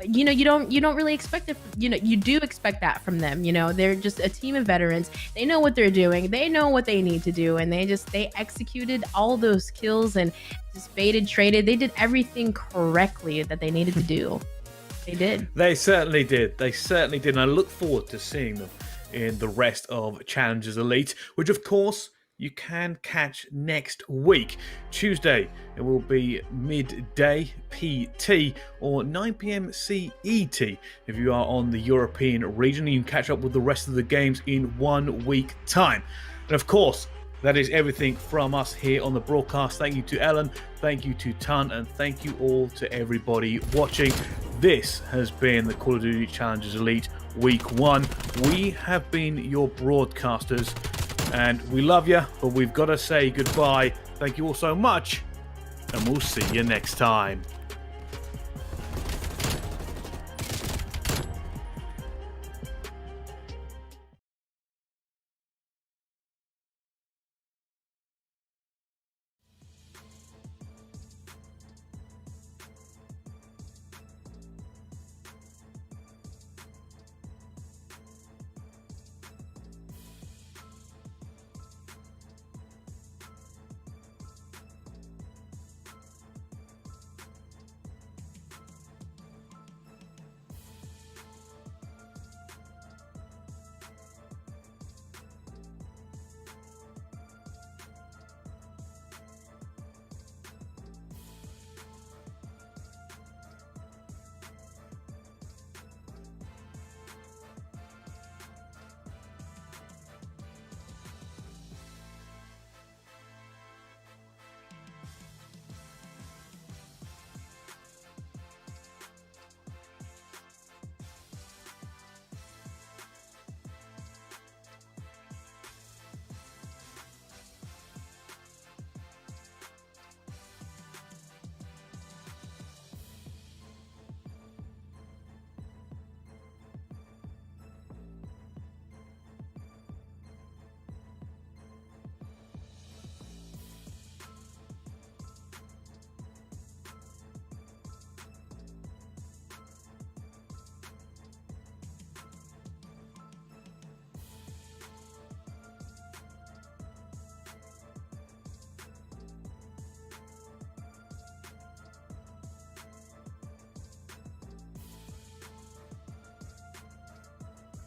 you know, you don't really expect it. You know, you do expect that from them. You know, they're just a team of veterans. They know what they're doing. They know what they need to do, and they executed all those kills and just baited, traded. They did everything correctly that they needed to do. They did. They certainly did. They certainly did. And I look forward to seeing them in the rest of Challengers Elite, which of course you can catch next week. Tuesday, it will be midday PT or 9 p.m. CET. If you are on the European region, you can catch up with the rest of the games in 1 week time. And of course, that is everything from us here on the broadcast. Thank you to Ellen, thank you to Tun, and thank you all to everybody watching. This has been the Call of Duty Challengers Elite Week 1. We have been your broadcasters, and we love you, but we've got to say goodbye. Thank you all so much, and we'll see you next time.